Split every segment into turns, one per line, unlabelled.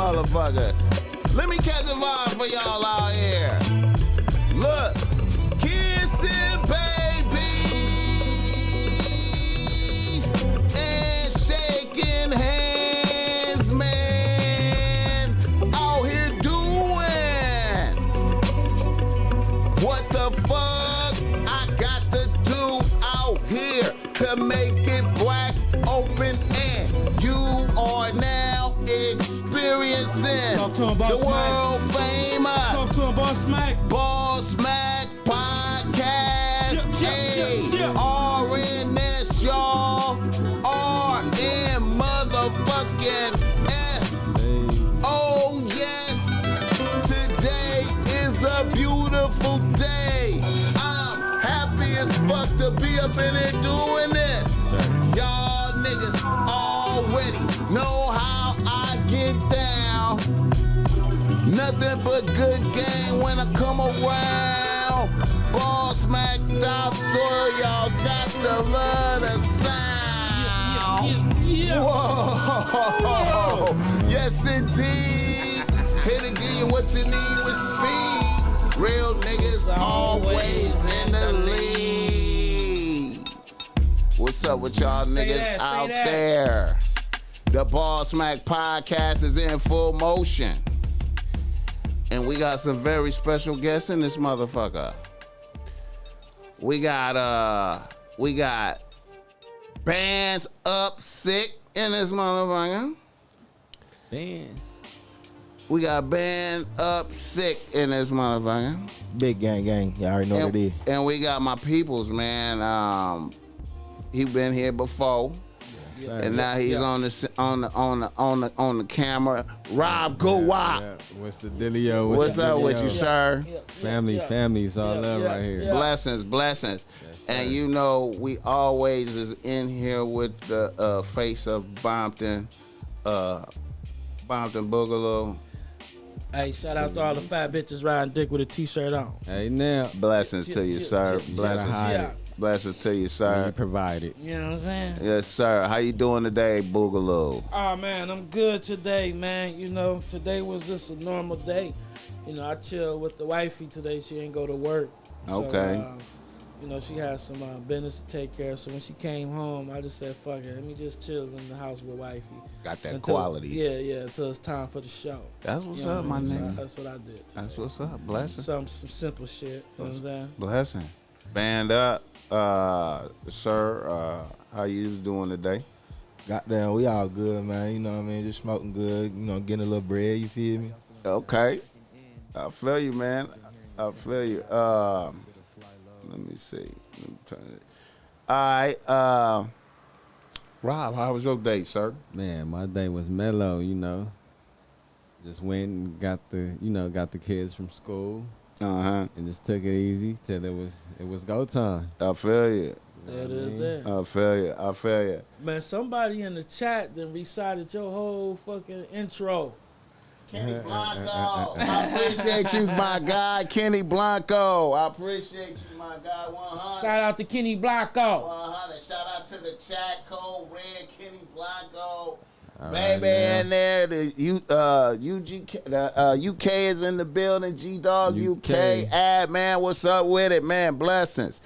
motherfuckers. Let me catch a vibe for y'all out here. Look, kissing babies and shaking hands, man. Out here doing what the fuck I got to do out here to make it black, open, and you are now experiencing the world famous
Talk to him, BossMack.
BossMack podcast. RNS, y'all. RN motherfucking S. Oh, yes. Today is a beautiful day. I'm happy as fuck to be up in here doing this. Y'all niggas already know how I get down. Nothing but good game when I come around. BossMack top soil, y'all got to love the sound. Whoa, yes indeed. Here to give you what you need with speed. Real niggas always in the lead. What's up with y'all niggas out there? The BossMack podcast is in full motion. And we got some very special guests in this motherfucker. We got Bands Up Sick in this motherfucker.
Bands.
We got Band Up Sick in this motherfucker.
Big gang. Y'all already know what it is.
And we got my peoples, man. He been here before. Yes, and now he's on the camera. Rob, go wild.
Yeah. What's the dealio?
What's up with you, sir?
Family's all love right here.
Blessings. Yes, and you know we always is in here with the face of Compton Boogaloo.
Hey, shout out to all the fat bitches riding dick with a t-shirt on.
Hey now.
Blessings to you, sir. Blessings to you, sir.
You provided.
You know what I'm saying?
Yes, sir. How you doing today, Boogaloo?
Oh, man, I'm good today, man. You know, today was just a normal day. You know, I chilled with the wifey today. She ain't go to work.
Okay.
So, you know, she had some business to take care of. So when she came home, I just said, fuck it. Let me just chill in the house with wifey.
Got that quality.
Yeah, until it's time for the show.
That's what's up, my nigga.
So that's what I did today.
That's what's up. Blessing.
Some simple shit. You know what I'm saying?
Blessing. Band up. Sir, how you doing today?
Goddamn, we all good, man. You know what I mean? Just smoking good, you know, getting a little bread, you feel me?
Okay. I feel you, man. I feel you. Let me see. Let me turn it. All right. Rob, how was your day, sir?
Man, my day was mellow, you know. Just went and got the kids from school. And just took it easy till it was go time.
I feel you.
There it is there.
I feel you.
Man, somebody in the chat then recited your whole fucking intro.
Kenny Blanco. I appreciate you, my guy, Kenny Blanco. I appreciate you, my guy, 100.
Shout out to Kenny Blanco.
100. Shout out to the chat code, Red Kenny Blanco.
All
Baby
right,
in there, the UK is in the building. G-Dog UK. Ad, man, what's up with it, man? Blessings.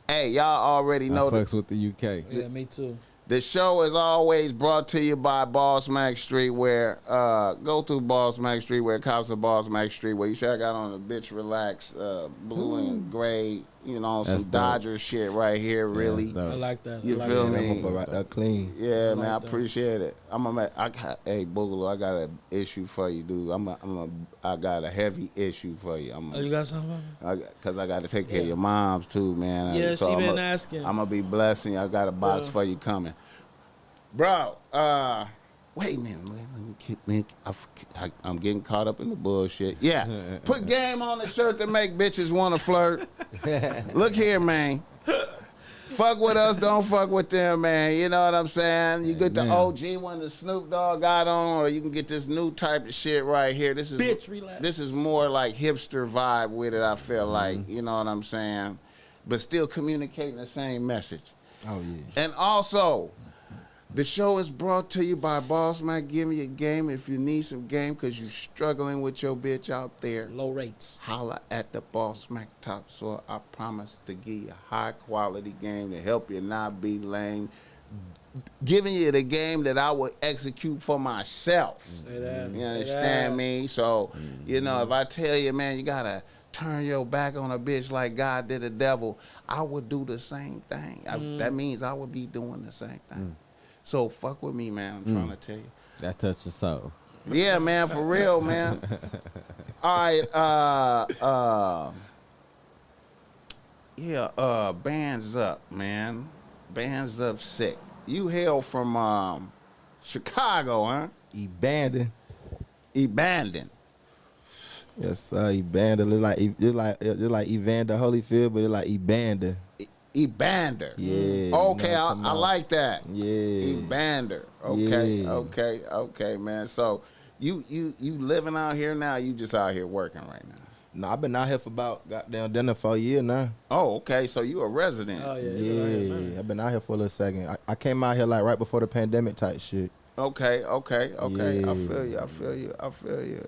Hey, y'all already know.
I fucks with the UK.
Yeah, me too.
The show is always brought to you by BossMack Streetwear. Go through BossMack Streetwear, cops of BossMack Streetwear. You see I got on a bitch relax, blue and gray, you know, some Dodger shit right here, really.
I like that.
You feel me?
Right there, clean.
Yeah, man, I appreciate it. Hey, Boogaloo, I got an issue for you, dude. I got a heavy issue for you.
You got something for me?
Because I got to take care of your moms, too, man.
Yeah,
so
she been asking.
I'm going to be blessing you. I got a box for you coming. Bro, wait a minute, man. I'm getting caught up in the bullshit. Yeah, put game on the shirt to make bitches want to flirt. Look here, man. Fuck with us, don't fuck with them, man. You know what I'm saying? You get the OG one the Snoop Dogg got on, or you can get this new type of shit right here. This is
Bitch, relax.
This is more like hipster vibe with it, I feel like. You know what I'm saying? But still communicating the same message.
Oh, yeah.
And also, The show is brought to you by BossMack. Give me a game if you need some game because you're struggling with your bitch out there.
Low rates.
Holla at the BossMack Top Soil. I promise to give you a high quality game to help you not be lame. Giving you the game that I would execute for myself.
Say that.
You understand me? So, you know, if I tell you, man, you gotta turn your back on a bitch like God did the devil, I would do the same thing. That means I would be doing the same thing. So fuck with me, man. I'm trying to tell you.
That touched the soul.
Yeah, man, for real, man. All right, Bands Up, man. Bands Up sick. You hail from Chicago, huh?
Abandoned.
Abandoned.
Yes, sir. Evander. It's like Evander Holyfield, but it's like Evander.
Evander.
Yeah.
Okay,
you know
I like that.
Yeah.
Evander. Okay,
Yeah.
okay, man. So you living out here now? You just out here working right now?
No, I've been out here for about goddamn dinner for a year now.
Oh, okay. So you a resident?
Oh yeah.
Yeah, I've been out here for a little second. I came out here like right before the pandemic type shit.
Okay.
Yeah.
I feel you.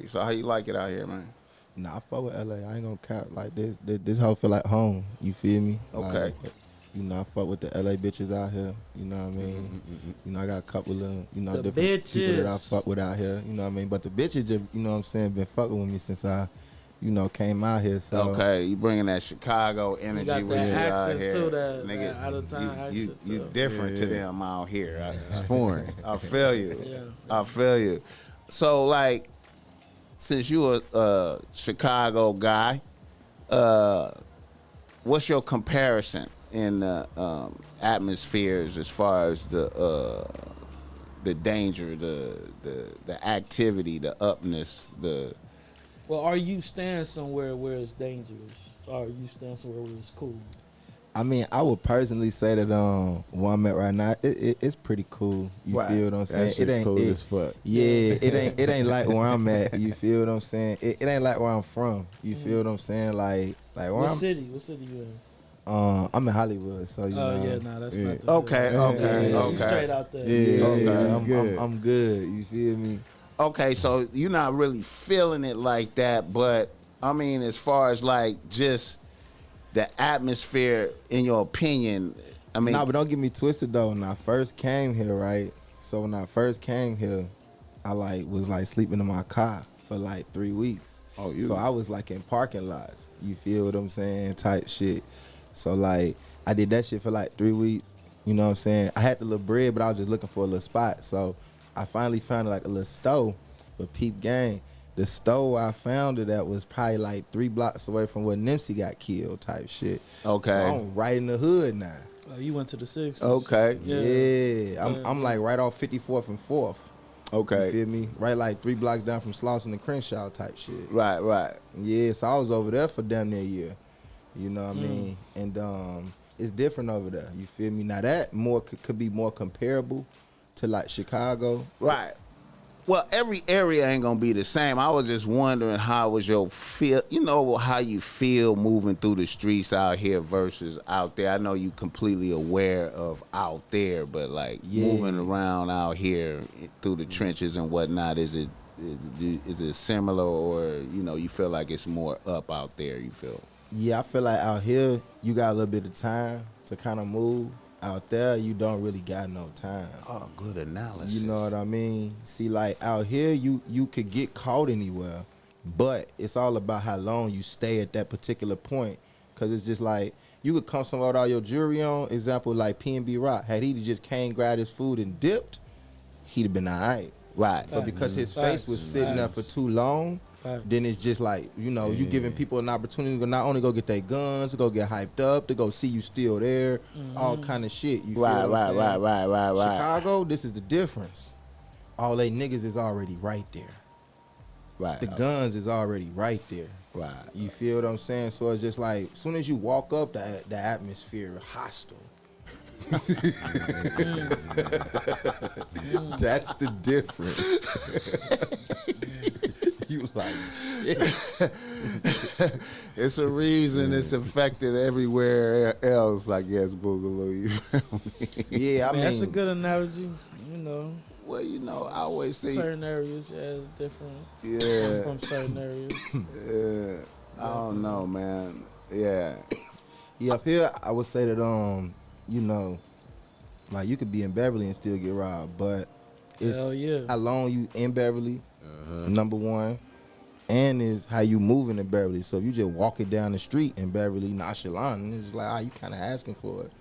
So how you like it out here, man?
Nah, I fuck with LA. I ain't gonna cap like this. This hoe feel like home. You feel me?
Okay.
Like, you know, I fuck with the LA bitches out here. You know what I mean? You know, I got a couple of,
The
different people that I
bitches.
fuck with out here. You know what I mean? But the bitches just, you know what I'm saying, been fucking with me since I, came out here. So
Okay, you bringing that Chicago energy
got
with
that
you out
accent
here,
too, that
nigga.
out of town accent
you
too.
different to them out here.
It's foreign.
I feel you.
Yeah.
I feel you. So like, since you a Chicago guy, what's your comparison in the atmospheres as far as the danger, the activity, the upness, the
Well, are you staying somewhere where it's dangerous? Or are you staying somewhere where it's cool?
I mean, I would personally say that where I'm at right now, it's pretty cool. You
Right.
feel what I'm saying?
That shit's cool as fuck.
Yeah, it ain't like where I'm at. You feel what I'm saying? It ain't like where I'm from. You feel what I'm saying? Like where
What
I'm.
city? What city you in?
I'm in Hollywood, so you know.
Oh yeah, nah, that's not the
Okay, okay,
You
okay.
straight out there.
Yeah,
Okay.
I'm good. I'm good. You feel me?
Okay, so you're not really feeling it like that, but I mean, as far as like just the atmosphere, in your opinion, I mean,
Nah, but don't get me twisted though. When I first came here, right? So when I first came here, I was sleeping in my car for like 3 weeks.
Oh, you.
So I was like in parking lots. You feel what I'm saying? Type shit. So like I did that shit for like 3 weeks. You know what I'm saying? I had the little bread, but I was just looking for a little spot. So I finally found like a little stove. But peep gang, the stove I found it at was probably like 3 blocks away from where Nipsey got killed type shit.
Okay.
So I'm right in the hood now.
Oh, you went to the 60s.
okay,
Yeah. I'm like right off 54th and 4th. You
okay,
feel me? Right like 3 blocks down from Slauson and Crenshaw type shit.
right.
Yeah, so I was over there for damn near a year. You know what I mean? And it's different over there. You feel me? Now that more could be more comparable to like Chicago.
Right. Well, every area ain't gonna be the same. I was just wondering how was your feel, how you feel moving through the streets out here versus out there. I know you completely aware of out there, but like moving around out here through the trenches and whatnot, is it similar, or you feel like it's more up out there? You feel?
Yeah, I feel like out here you got a little bit of time to kind of move. Out there, you don't really got no time.
Oh, good analysis.
You know what I mean? See, like out here, you could get caught anywhere, but it's all about how long you stay at that particular point. Cause it's just like you could come somewhere with all your jewelry on. Example, like PNB Rock. Had he just came, grabbed his food, and dipped, he'd have been alright.
Right.
But because his face was sitting there for too long, then it's just like, you giving people an opportunity to not only go get their guns, to go get hyped up, to go see you still there, all kind of shit. You feel what I'm saying?
Right.
Chicago, this is the difference. All they niggas is already right there.
Right.
The guns is already right there.
Right.
You feel what I'm saying? So it's just like, as soon as you walk up, the atmosphere hostile. That's the difference. You like shit.
It's a reason it's affected everywhere else, I guess, Boogaloo. You feel me?
Yeah, I mean
that's a good analogy. You know,
Well, I always say,
certain areas is different.
yeah,
From certain areas.
yeah. I don't know, man. Yeah.
Yeah, up here I would say that like you could be in Beverly and still get robbed, but it's
Hell yeah.
how long you in Beverly, number one, and is how you moving in Beverly. So if you just walking down the street in Beverly nonchalant, it's like, you kind of asking for it.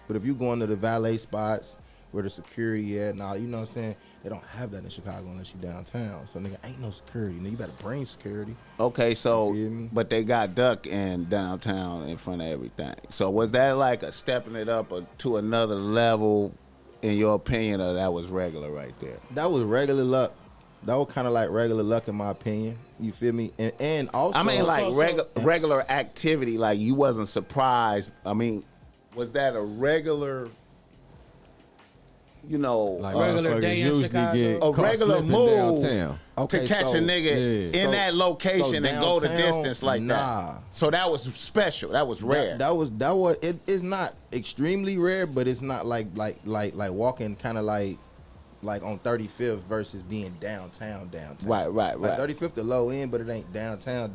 But if you going to the valet spots where the security at, now you know what I'm saying, they don't have that in Chicago unless you downtown. So nigga, ain't no security. Nigga, you better bring security.
Okay, so,
You feel me?
but they got duck in downtown in front of everything. So was that like a stepping it up to another level, in your opinion, or that was regular right there?
That was regular luck. That was kind of like regular luck in my opinion. You feel me? And also,
I mean, like regular activity, like you wasn't surprised. I mean, was that a regular,
Like
Regular
motherfuckers
day in
usually
Chicago.
get
a
caught
regular
slipping
move
downtown.
Okay,
to catch
so-
a nigga
yeah.
in that location and go the
downtown,
distance like
nah.
that? So that was special. That was rare.
That was it is not extremely rare, but it's not like walking kind of like on 35th versus being downtown.
Right.
Like 35th the low end, but it ain't downtown.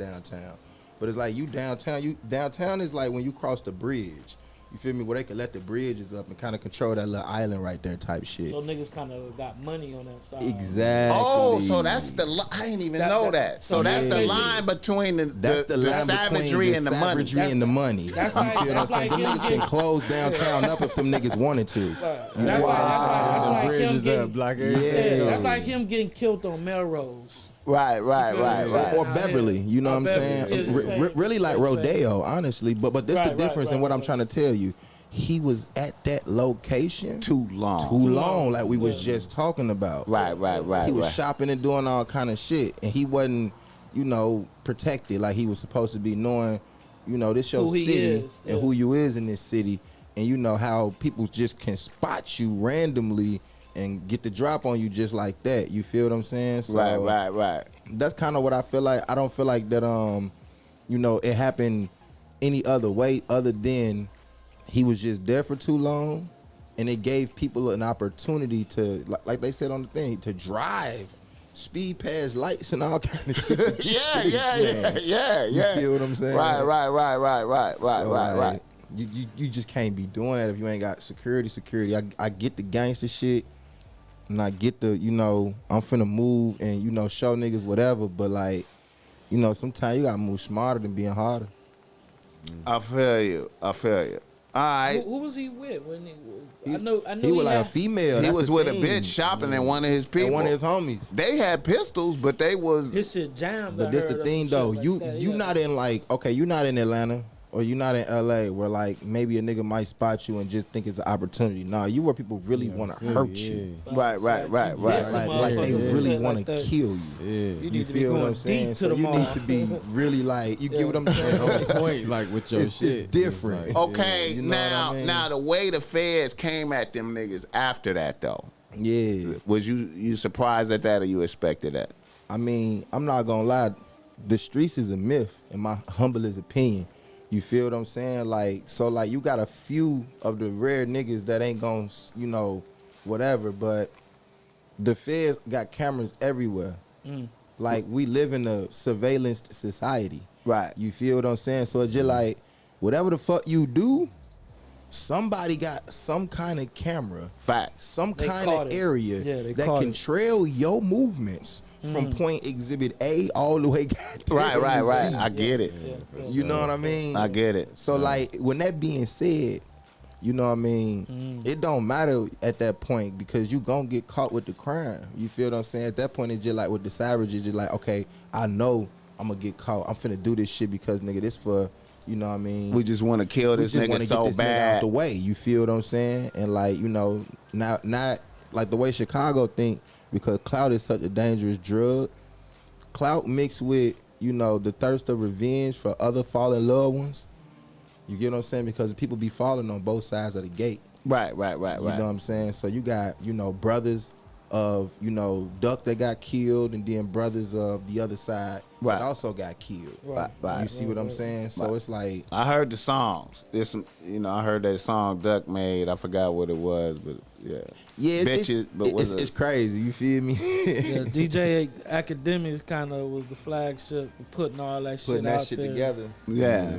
But it's like you downtown is like when you cross the bridge. You feel me? Where they can let the bridges up and kind of control that little island right there type shit.
So niggas kind of got money on that side.
Exactly.
Oh, so that's I didn't even know that. So that's the
basically-
line between the
line
savagery
between
and the
the
money.
savagery and the money.
That's
You
like-
feel what I'm
that's
saying?
like
Them
him
niggas can
getting-
close downtown up if them niggas wanted to.
Right. That's
feel
like,
what
that's
I'm
like, that's
The
like him
bridges
getting,
up, block
Yeah.
everything.
that's like him getting killed on Melrose.
Right.
Or Beverly, you know
Or
what I'm
Beverly,
saying?
yeah, the same-
Really like
same.
Rodeo, honestly. But this the
Right,
difference in
right,
what I'm
right.
trying to tell you. He was at that location
Too long.
too long, like we was
Yeah.
just talking about.
Right.
He was shopping and doing all kind of shit, and he wasn't, protected like he was supposed to be, knowing, this your
Who he
city
is,
and
yeah.
who you is in this city, and you know how people just can spot you randomly and get the drop on you just like that. You feel what I'm saying? So
Right.
that's kind of what I feel like. I don't feel like that it happened any other way other than he was just there for too long, and it gave people an opportunity to, like they said on the thing, to drive, speed past lights and all kind of shit. to get to this man. You feel what I'm saying?
Right.
So,
Right.
like, you just can't be doing that if you ain't got security. I get the gangster shit, and I get the, I'm finna move and, show niggas whatever, but like, sometimes you gotta move smarter than being harder.
I feel you. All right.
Who was he with? When I know
He was like a female.
He
That's
was
the
with a
thing.
bitch shopping and one of his people.
And one of his homies.
They had pistols, but they was
His shit jammed.
But
I
this
heard,
the
or
thing
some
though.
shit
You
like that.
you
Yeah.
not in you're not in Atlanta or you're not in LA where like maybe a nigga might spot you and just think it's an opportunity. Nah, you where people really want to hurt you.
Right.
Like
Like they
motherfuckers
really
and
want
shit
to
like that.
kill you.
Yeah.
You need to be
feel what
going
I'm saying?
deep to
So
the
you
mall.
need to be really like, you get what I'm saying?
On point, like with your
It's
shit.
different.
It's like,
Okay,
You know
now
what I mean?
now the way the feds came at them niggas after that though,
Yeah.
was you surprised at that or you expected that?
I mean, I'm not gonna lie. The streets is a myth, in my humblest opinion. You feel what I'm saying? Like, you got a few of the rare niggas that ain't gonna, whatever, but the feds got cameras everywhere. Like, we live in a surveillance society.
Right.
You feel what I'm saying? So it's just like, whatever the fuck you do, somebody got some kind of camera,
Facts.
some
They
kind
caught
of
it.
area
Yeah, they
that
caught
can
it.
trail your movements from point exhibit A all the way goddamn
Right.
Z.
I get it.
Yeah.
You know what I mean?
I get it.
So like, when that being said, you know what I mean? It don't matter at that point because you gonna get caught with the crime. You feel what I'm saying? At that point, it's just like with the savages, just like, okay, I know I'm gonna get caught. I'm finna do this shit because nigga, this for, you know what I mean?
We just want to kill
We
this
just
nigga
wanna
so
get this nigga out
bad.
the way. You feel what I'm saying? And like, not like the way Chicago think, because clout is such a dangerous drug. Clout mixed with, the thirst of revenge for other fallen loved ones. You get what I'm saying? Because people be falling on both sides of the gate.
Right.
You know what I'm saying? So you got, brothers of, you know, Duck that got killed, and then brothers of the other side that also got killed.
Right.
You see what I'm saying? So it's like,
I heard the songs. I heard that song Duck made. I forgot what it was, but yeah, bitches. It's crazy. You feel me?
Yeah, DJ Academics kind of was the flagship of putting all that shit
putting that
out
shit
there.
together.
Yeah.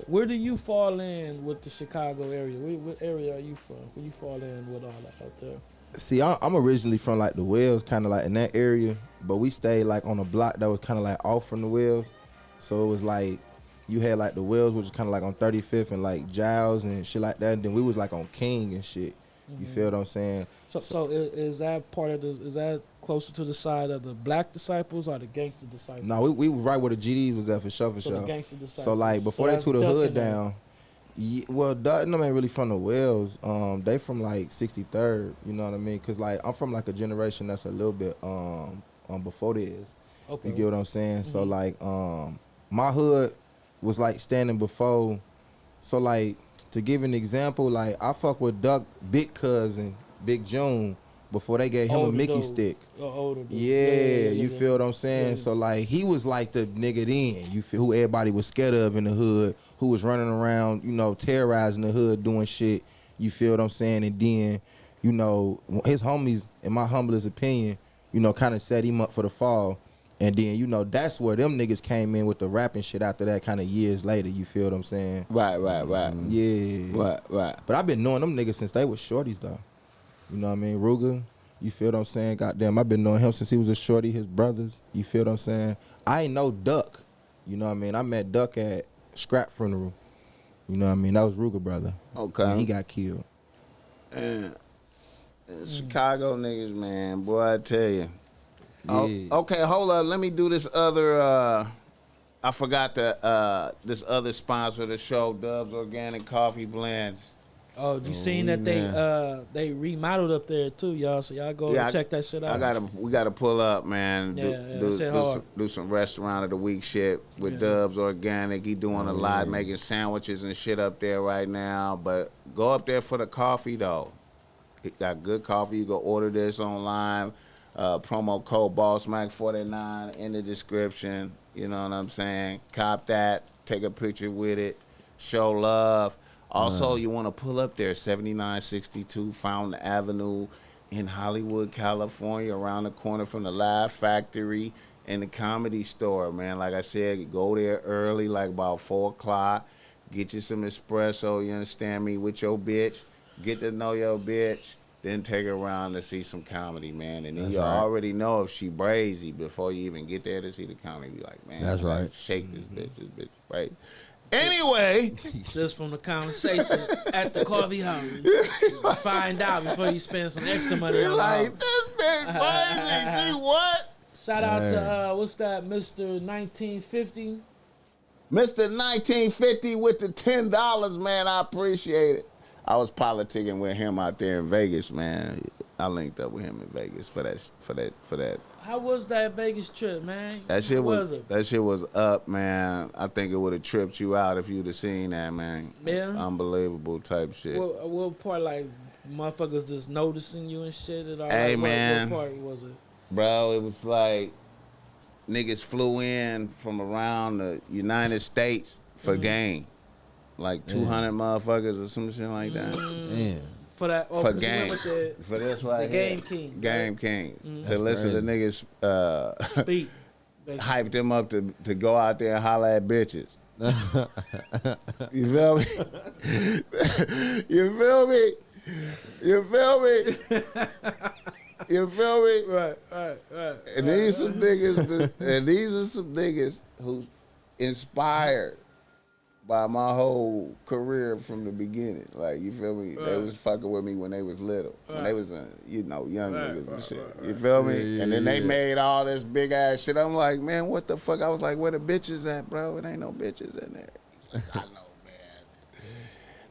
Where do you fall in with the Chicago area? What area are you from? Where you fall in with all that out there?
See, I'm originally from like the Wells, kind of like in that area, but we stayed like on a block that was kind of like off from the Wells. So it was like you had like the Wells, which was kind of like on 35th and like Giles and shit like that. And then we was like on King and shit. You feel what I'm saying?
So is that part of is that closer to the side of the black disciples or the gangster disciples?
No, we was right where the GDs was at for sure.
The gangster disciples.
So like before they tore the hood down. Well, Dutton ain't really from the Wells. They from like 63rd. You know what I mean? Cause like I'm from like a generation that's a little bit before this. Okay. You get what I'm saying? So like my hood was like standing before. So like to give an example, like I fuck with Duck big cousin, Big June, before they gave him a Mickey stick.
Older dude.
Yeah, you feel what I'm saying? Yeah. So like he was like the nigga then, you feel, who everybody was scared of in the hood, who was running around, you know, terrorizing the hood, doing shit. You feel what I'm saying? And then, you know, his homies, in my humblest opinion, you know, kind of set him up for the fall. And then, you know, that's where them niggas came in with the rapping shit after that kind of years later. You feel what I'm saying?
Right.
Yeah. Right. But I've been knowing them niggas since they was shorties, though. You know what I mean? Ruger, you feel what I'm saying? Goddamn, I've been knowing him since he was a shorty, his brothers. You feel what I'm saying? I ain't know Duck. You know what I mean? I met Duck at Scrap Funeral. You know what I mean? That was Ruger brother.
Okay.
And he got killed.
Chicago niggas, man. Boy, I tell you.
Yeah.
Okay, hold up. Let me do this other. I forgot this other sponsor of the show, Dubs Organic Coffee Blends.
Oh, you seen that they remodeled up there too, y'all? So y'all go check that shit out.
We gotta pull up, man.
Do
some restaurant of the week shit with Dubs Organic. He doing a lot, making sandwiches and shit up there right now. But go up there for the coffee though. He got good coffee. You go order this online. Promo code BossMack 49 in the description. You know what I'm saying? Cop that. Take a picture with it. Show love. Also, you want to pull up there, 7962 Fountain Avenue in Hollywood, California, around the corner from the Laugh Factory and the Comedy Store, man. Like I said, go there early, like about 4 o'clock. Get you some espresso, you understand me, with your bitch. Get to know your bitch. Then take her around to see some comedy, man. And then you already know if she brazy before you even get there to see the comedy. Be like, man,
that's right.
Shake this bitch, right? Anyway,
just from the conversation at the coffee house, find out before you spend some extra money on
like, this bitch crazy. She what?
Shout out to what's that, Mr. 1950.
Mr. 1950 with the $10, man. I appreciate it. I was politicking with him out there in Vegas, man. I linked up with him in Vegas for that.
How was that Vegas trip, man?
That shit was up, man. I think it would have tripped you out if you'd have seen that, man.
Yeah.
Unbelievable type shit.
What part, like, motherfuckers just noticing you and shit at all?
Hey,
like,
man.
What part was it?
Bro, it was like niggas flew in from around the United States for game. Like 200 motherfuckers or some shit like that.
Damn.
For that,
for game. For this right
the
here.
Game King.
Game King. To listen to niggas
speak.
Hype them up to go out there and holler at bitches. You feel me? You feel me? You feel me? You feel me?
Right.
And these are some niggas who inspired by my whole career from the beginning. Like, you feel me? They was fucking with me when they was little. When they was, young niggas and shit. You feel me?
Yeah,
and then they made all this big ass shit. I'm like, man, what the fuck? I was like, where the bitches at, bro? It ain't no bitches in there. I know, man.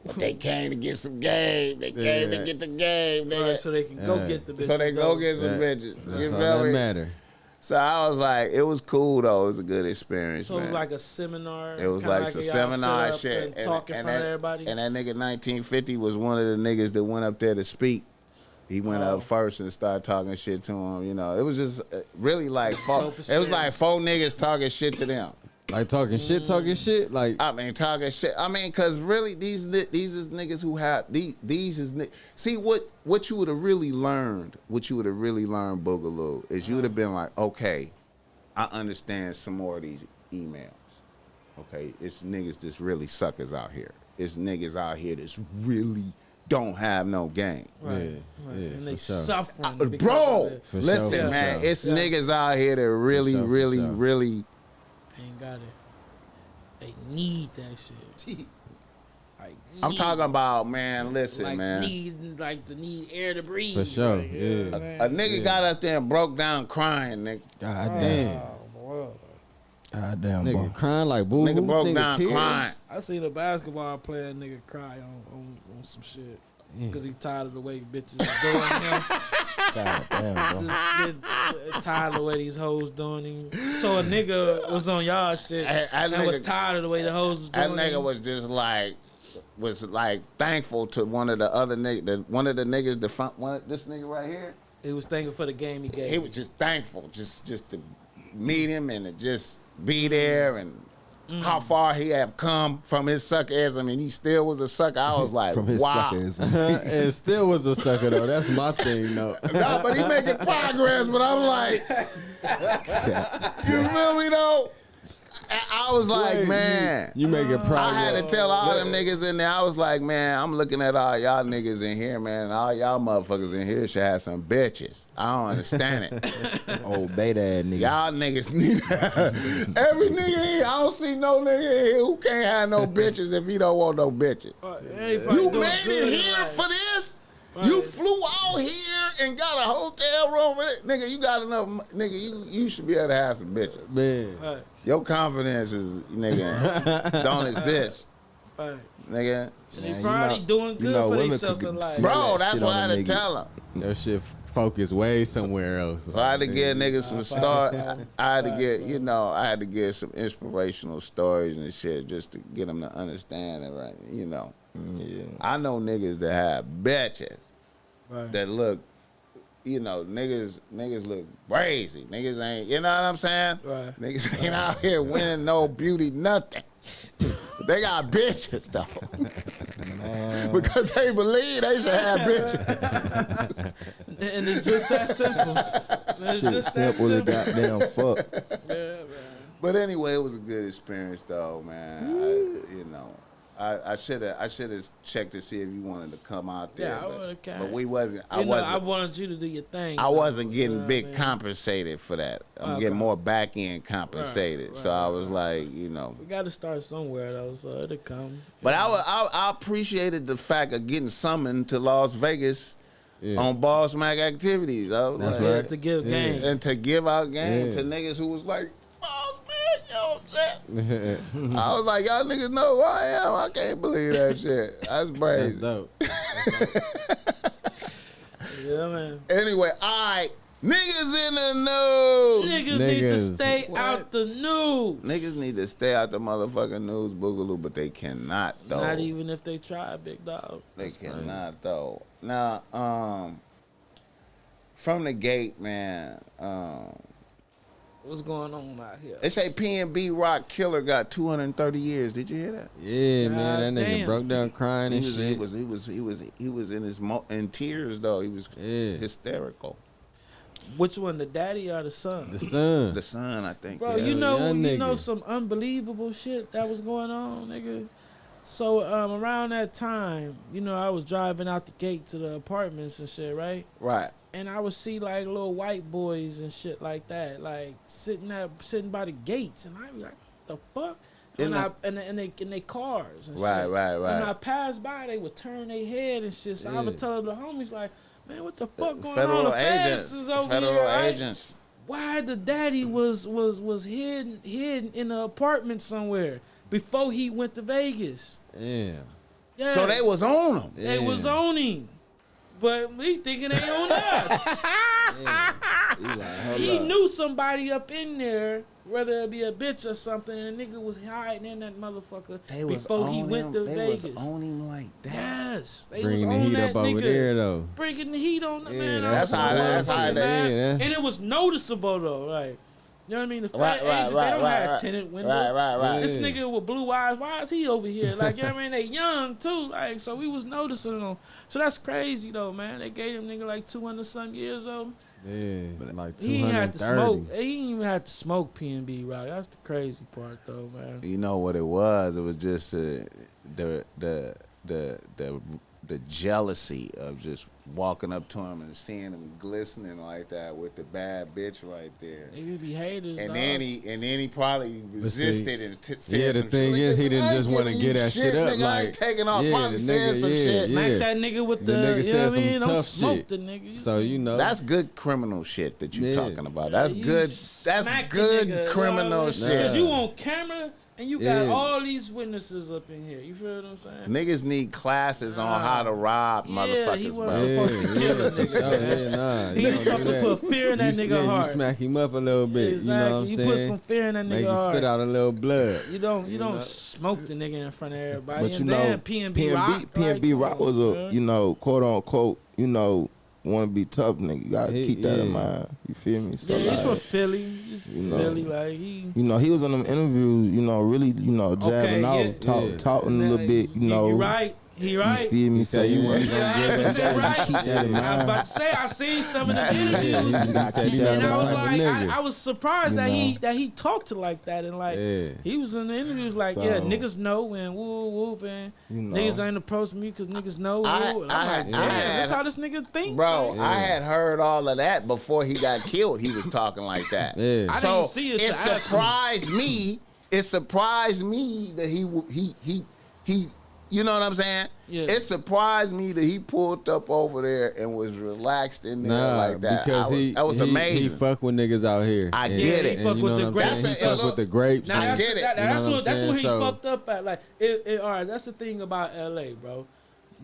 But they came to get some game. They came to get the game, nigga.
Right, so they can go get the bitches.
So they go get some bitches. You feel me?
Matter.
So I was like, it was cool though. It was a good experience.
So
man.
It was like a seminar.
It was like a seminar shit.
And talk in front of everybody.
And that nigga 1950 was one of the niggas that went up there to speak. He went up first and started talking shit to him. You know, it was just really like it was like 4 niggas talking shit to them.
Like talking shit, like
I mean, talking shit. I mean, cause really, these is niggas who have these is see what you would have really learned. What you would have really learned, Boogaloo, is you would have been like, okay, I understand some more of these emails. Okay, it's niggas that's really suckers out here. It's niggas out here that's really don't have no game.
Right. And they
sure.
suffering.
Bro, listen,
sure,
man,
for sure.
it's niggas out here that really
ain't got it. They need that shit. Like,
I'm talking about, man, listen,
like
man.
Need air to breathe.
For sure,
Like,
yeah.
A nigga got up there and broke down crying, nigga.
God damn.
God damn,
Nigga
boy.
crying like boo.
Nigga broke down
tears.
crying.
I seen a basketball player nigga cry on some shit. Because he tired of the way bitches is doing him.
God damn, bro.
Just tired of the way these hoes doing him. So a nigga was on y'all shit and was tired of the way the hoes was doing
That nigga
him.
was just like, thankful to one of the other niggas, one of the niggas, this nigga right here.
He was thankful for the game he gave.
He was just thankful, just to meet him and to just be there and how far he have come from his suckerism, and he still was a sucker. I was like,
From his
wow.
suckerism.
It still was a sucker though. That's my thing though.
Nah, but he making progress. But I'm like, you feel me though? I was like,
Wait,
man.
you making progress.
I had to tell all them niggas in there. I was like, man, I'm looking at all y'all niggas in here, man. All y'all motherfuckers in here should have some bitches. I don't understand it.
Old beta ass nigga.
Y'all niggas need every nigga here. I don't see no nigga here who can't have no bitches if he don't want no bitches. You made it here for this? You flew out here and got a hotel room. Nigga, you got enough. Nigga, you should be able to have some bitches.
Man.
Your confidence is, nigga, don't exist.
Right.
Nigga.
They probably doing good for themselves in life.
Bro, that's what I had to tell him.
Your shit focus way somewhere else.
So I had to give niggas some start. I had to get, I had to give some inspirational stories and shit just to get them to understand it, right? You know.
Yeah.
I know niggas that have bitches that look, niggas look crazy. Niggas ain't, you know what I'm saying?
Right.
Niggas ain't out here winning no beauty, nothing. They got bitches though. Because they believe they should have bitches.
And it's just that simple. It's
Shit
just that
simple as
simple.
goddamn fuck.
Yeah, man.
But anyway, it was a good experience though, man. I should have checked to see if you wanted to come out there.
Yeah, I would have came.
But we wasn't.
I wanted you to do your thing.
I wasn't getting
You know
big
what I mean?
compensated for that. I'm
Okay.
getting more back end compensated.
Right,
So I was like,
We got to start somewhere though, so it'll come.
But I appreciated the fact of getting summoned to Las Vegas on BossMack activities. I was
That's
like,
right.
To give game.
and to give out game
Yeah.
to niggas who was like, BossMack, you know what I'm saying? I was like, y'all niggas know who I am. I can't believe that shit. That's
That's
crazy.
dope.
Yeah, man.
Anyway, all right. Niggas in the news.
Niggas need to
Niggas.
stay out the news.
Niggas need to stay out the motherfucking news, Boogaloo, but they cannot, though.
Not even if they try, big dog.
They cannot, though. Now, from the gate, man,
What's going on out here?
they say PNB Rock killer got 230 years. Did you hear that?
Yeah, man, that nigga
damn.
broke down crying and shit.
He was in tears though. He was hysterical.
Which one, the daddy or the son?
The son.
The son, I think.
Bro,
yeah.
you know
young nigga.
some unbelievable shit that was going on, nigga. So around that time, I was driving out the gate to the apartments and shit, right?
Right.
And I would see like little white boys and shit like that, like sitting by the gates, and I'd be like, "What the fuck?" In their cars and
Right,
shit.
right.
And when I passed by, they would turn their head and shit. So I would tell the homies like, "Man, what the fuck going on? The feds is over here,
Federal
right?
agents.
Why the daddy was hidden in an apartment somewhere before he went to Vegas?
Yeah.
Yeah.
So they was on him.
They was on him. But we thinking they on us. He knew somebody up in there whether it be a bitch or something, and the nigga was hiding in that motherfucker
They was
before he
on
went
him.
to
They
Vegas.
was on him like that.
Yes, they
Bringing
was
the
on
heat
that
up
nigga.
over there though.
Bringing the heat on the
Yeah,
man.
that's
I was
how
so
they-
mad.
yeah,
And it was noticeable though, like. You know what I mean? The
Right,
fat
right,
agents,
right,
they don't
right,
have
right.
tinted windows.
Right.
This
Yeah.
nigga with blue eyes, why is he over here? Like, you know what I mean? They young too. Like, so we was noticing them. So that's crazy though, man. They gave him nigga like 200 some years old.
Yeah, like 230.
He ain't had to smoke. He ain't even had to smoke PNB Rock. That's the crazy part though, man.
You know what it was? It was just the jealousy of just walking up to him and seeing him glistening like that with the bad bitch right there.
They be haters,
And
dog.
then he probably resisted and said
yeah, the
some
thing
shit.
is, he
Nigga,
didn't
I
just
ain't
want to
giving
get
you
that shit up.
Nigga, I ain't
Like,
taking off.
yeah,
Probably
the
saying
nigga-
some shit.
Smack that nigga with
The
the,
nigga
you know
said
what I mean?
some
Don't
tough
smoke
shit.
the nigga.
So you know,
That's good criminal shit that you
Yeah.
talking about. That's
You
good. That's
smack the
good
nigga,
criminal
you know what I mean?
shit.
Cause you on camera and you got
Yeah.
all these witnesses up in here. You feel what I'm saying?
Niggas need classes on how to rob
Yeah,
motherfuckers,
he
bro.
wasn't supposed to kill a nigga, man.
nah,
He
you
was
don't do
supposed to
that.
put fear in that
You-
nigga
yeah,
heart.
You smack him up a little bit.
Exactly.
You know what I'm
You
saying?
put some fear in that
Make
nigga
you
heart.
spit out a little blood.
You don't
know?
smoke the nigga in front of everybody.
But you
and
know,
then PNB Rock,
PNB
like,
Rock
come
was
on,
a,
man.
you know, quote unquote, you know, want to be tough nigga. You gotta
He-
keep that in
yeah.
mind. You feel me? So
Yeah, he's from
like,
Philly. He's from
you know.
Philly. Like he.
you know, he was in them interviews, you know, really, you know, jabbing
Okay,
out,
yeah.
talking a little bit, you know.
You right. He
You
right.
feel me? So
said
you
he
want
wasn't
to
gonna
Yeah, 100% right.
keep that in
I was
mind.
about to say I seen some of the
Yeah,
interviews.
you gotta keep that
And
in
I was
mind.
like,
Nigga.
I was surprised
You
that he talked like that and like
Yeah.
he was in the interviews like,
So-
yeah, niggas know and whoop whoop and
You know.
niggas ain't approach me because niggas know.
I-
woo. And
I
I'm
had-
like,
I
damn,
had-
that's how this nigga think,
Bro,
like.
I had heard all of that before he got killed. He was talking like that.
Yeah.
I
So
didn't see it
it
till after.
surprised me. It surprised me that he. You know what I'm saying?
Yeah.
It surprised me that he pulled up over there and was relaxed in there
Nah,
like that.
because
That was amazing.
He fuck with niggas out here.
I
And-
get it.
He
and
fuck
you
with
know
the
what I'm
grapes.
saying? He
That's
fuck
it,
with the grapes.
Now
I
that's,
get it.
That's
You know what I'm
that's what he
saying? So-
fucked up at. Like, all right, that's the thing about LA, bro.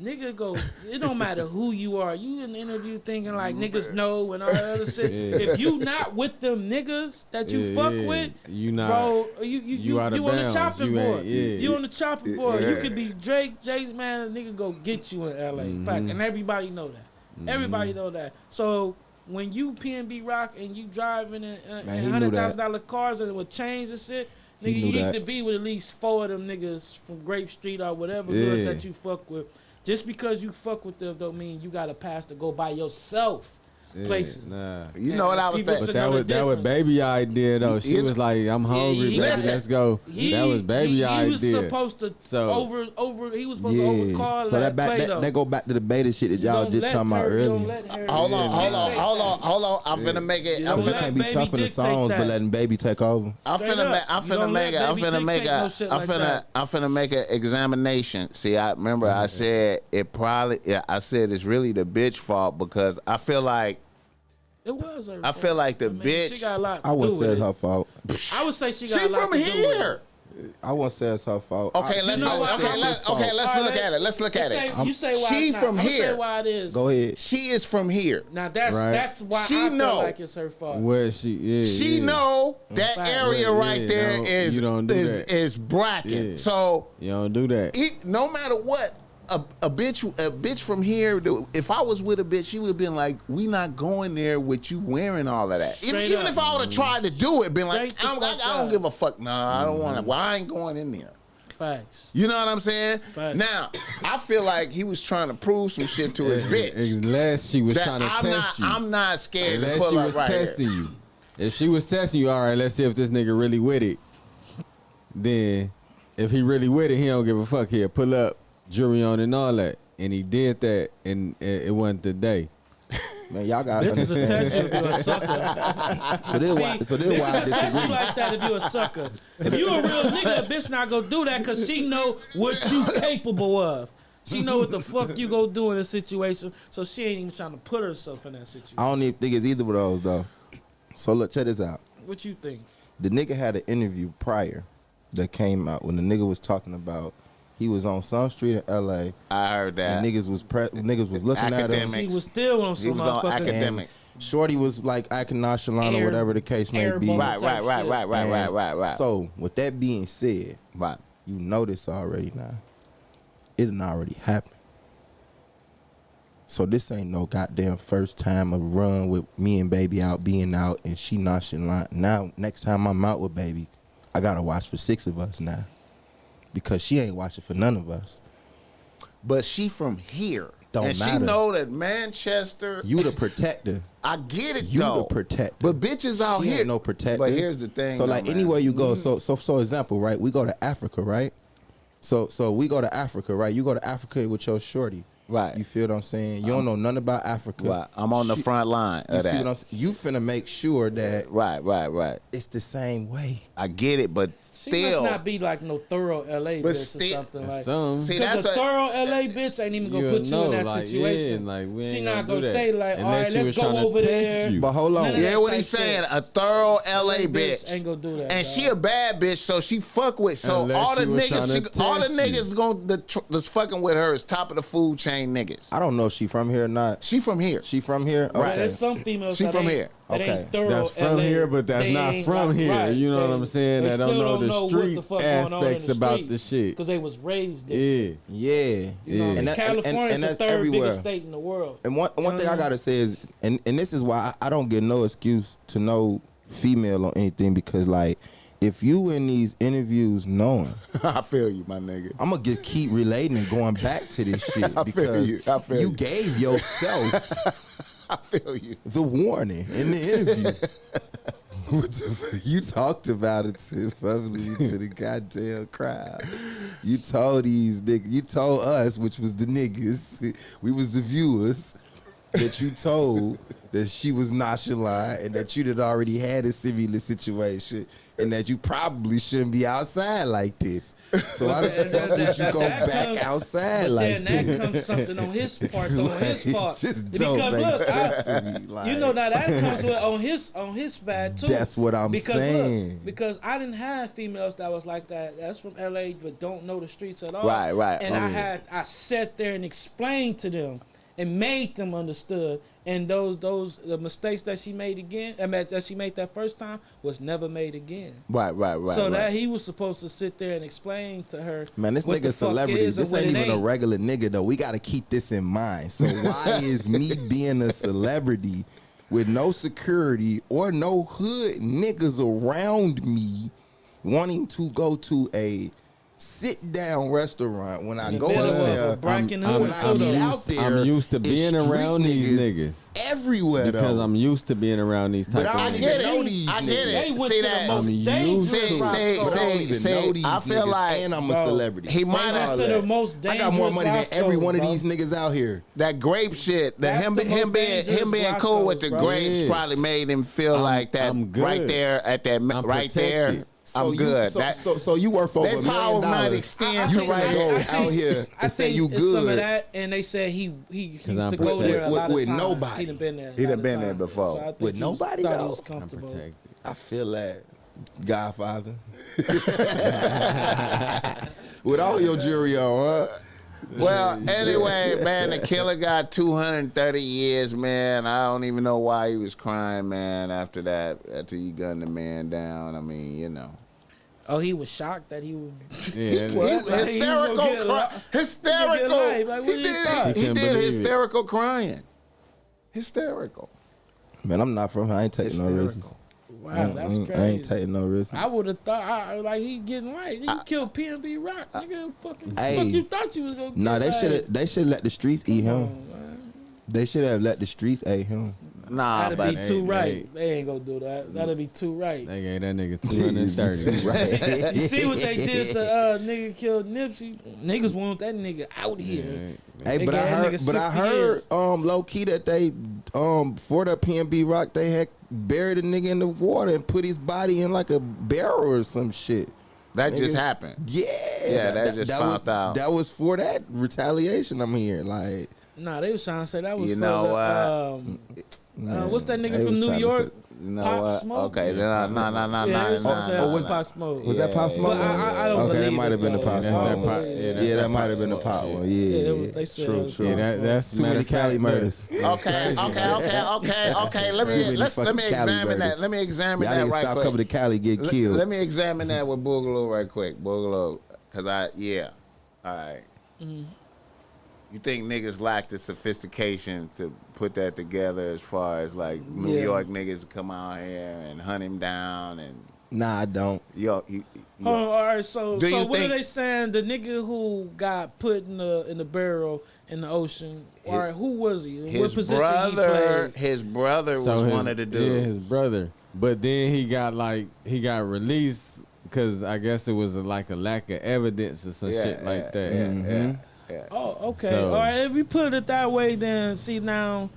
Nigga go, it don't matter who you are. You in the interview thinking like niggas know and all that other shit.
Yeah.
If you not with them niggas that you
Yeah,
fuck
yeah.
with,
You not-
bro, you
you out of
on the
bounds.
chopping
You ain't-
board.
yeah.
You on the chopping board. You
Yeah.
could be Drake, man, a nigga go get you in LA.
Mm-hmm.
Fact, and everybody know that. Everybody know that. So when you PNB Rock and you driving in
Man, he knew that.
$100,000 cars and with chains and shit,
He
nigga,
knew
you need
that.
to be with at least 4 of them niggas from Grape Street or whatever
Yeah.
hood that you fuck with. Just because you fuck with them don't mean you got a pass to go by yourself
Yeah,
places.
Nah.
You know what I was
People
thinking?
But
should know the
that was
difference.
baby idea though. She
You know-
was like, "I'm hungry,
he-
baby.
Listen,
Let's go." That was baby
he
idea.
was supposed to
So-
he was supposed to overcall
So that back,
Play-Doh.
that go back to the beta shit that
You
y'all
don't
just
let
talking about
her- you don't
earlier.
let her-
Hold on. I'm finna make it.
You
I'm
don't
Cause
finna.
it
let
can't be
Baby
tough in the
dictate
songs,
that.
but letting baby take over.
I'm
Straight
finna
up. You don't let Baby dictate no shit like that.
I'm finna make an examination. See, I remember I said it probably. Yeah, I said it's really the bitch fault because I feel like
It was her
I
fault.
feel like the
I mean,
bitch.
She got a lot to
I wouldn't
do
say
with
it's
it.
her fault.
I would say she got
She
a lot
from
to do with
here.
it.
I wouldn't say it's her fault.
Okay, let's
know what?
okay, let's look at it. Let's look at it.
You say why
She
it's not.
from
I'ma say
here.
why it is.
Go ahead.
She is from here.
Now that's
Right.
why
She
I feel
know.
like it's her fault.
Where she? Yeah,
She
yeah.
know that
Fact.
area
Yeah,
right
yeah,
there
don't-
is
you don't do that.
is bracket.
Yeah.
So
You don't do that.
no matter what, a bitch from here. If I was with a bitch, she would have been like, "We not going there with you wearing all of that."
Straight
Even
up.
if I would have tried to do it, been like,
Straight the
I
fuck
don't
up.
give a fuck. Nah, I don't want to. Well, I ain't going in there.
Facts.
You know what I'm saying?
Facts.
Now, I feel like he was trying to prove some shit to his bitch.
Unless she was
That
trying to test you.
I'm not scared to
Unless
pull
she
up
was
right
testing
here.
you. If she was testing you, all right, let's see if this nigga really with it. Then, if he really with it, he don't give a fuck. He'll pull up, jury on and all that. And he did that, and it wasn't the day.
Man, y'all got
Bitches will test you if you're a sucker.
So this why I
Bitches test you
disagree.
like that if you're a sucker. If you a real nigga, a bitch not gonna do that because she know what you capable of. She know what the fuck you go do in a situation, so she ain't even trying to put herself in that situation.
I don't even think it's either of those though. So look, check this out.
What you think?
The nigga had an interview prior that came out when the nigga was talking about he was on some street in LA
I heard that.
and niggas was looking at him.
Academic.
He was still on
He
some
was on
motherfucker.
academic.
Shorty was like acting nonchalant or whatever the case may be.
Right.
So with that being said,
Right.
you know this already now. It done already happened. So this ain't no goddamn first time a run with me and baby being out and she nonchalant. Now, next time I'm out with baby, I gotta watch for 6 of us now. Because she ain't watching for none of us.
But she from here.
Don't
and
matter.
She know that Manchester.
You the protector.
I get it
You
though.
the protector.
But bitches out
She
here.
ain't no protector.
But here's the thing.
So like
though,
anywhere
man.
you go, so example, right? We go to Africa, right? So we go to Africa, right? You go to Africa with your shorty.
Right.
You feel what I'm saying? You don't know nothing about Africa.
Right. I'm on the front line
You
of
see
that.
what I'm saying? You finna make sure that
Right.
it's the same way.
I get it, but
She
still.
must not be like no thorough LA
But
bitch
still-
or something like.
Some.
See,
Because
that's
a
a,
thorough LA bitch ain't even gonna
You'll
put you in
know,
that
like,
situation.
yeah, like, we
she
ain't
not
gonna
gonna
do that.
say like, all
Unless
right,
she
let's
was
go
trying to
over
test
there.
you.
But hold
None
on.
of
yeah,
that
what
type
he's saying.
shit.
A thorough LA
LA
bitch.
ain't gonna do that.
And
dog.
she a bad bitch, so she fuck with. So
Unless
all the
she was trying
niggas,
to
all the
test you.
niggas that's fucking with her is top of the food chain niggas.
I don't know if she from here or not.
She from here.
She from here?
Right.
Okay.
There's some females
She
that
from
ain't,
here.
that
Okay.
ain't thorough
That's from
LA.
here, but that's
They
not
ain't
from
like-
here.
right.
You know what I'm saying?
They
That don't
still
know the
what
street
the fuck going on in
aspects
the
about the shit.
because they was raised there.
Yeah.
Yeah.
You know,
Yeah.
and
that-
California's
and
the
that's
third
everywhere.
biggest state in the world.
And one thing I gotta say is, and this is why I don't get no excuse to no female or anything, because like, if you in these interviews knowing,
I feel you, my nigga.
I'm gonna just keep relating and going back to this shit
I feel
because
you. I feel you.
gave yourself
I feel you.
the warning in the interview. What the fuck? You talked about it publicly to the goddamn crowd. You told these niggas, you told us, which was the niggas, we was the viewers, that you told that she was nonchalant and that you had already had a similar situation and that you probably shouldn't be outside like this. So why the fuck would you go
That
back
comes-
outside
But
like
then
this?
that comes something on his part, though, on his
Like,
part.
just
Because
don't make
look,
sense to me. Like,
you know now that comes with on his bad too.
That's what I'm
because
saying.
Look, because I didn't have females that was like that. That's from LA, but don't know the streets at all.
Right.
And
Oh,
I sat there and explained to them and made them understood. And the mistakes that she made that she made that first time was never made again.
Right.
So that he was supposed to sit there and explain to her.
Man, this
what the
nigga
fuck
celebrity.
is and
This
what
ain't
it
even a regular nigga though. We gotta keep this in mind. So why is me being a celebrity with no security or no hood niggas around me wanting to go to a sit-down restaurant when I
In the
go
middle
up
of
there?
a Bracken
I'm-
Hood,
When I
too,
get
though.
out there,
I'm used to
it's
being
street
around these niggas.
everywhere
Because
though.
I'm used to being around these type
But
of
I
I
niggas.
get
know
it.
these
I get
niggas.
They
it.
went
See
to the
that?
most
I'm
dangerous
used to-
But I don't
Roscoe.
even
say,
know these
I feel
niggas,
like
and I'm a
Bro,
celebrity.
he might
They went
have
to the most
I
dangerous
got more money than every one of
bro.
these niggas out here.
that grape shit. That
That's
him
the most
being
dangerous
cool with the
Roscoe's, bro.
grapes
Yeah.
probably made him feel like that
I'm good.
right there at that
I'm
right there.
protected.
I'm good.
So you worth over
They
$1
power
million.
might extend
I
to
think-
right
I
there.
think-
out here
I
and say
think
you
it's some of
good.
that, and they said he used
I'm
to go there a
with-
lot of
with
times.
nobody.
He done been there. a
He
lot
done
of
been there
times.
before.
So I think
With
he was-
nobody,
thought he
though.
was
I'm
comfortable.
protected.
I feel that, Godfather. With all your jewelry on, huh?
Well, anyway, man, the killer got 230 years, man. I don't even know why he was crying, man, after that, after he gunned the man down. I mean, you know.
Oh, he was shocked that he was.
Yeah,
He,
What? Like, he was
hysterical,
gonna get life.
hysterical.
life. Like, what
He
he thought?
did,
He
he
couldn't
did
believe it.
hysterical crying. Hysterical.
Man, I'm not from here. I ain't taking no risks.
Hysterical.
Wow, that's crazy.
I ain't taking no risks.
I would have thought, like, he getting light. He killed PNB Rock. Nigga, fucking,
Hey.
fuck you thought you was gonna get
Nah, they
light.
should let the streets eat him.
Come on, man.
They should have let the streets eat him.
Nah,
That'd
but
be too
they-
right. They ain't gonna do that. That'd be too right.
They gave that nigga 230.
Right.
You see what they did to nigga killed Nipsey? Niggas want that nigga out here.
Hey,
They
but
gave
I
that
heard,
nigga
but I
60
heard,
years.
low key that they, for the PNB Rock, they had buried a nigga in the water and put his body in like a barrel or some shit.
that
Nigga.
just happened.
Yeah,
Yeah, that just
was,
found out.
That was for that retaliation. I'm here, like,
Nah, they was trying to say that was
You
for
know
the, what's that nigga
they
from
was
New
trying to
York?
say-
know
Pop
what?
Smoke?
Okay, no.
Yeah, he was supposed to have some Pop Smoke.
Was that Pop Smoke?
But I don't
Okay,
believe
that might have been the
it,
Pop
though.
That's that
Smoke.
pop.
Yeah, that might have been the Pop one. Yeah,
they said
true,
it was
true.
Yeah, that's
Too many Cali murders.
Okay. Let me examine that. Let me examine
Y'all
that
niggas
right
stop
quick.
coming to Cali, get killed.
Let me examine that with Boogaloo right quick. Boogaloo, cause all right. You think niggas lack the sophistication to put that together as far as like New York niggas come out here and hunt him down and
Nah, I don't.
All right. So
Do you
what are
think-
they saying? The nigga who got put in the barrel in the ocean. All right, who was he? What
his
position
brother,
he played?
his brother was one of the dudes.
Yeah, his brother. But then he got released because I guess it was like a lack of evidence or some shit like that.
Yeah.
Oh, okay.
So-
All right. If you put it that way, then see now,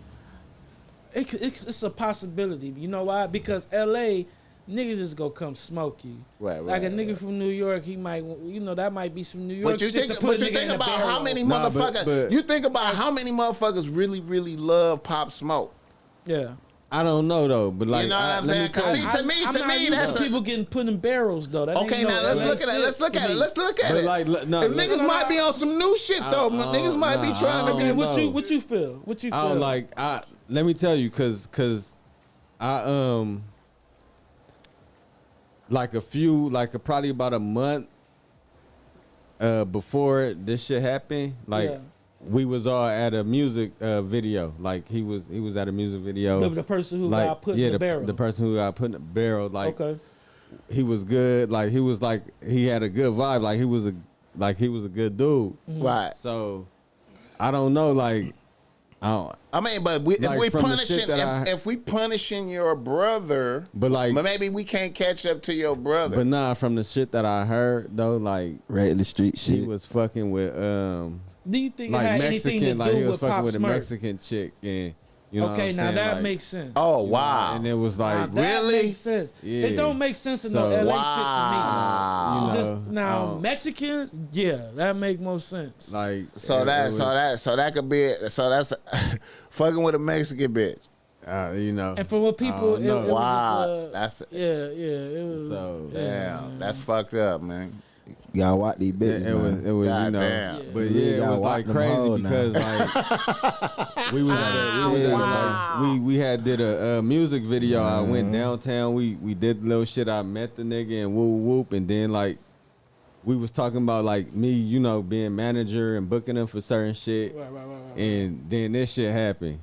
it's a possibility. You know why? Because L.A. niggas just go come smoke you.
Right.
Like a nigga from New York, he might, that might be some New York
But you
shit
think,
to put a nigga in the
about
barrel.
how many
Nah,
motherfuckers.
but-
you think about how many motherfuckers really love Pop Smoke.
Yeah.
I don't know though, but like
You know what I'm
let me
saying? 'Cause
tell
see,
you.
to me,
I'm not used
that's
to people getting put in barrels though. That
Okay,
ain't
now let's
LA
look at it.
shit
Let's look
to
at it.
me.
Let's look at
But
it.
like, no,
And niggas might be on some new shit though. Niggas might be trying to
I
be.
don't know.
What you feel? What you feel?
I don't like. Let me tell you, cause I probably about a month before this shit happened,
Yeah.
we was all at a music video. Like he was at a music video.
The person who
like,
got put in the barrel.
The person who got put in the barrel. Like
Okay.
he was good. Like he had a good vibe. Like he was a good dude.
Right.
So I don't know. Like
I mean, but
Like,
if we
from the
punishing,
shit that
if we punishing your brother,
but like
maybe we can't catch up to your brother.
but nah, from the shit that I heard though, like
Right in the street
he
shit.
was fucking with
Do you think it
like
had anything to
Mexican, like
do
he was
with
fucking
Pop
with a
Smoke?
Mexican chick, and you know.
Okay,
what I'm
now
saying?
that
Like,
makes sense.
Oh wow!
And it was
Now
like
that
really?
makes sense.
Yeah.
It don't make sense in
So-
no LA
Wow.
shit to me.
You know,
Just now,
I don't-
Mexican, yeah, that make more sense.
like
So
it
that could be it. So that's fucking with a Mexican bitch.
you know.
and for what people, it
know.
was
Wow,
just,
that's
it was.
So
damn. That's fucked up, man.
Y'all watch these bitches,
it was
man.
you know.
Goddamn.
But
You really
yeah, it
gotta
was
watch
like
them
crazy
hoes now.
because like we was at a, we had did a music video. I went downtown. We did the little shit. I met the nigga and whoop whoop, and then like we was talking about like me, you know, being manager and booking them for certain shit,
Right.
and then this shit happened,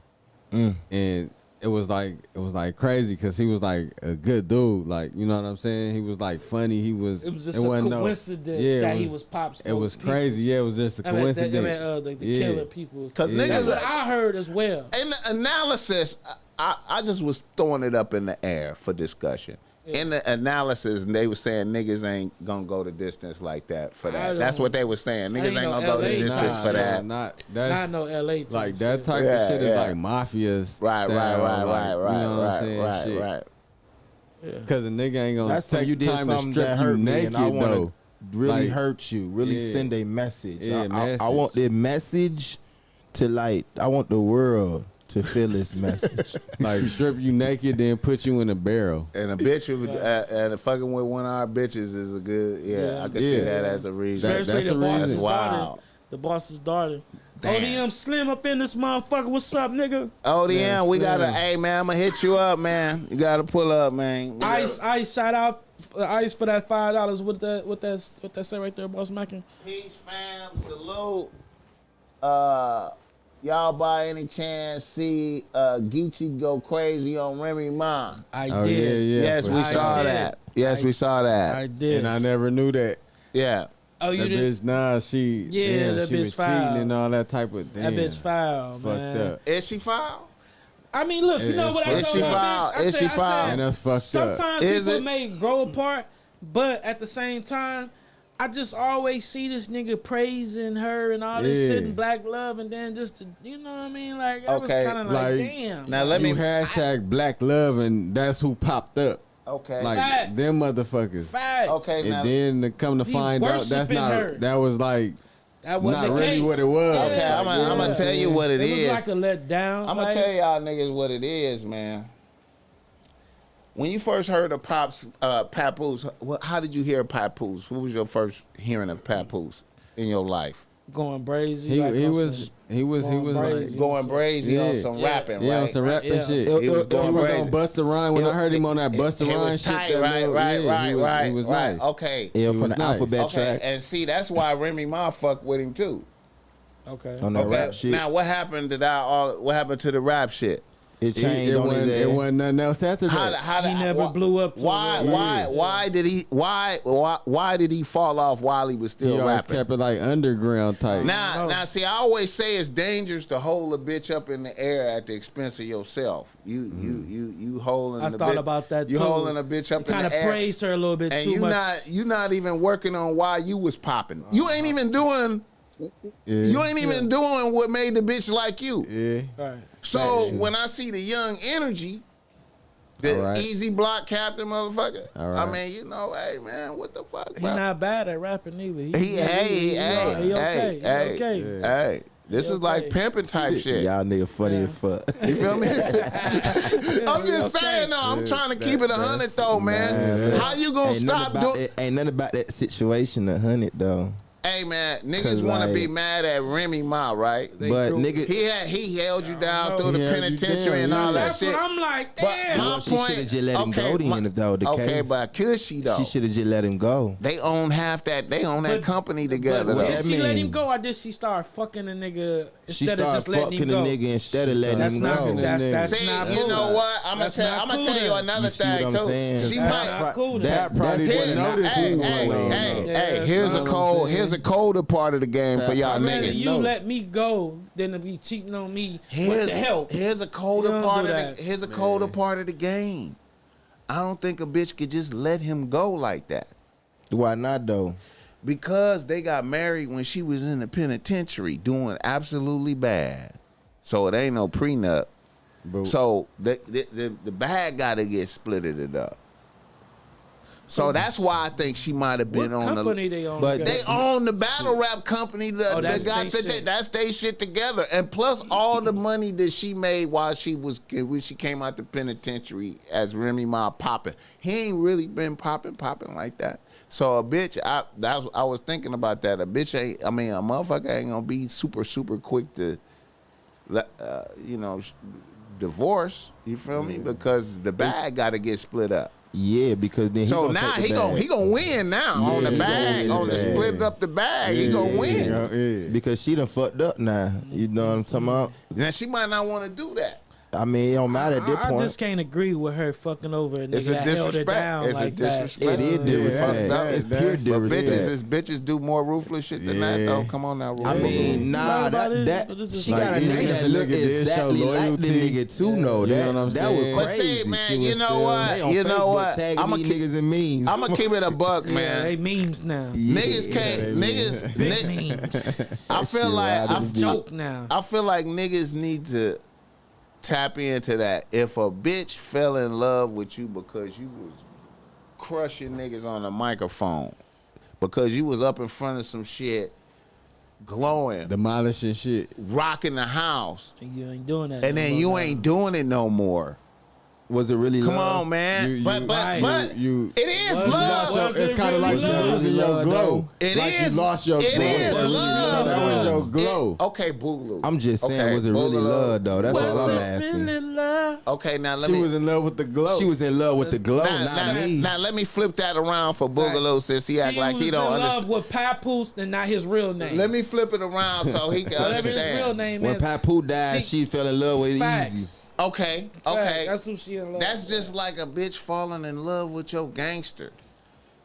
and it was like crazy because he was like a good dude, like you know what I'm saying. He was like funny. He was.
It was just
wasn't
a coincidence that he was Pop Smoke.
It was crazy. Yeah, it was just a coincidence.
The killer people.
'Cause
Yeah.
That's
niggas,
what I heard as well.
in the analysis, I just was throwing it up in the air for discussion.
Yeah.
In the analysis, they were saying niggas ain't gonna go the distance like that for
I
that. That's
don't-
what they were saying. Niggas
ain't
ain't
no
gonna go the
LA
distance
type
for
shit.
that.
Not
Not
that's
no LA type
like that
shit.
type
Yeah,
of shit
yeah.
is like mafia
Right,
style,
right,
like,
right,
you know what I'm saying?
right,
Shit.
right.
Yeah.
Cause a nigga ain't gonna
That's when
take
you did
time to
something
strip
that
you
hurt me,
naked
and I want
though.
to really
Like,
hurt you, really
yeah.
send a message.
Yeah,
I
message.
want the message to like. I want the world to feel this message.
Like strip you naked, then put you in a barrel.
And a bitch who, and fucking with one of our bitches is a good. Yeah, I can see
Yeah.
that as a reason.
That-
Especially
that's
the
the
boss's
reason.
daughter.
Wow.
The boss's daughter.
Damn.
ODM Slim up in this motherfucker. What's up, nigga?
ODM, we
Slim.
gotta. Hey man, I'm gonna hit you up, man. You gotta pull up, man.
Ice, shout out Ice for that $5. What that say right there, BossMack?
Peace, fam. Salute. Y'all by any chance see Geechee go crazy on Remy Ma?
I
Oh
did.
yeah,
Yes,
for
we
sure.
saw
did.
that. Yes, we saw that.
I did.
And I never knew that.
Yeah.
Oh, you
That
did?
bitch, nah, she
Yeah, that
she
bitch
was
foul.
cheating and all that type of thing.
That bitch foul,
Fucked
man.
up.
Is she foul?
I mean, look, you know
It's
what I
fucked
told
up.
that bitch? I
Is
said-
she
I
foul?
said,
And that's fucked up.
sometimes
Is
people
it?
may grow apart, but at the same time, I just always see this nigga praising her and all this
Yeah.
shit and black love, and then just to, you know what I mean? Like I was
Okay,
kind of like,
like,
damn.
Now let me.
You hashtag black love and that's who popped up.
Okay.
Like
Facts.
them motherfuckers.
Facts.
Okay.
And
Now,
then to come to
He
find out that's
worshiping
not
her.
that was like
That wasn't
not
the
really
case.
what it was.
okay,
Yeah.
I'm gonna tell you what it
It
is.
was like a letdown.
I'm gonna
like,
tell y'all niggas what it is, man. When you first heard of Papoose, how did you hear of Papoose? What was your first hearing of Papoose in your life?
Going brazy.
He
like
was like
Going brazy on some rapping, right?
Yeah, on some rapping
Yeah.
shit.
He was going
on
brazy.
Busta Rhymes. When I heard him on that Busta
It
Rhymes
was
shit,
tight,
that
right,
little-
right,
yeah,
right,
he was,
right,
he was
right.
nice.
Okay.
Yeah,
He
from
was
the
nice.
alphabet
Okay,
track
and see, that's why Remy Ma fucked with him too.
Okay.
on that
Okay,
rap shit.
now what happened to that? What happened to the rap shit?
It changed
It
on his
wasn't,
ass.
it wasn't nothing else after that.
He never blew up to
Why?
the-
Why did he? Why did he fall off while he was
He
still
always
rapping?
kept it like underground type.
Now, see, I always say it's dangerous to hold a bitch up in the air at the expense of yourself. You holding.
I
the
thought
bitch,
about that
You
too.
holding a bitch up in
Kind of
the air.
praised her a little bit
and
too much.
you not even working on why you was popping. You ain't even doing.
Yeah.
You ain't even doing what made the bitch like you.
Yeah.
Right.
So when I see the young energy, the
All right.
easy block captain motherfucker,
All right.
I mean, hey man, what the fuck,
He
bro?
not bad at rapping either.
He
okay.
okay. Hey, this
He
is like
okay.
pimping type shit.
Y'all nigga funny as fuck.
You feel me? I'm just
okay.
saying, though. I'm trying to keep it 100, though, man. How you gonna stop doing?
Ain't nothing about that situation 100 though.
Hey, man, niggas
'Cause,
want to
like-
be mad at Remy Ma, right?
But
true.
nigga,
He held you down through
He
the
held you
penitentiary
down,
and all
yeah.
that
That's
shit.
what I'm like.
But
Damn.
my
Well, she
point,
shoulda just let him go then, if that was the
okay,
case.
but could she though?
she should have just let him go.
They own half that. They own that
But-
company together.
But
though.
did
that
she let
mean?
him go, or did she start fucking the nigga
She
instead of
started
just letting
fucking
him
the
go?
nigga instead of letting
That's
him
not.
go.
That's
See,
not
you
cool.
know what? I'm
That's
gonna
not
tell
cool
you
then.
another
You see what
thing
I'm
too.
saying?
She
That's
might.
not cool.
That
then.
probably
Hey,
wouldn't notice
hey,
who
hey,
was.
hey,
Yeah,
hey,
that's
here's a
what I'm
cold.
saying.
Here's a colder part of the game for y'all
I'd rather
niggas.
you
No.
let me go than to be cheating on me with
Here's
the help.
Here's a colder
You don't
part
do
of
that.
the. Here's a colder part of the game. I don't think a bitch could just let him go like that
Why not though?
because they got married when she was in the penitentiary doing absolutely bad. So it ain't no prenup.
But
So the bag got to get splitted it up. So that's why I think she might have been
What
on
company they own?
but
together?
They own the battle rap company that,
Oh,
that
that's
got
they shit.
that's they shit together, and plus all the money that she made while when she came out the penitentiary as Remy Ma popping. He ain't really been popping like that. So a bitch, I was thinking about that. A bitch ain't. I mean, a motherfucker ain't gonna be super quick to, divorce. You feel me? Because the bag got to get split up.
Yeah, because then
So
he
now
take the bag.
he gonna win now on
Yeah,
the
he gonna
bag,
win
on
the
the
bag.
split up the bag. He gonna win.
Yeah.
Because she done fucked up now. You know what I'm talking about?
Now she might not want to do that.
I mean, it don't matter at this
I
point.
just can't agree with her fucking over a nigga
It's a
that held her
disrespect.
down
It's a
like that.
disrespect.
It is disrespect.
fucked up.
It's pure
That's-
But
disrespect.
bitches do more ruthless shit than that
Yeah.
though. Come on now, Rufus.
I mean, nah,
Right about it,
that
but it's just
she
like,
got a
even
nigga
if
that
a
look
nigga did show
exactly like the
loyalty,
nigga too. No,
you know
that
what I'm
that was
saying?
But
crazy.
see, man,
She
you
was
know
still-
what?
They on
You know
Facebook
what?
tagging
I'ma
me
keep,
niggas and memes.
I'ma keep it a buck,
Yeah,
man.
they memes now.
Niggas can't.
Big
Niggas.
memes.
I feel
shit
like
wild as a
Joke now.
I feel like niggas need to tap into that. If a bitch fell in love with you because you was crushing niggas on the microphone, because you was up in front of some shit, glowing,
Demolishing shit.
rocking the house,
You ain't doing that.
and then
no
you
more
ain't
now.
doing it no more.
Was it really
Come
love?
on, man.
You-
but
you-
but
you-
it is
Was it-
love.
was
It's
it
kind of
really
like
love?
losing your glow.
It
like
is-
you lost your
it
glow.
is love.
That was your glow.
Okay, Boogaloo.
I'm just saying,
Okay,
was it really
Boogaloo.
love though? That's all
Was
I'm
it
asking.
really love?
Okay, now let
She
me.
was in love with the glow.
She was in love with the glow,
now,
not me.
now let me flip that around for Boogaloo since he act like he don't
She was in
understand.
love with Papoose and not his real name.
Let me flip it around so he can
Whatever his real
understand.
name
When
is.
Papoose died, she fell in love with Easy.
Facts.
Okay,
Facts.
okay.
That's who she in love
That's
with.
just like a bitch falling in love with your gangster.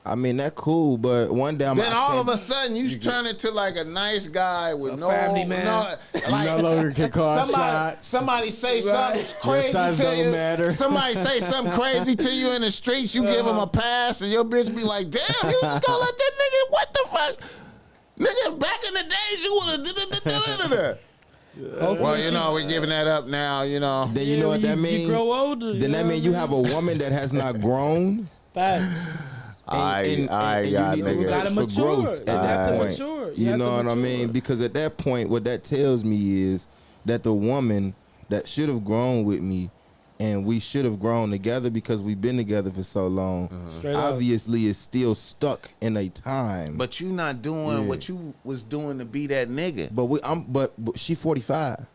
I mean, that cool, but one day I'm
Then all of a sudden you turn into like a nice guy with no
family man.
You
like,
no longer can call shots.
somebody say something
Right.
crazy
shots
to
don't
you.
matter.
Somebody say something crazy to you in the streets. You give him a pass, and your bitch be like, "Damn, you just gonna let that nigga? What the fuck, nigga? Back in the days, you would have." Well, you know, we're giving that up now. You know,
Then you
Yeah,
know what that
You
means?
grow older.
Then that means you have a woman that has not grown.
Facts.
I
you
got
need to
niggas.
You gotta
search for
mature.
growth
You
at
have
that
to
point.
mature.
You
have
know
to
what I
mature.
mean? Because at that point, what that tells me is that the woman that should have grown with me and we should have grown together because we've been together for so long.
Straight up.
Obviously, it's still stuck in a time.
But you not doing what you was doing to be that nigga.
But she 45.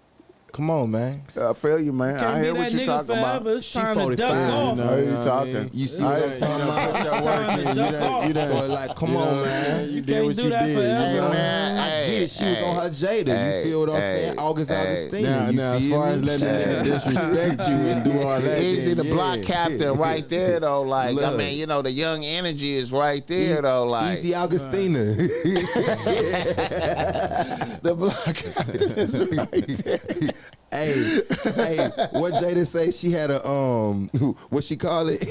Come on, man.
I feel you, man.
Can't
I
be
hear
that
what you
nigga
talking
forever.
about.
It's
She
time to
45,
duck off.
I hear you talking.
You see what I'm talking about?
It's time to duck off.
So like, come on, man.
You
You
did
can't
what
do
you
that
did.
forever.
man.
I get it. She was on her Jada. You feel what I'm saying? August Augustina.
Now, as far as letting that disrespect you and do all that,
Easy
then,
the block captain right there though. Like I
Look.
mean, you know, the young energy is right there though. Like
Easy Augustina.
the block captain is right there.
Hey, what Jada say? She had a what she call it?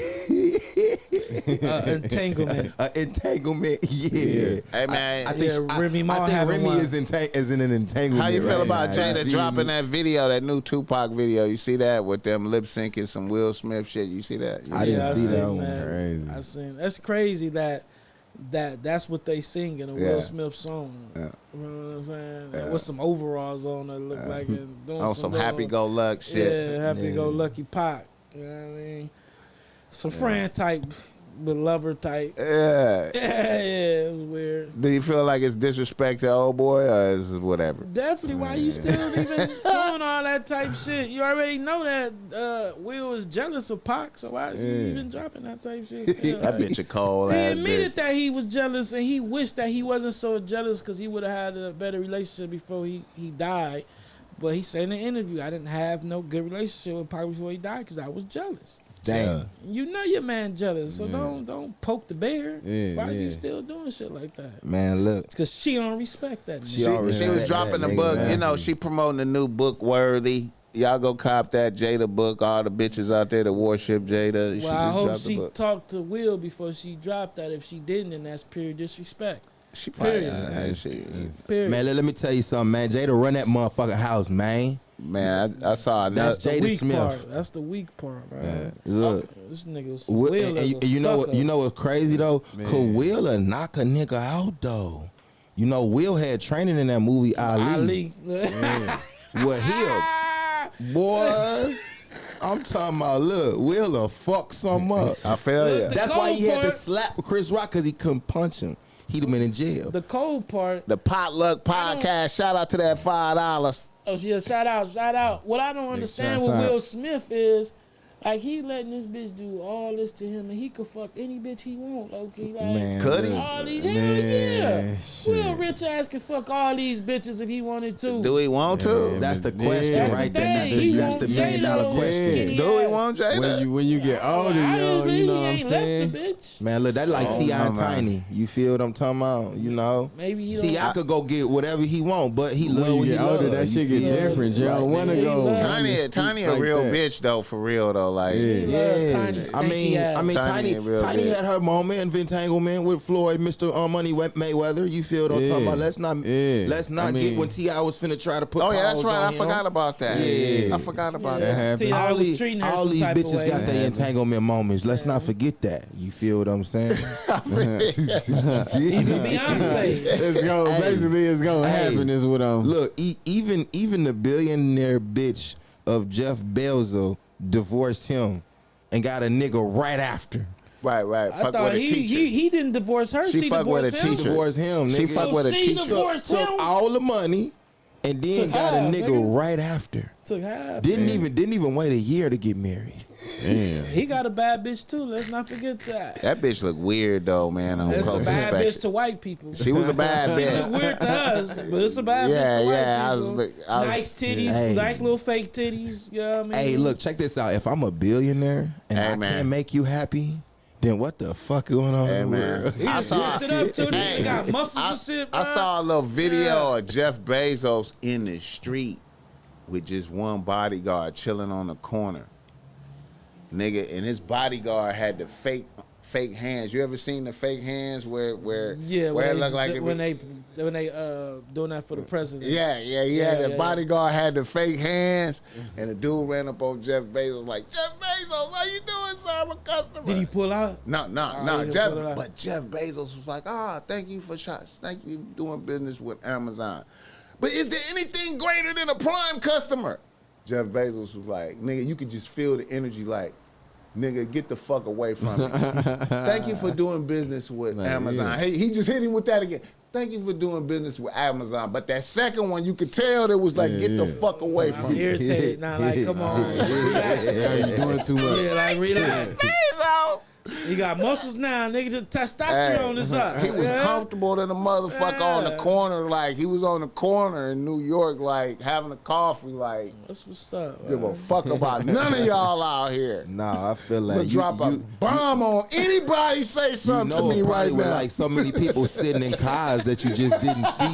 Entanglement.
Entanglement. Yeah.
Hey man,
I think
Remy Ma
I think
having
Remy
one.
is in an entanglement.
how you feel
right
about
now.
Jada
You feel
dropping
me?
that video, that new Tupac video? You see that with them lip syncing some Will Smith shit? You see that?
I didn't see that
seen
one.
Crazy.
I seen. That's crazy that's what they sing in a
Yeah.
Will Smith song.
Yeah.
You know what I'm saying? And with some overalls on that look like it doing
On some happy go luck shit.
Yeah, happy go lucky Pac. You know what I mean? Some friend type, but lover type.
Yeah.
Yeah, it was weird.
Do you feel like it's disrespect to old boy or is it whatever?
Definitely, why you still even doing all that type shit? You already know that Will is jealous of Pac, so why is you even dropping that type shit? Still?
That bitch a cold
He
ass
admitted
bitch.
that he was jealous and he wished that he wasn't so jealous because he would have had a better relationship before he died. But he said in the interview, I didn't have no good relationship with Pac before he died because I was jealous.
Damn.
You know your man jealous, so don't poke the bear.
Yeah,
Why is you
yeah.
still doing shit like that?
Man, look.
It's because she don't respect that.
She
nigga.
already
She was
said
dropping
that,
the
nigga,
book.
man.
You know, she promoting the new book, Worthy. Y'all go cop that Jada book. All the bitches out there that worship Jada.
Well, I hope
dropped the
she
book.
talked to Will before she dropped that. If she didn't, then that's pure disrespect.
She probably,
Period. Period.
Man, let me tell you something, man. Jada run that motherfucking house, man.
man, I saw
That's
another.
Jada
weak
Smith.
part. That's the weak part, man.
Look.
This nigga's
Will,
Will
and
is a
you know what?
sucker.
You know what's crazy though?
Man.
Could Will knock a nigga out though? You know, Will had training in that movie Ali. Well, boy, I'm talking about. Look, Will fuck some up.
I feel
Look,
ya.
the
That's why he had to
part-
slap Chris Rock because he couldn't punch him. He'd have been in jail.
The cold part.
The Potluck Podcast. Shout out to that $5.
Oh, yeah, shout out. What I don't understand
shouts
with
out.
Will Smith is, like, he letting this bitch do all this to him, and he could fuck any bitch he want, okay? Like,
Man,
Could he?
look.
all these,
Man,
hell yeah.
shit.
Will rich ass can fuck all these bitches if he wanted to.
Do we want to?
That's the
Yeah.
question
That's the
right there. That's
thing. He
the
want
$1 million
J-Lo
question.
skinny
Do we
ass.
want Jada?
when you get older,
Obviously,
you know
he
what I'm
ain't
saying?
left the bitch.
Man, look, that like
Oh,
T.I.
no,
and
man.
Tiny. You feel what I'm talking about? You know?
Maybe he
T.I.
don't.
could go get whatever he want, but he love
When
what
you
he
get older,
love.
that shit get
feel?
different. You don't want to
He
go.
love-
Tiny a
like
real
that.
bitch though, for real though. Like,
He
Yeah.
love Tiny, stinky ass.
Tiny a real
Tiny
bitch.
had her moment of entanglement with Floyd, Mr. Money Mayweather. You feel what I'm talking
Yeah.
about? Let's not
I mean-
get when T.I. was finna try to put.
oh yeah, that's
paws
right. I
on him.
forgot about that.
Yeah.
I forgot about
That
that.
happened.
T.I.
All
was
these,
treating her
all
some
these
type of
bitches
way.
got their entanglement moments. Let's not forget that. You feel what I'm saying?
Even Beyonce.
It's going
Hey.
basically it's gonna
Hey.
happen is what I'm
Look, even the billionaire bitch of Jeff Bezos divorced him and got a nigga right after.
Right.
I
Fuck
thought
with a teacher.
he didn't divorce her.
She
She
fucked with
divorced
a
him.
teacher.
Divorced him.
She
nigga.
fuck with a
she
teacher.
divorced
Took
him.
all the money and then
Took
got a
half,
nigga
nigga.
right after.
Took half.
Didn't even wait a year to get married.
Damn.
He got a bad bitch too. Let's not forget that.
That bitch look weird though, man. On
It's a
close
bad bitch
inspection.
to white people.
She was a bad
She look
bitch.
weird to us, but it's a bad
Yeah,
bitch to white
yeah, I
people.
was
nice titties,
Hey.
nice little fake titties. You know what I mean?
Hey, look, check this out. If I'm a billionaire and
Hey,
I
man.
can't make you happy, then what the fuck going on?
Hey
in the
man,
world?
He
I
just
saw.
switched it up too.
Hey,
He got muscles
I,
and shit.
I
bruh.
saw a little video
Yeah.
of Jeff Bezos in the street with just one bodyguard chilling on the corner. Nigga, and his bodyguard had the fake hands. You ever seen the fake hands where
Yeah,
where it
when,
looked like it
when
be-
they doing that for the president.
Yeah. The
yeah.
bodyguard had the fake hands, and the dude ran up on Jeff Bezos like, Jeff Bezos, how you doing, sir? I'm a customer.
Did he pull out?
No,
he didn't
Jeff.
put it out.
But Jeff Bezos was like, thank you for shots. Thank you for doing business with Amazon. But is there anything greater than a Prime customer? Jeff Bezos was like, nigga, you could just feel the energy like, nigga, get the fuck away from me. Thank you for doing business with Amazon.
Yeah.
He just hit him with that again. Thank you for doing business with Amazon. But that second one, you could tell that was like, get the fuck away from
I'm
me.
irritated now. Like, come on, relax.
You doing too much.
Yeah, like relax.
Bezos.
He got muscles now, nigga. The testosterone is up.
He was comfortable than a motherfucker on the corner. Like, he was on the corner in New York, like, having a coffee, like,
That's what's up.
give a fuck about none of y'all out here.
Nah, I feel
I'm
like
gonna drop a bomb on anybody say something to me right
with
now.
like so many people sitting in cars that you just didn't see.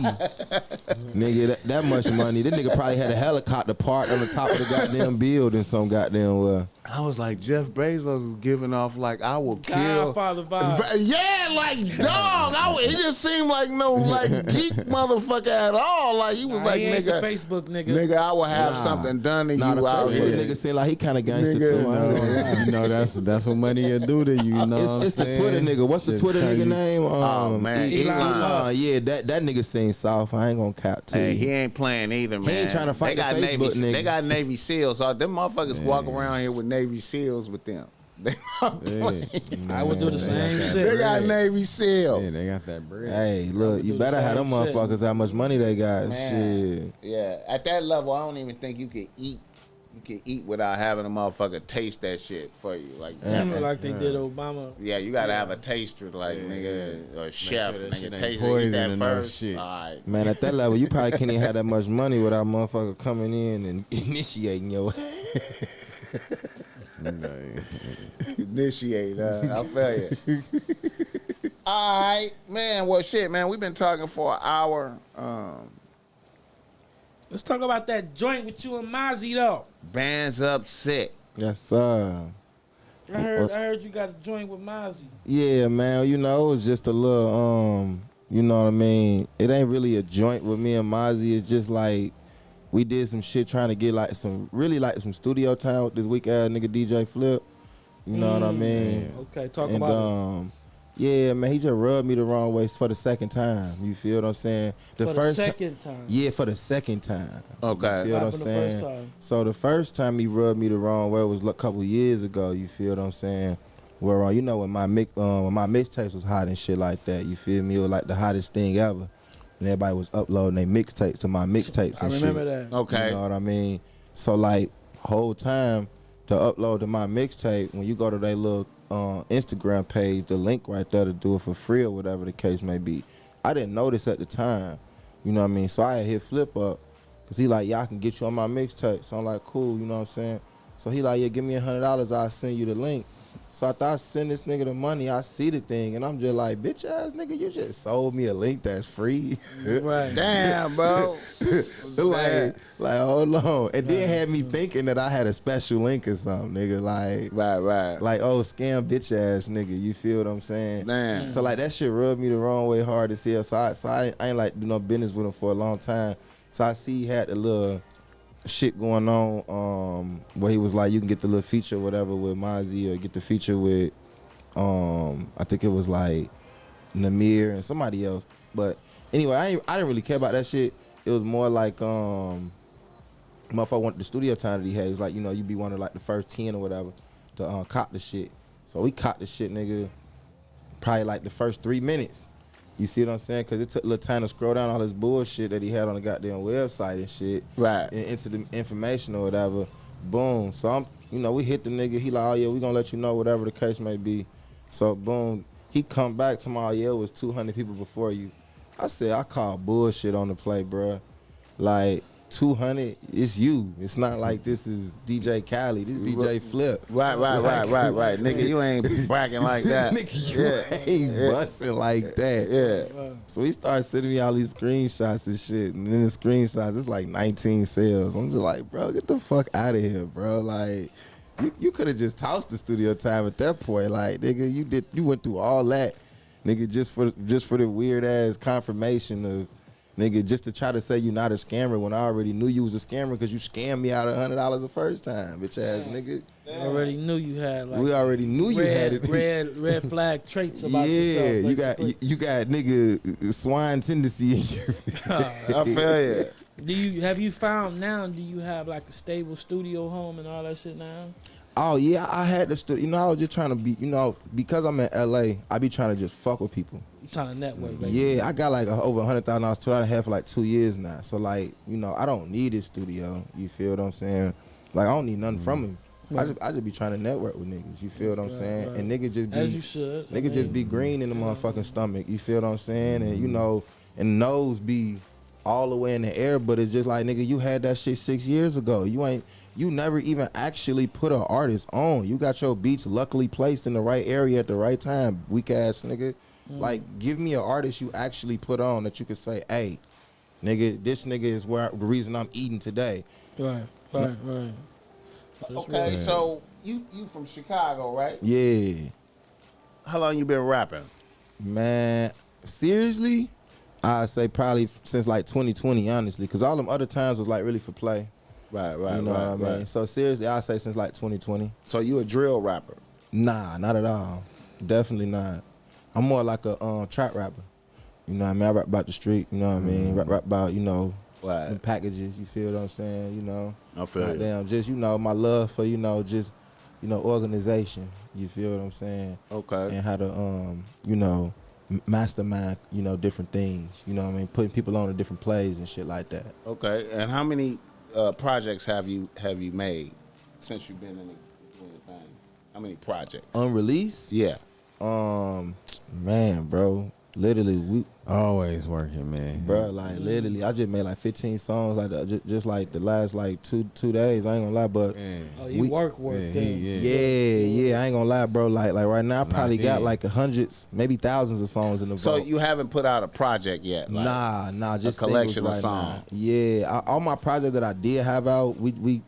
Nigga, that much money. That nigga probably had a helicopter parked on the top of the goddamn building some goddamn well.
I was like, Jeff Bezos is giving off like, I will kill.
Godfather vibe.
Yeah, like dog. He just seemed like no like geek motherfucker at all. Like he was
Nah,
like,
he ain't the
nigga,
Facebook nigga.
nigga, I will have something done to
Nah,
you
the
out
first
here.
nigga seemed like he kind of gangster
Nigga,
too. I ain't gonna lie.
You know that's what money will do to you. You know
It's
what
the
I'm
Twitter
saying?
nigga. What's the
Shit,
Twitter
tell
nigga
you-
name?
Oh, man, Elon.
Yeah, that nigga seen South. I ain't gonna cap to
Hey,
you.
he ain't playing either, man.
ain't trying to fight
they got
the
Navy,
Facebook nigga.
They got Navy SEALs. So them motherfuckers walk around here with Navy SEAls with them. They not playing.
I would do the same
They
shit.
got Navy SEAls.
Yeah, they got that bread.
Hey, look,
do
you
the
better have them
same shit.
motherfuckers how much money they got.
Man.
Shit.
Yeah, at that level, I don't even think you could eat. You can eat without having a motherfucker taste that shit for you. Like,
Like they did Obama.
yeah, you gotta have a taster, like nigga, or chef,
sure that shit
nigga,
ain't
taste it, eat
poison
that
enough
first.
shit.
All right.
Man, at that level, you probably can't even have that much money without motherfucker coming in and initiating your.
Initiate, I feel you. All right, man. Well, shit, man. We've been talking for an hour.
Let's talk about that joint with you and Mozzie though.
Band's upset.
Yes, sir.
I heard you got a joint with Mozzie.
Yeah, man. You know, it was just a little, you know what I mean? It ain't really a joint with me and Mozzie. It's just like we did some shit trying to get like some studio time with this weak ass nigga DJ Flip. You know what I mean?
Okay, talk
And
about it.
yeah, man, he just rubbed me the wrong way for the second time. You feel what I'm saying?
For the second time.
Yeah, for the second time.
Okay.
You feel what I'm
What happened the
saying?
first time?
So the first time he rubbed me the wrong way was a couple years ago. You feel what I'm saying? Where you know when my mixtapes was hot and shit like that. You feel me? It was like the hottest thing ever, and everybody was uploading their mixtapes to my mixtapes.
I
And
remember
shit.
that.
Okay.
You know what I mean? So like whole time to upload to my mixtape, when you go to their little Instagram page, the link right there to do it for free or whatever the case may be. I didn't notice at the time. You know what I mean? So I had hit Flip up because he like, yeah, I can get you on my mixtape. So I'm like, cool, you know what I'm saying? So he like, yeah, give me $100, I'll send you the link. So I thought I send this nigga the money, I see the thing, and I'm just like, bitch ass nigga, you just sold me a link that's free.
Right.
Damn, bro.
like hold on. And then had me thinking that I had a special link or something, nigga.
Right.
Like, oh, scam bitch ass nigga. You feel what I'm saying?
Damn.
So like that shit rubbed me the wrong way hard as hell. So I ain't like do no business with him for a long time. So I see he had the little shit going on where he was like, you can get the little feature or whatever with Mozzie, or get the feature with I think it was like Namir and somebody else. But anyway, I didn't really care about that shit. It was more like motherfucker wanted the studio time that he had. It's like, you know, you be one of like the first 10 or whatever to cop the shit. So we caught the shit, nigga, probably like the first 3 minutes. You see what I'm saying? Because it took a little time to scroll down all this bullshit that he had on the goddamn website and shit.
Right.
And into the information or whatever. Boom. So we hit the nigga. He like, oh yeah, we gonna let you know whatever the case may be. So boom. He come back to my, yeah, it was 200 people before you. I said, I call bullshit on the play, bruh. Like, 200, it's you. It's not like this is DJ Khaled. This is DJ Flip.
Right. Nigga, you ain't bragging like that.
Nigga, you ain't busting like that.
Yeah.
So he started sending me all these screenshots and shit. And then the screenshots, it's like 19 sales. I'm just like, bro, get the fuck out of here, bro. Like, you could have just tossed the studio time at that point. Like, nigga, you went through all that, nigga, just for the weird ass confirmation of, nigga, just to try to say you not a scammer when I already knew you was a scammer because you scammed me out of $100 the first time, bitch ass nigga.
I already knew you had like
We already knew you had it.
red flag traits about
yeah,
yourself.
you got nigga swine tendency in you.
I feel you.
Have you found now? Do you have like a stable studio home and all that shit now?
Oh yeah, I had the studio. You know, I was just trying to be. You know, because I'm in LA, I be trying to just fuck with people.
You trying to network, basically.
Yeah, I got like over $100,000 to I have for like 2 years now. So like, you know, I don't need this studio. You feel what I'm saying? Like I don't need nothing from him.
Right.
I just be trying to network with niggas. You feel what I'm saying?
Right.
And niggas just be
As you should.
niggas just be green in the motherfucking stomach. You feel what I'm saying? And you know, and nose be all the way in the air, but it's just like, nigga, you had that shit 6 years ago. You never even actually put an artist on. You got your beats luckily placed in the right area at the right time, weak ass nigga. Like, give me an artist you actually put on that you could say, hey, nigga, this nigga is the reason I'm eating today.
Right.
Okay, so you from Chicago, right?
Yeah.
How long you been rapping?
Man, seriously, I'd say probably since like 2020, honestly, because all them other times was like really for play.
Right,
You know what I mean? So seriously, I'd say since like 2020.
So you a drill rapper?
Nah, not at all. Definitely not. I'm more like a trap rapper. You know what I mean? I rap about the street, you know what I mean? Rap about, you know,
Right.
them packages, you feel what I'm saying? You know?
I feel you.
Goddamn, just, you know, my love for, you know, just, you know, organization. You feel what I'm saying?
Okay.
And how to, you know, mastermind, you know, different things. You know what I mean? Putting people on to different plays and shit like that.
Okay. And how many projects have you made since you've been in the thing? How many projects?
Unreleased?
Yeah.
Man, bro. Literally, we
Always working, man.
bro, like literally, I just made like 15 songs like that, just like the last like two days. I ain't gonna lie, but
Man.
Oh, you work then.
yeah, I ain't gonna lie, bro. Like right now, I probably got
in.
like hundreds, maybe thousands of songs in the
So
vault.
you haven't put out a project yet? Like,
Nah, just
collection
singles
of
right now.
songs.
Yeah, all my projects that I did have out, we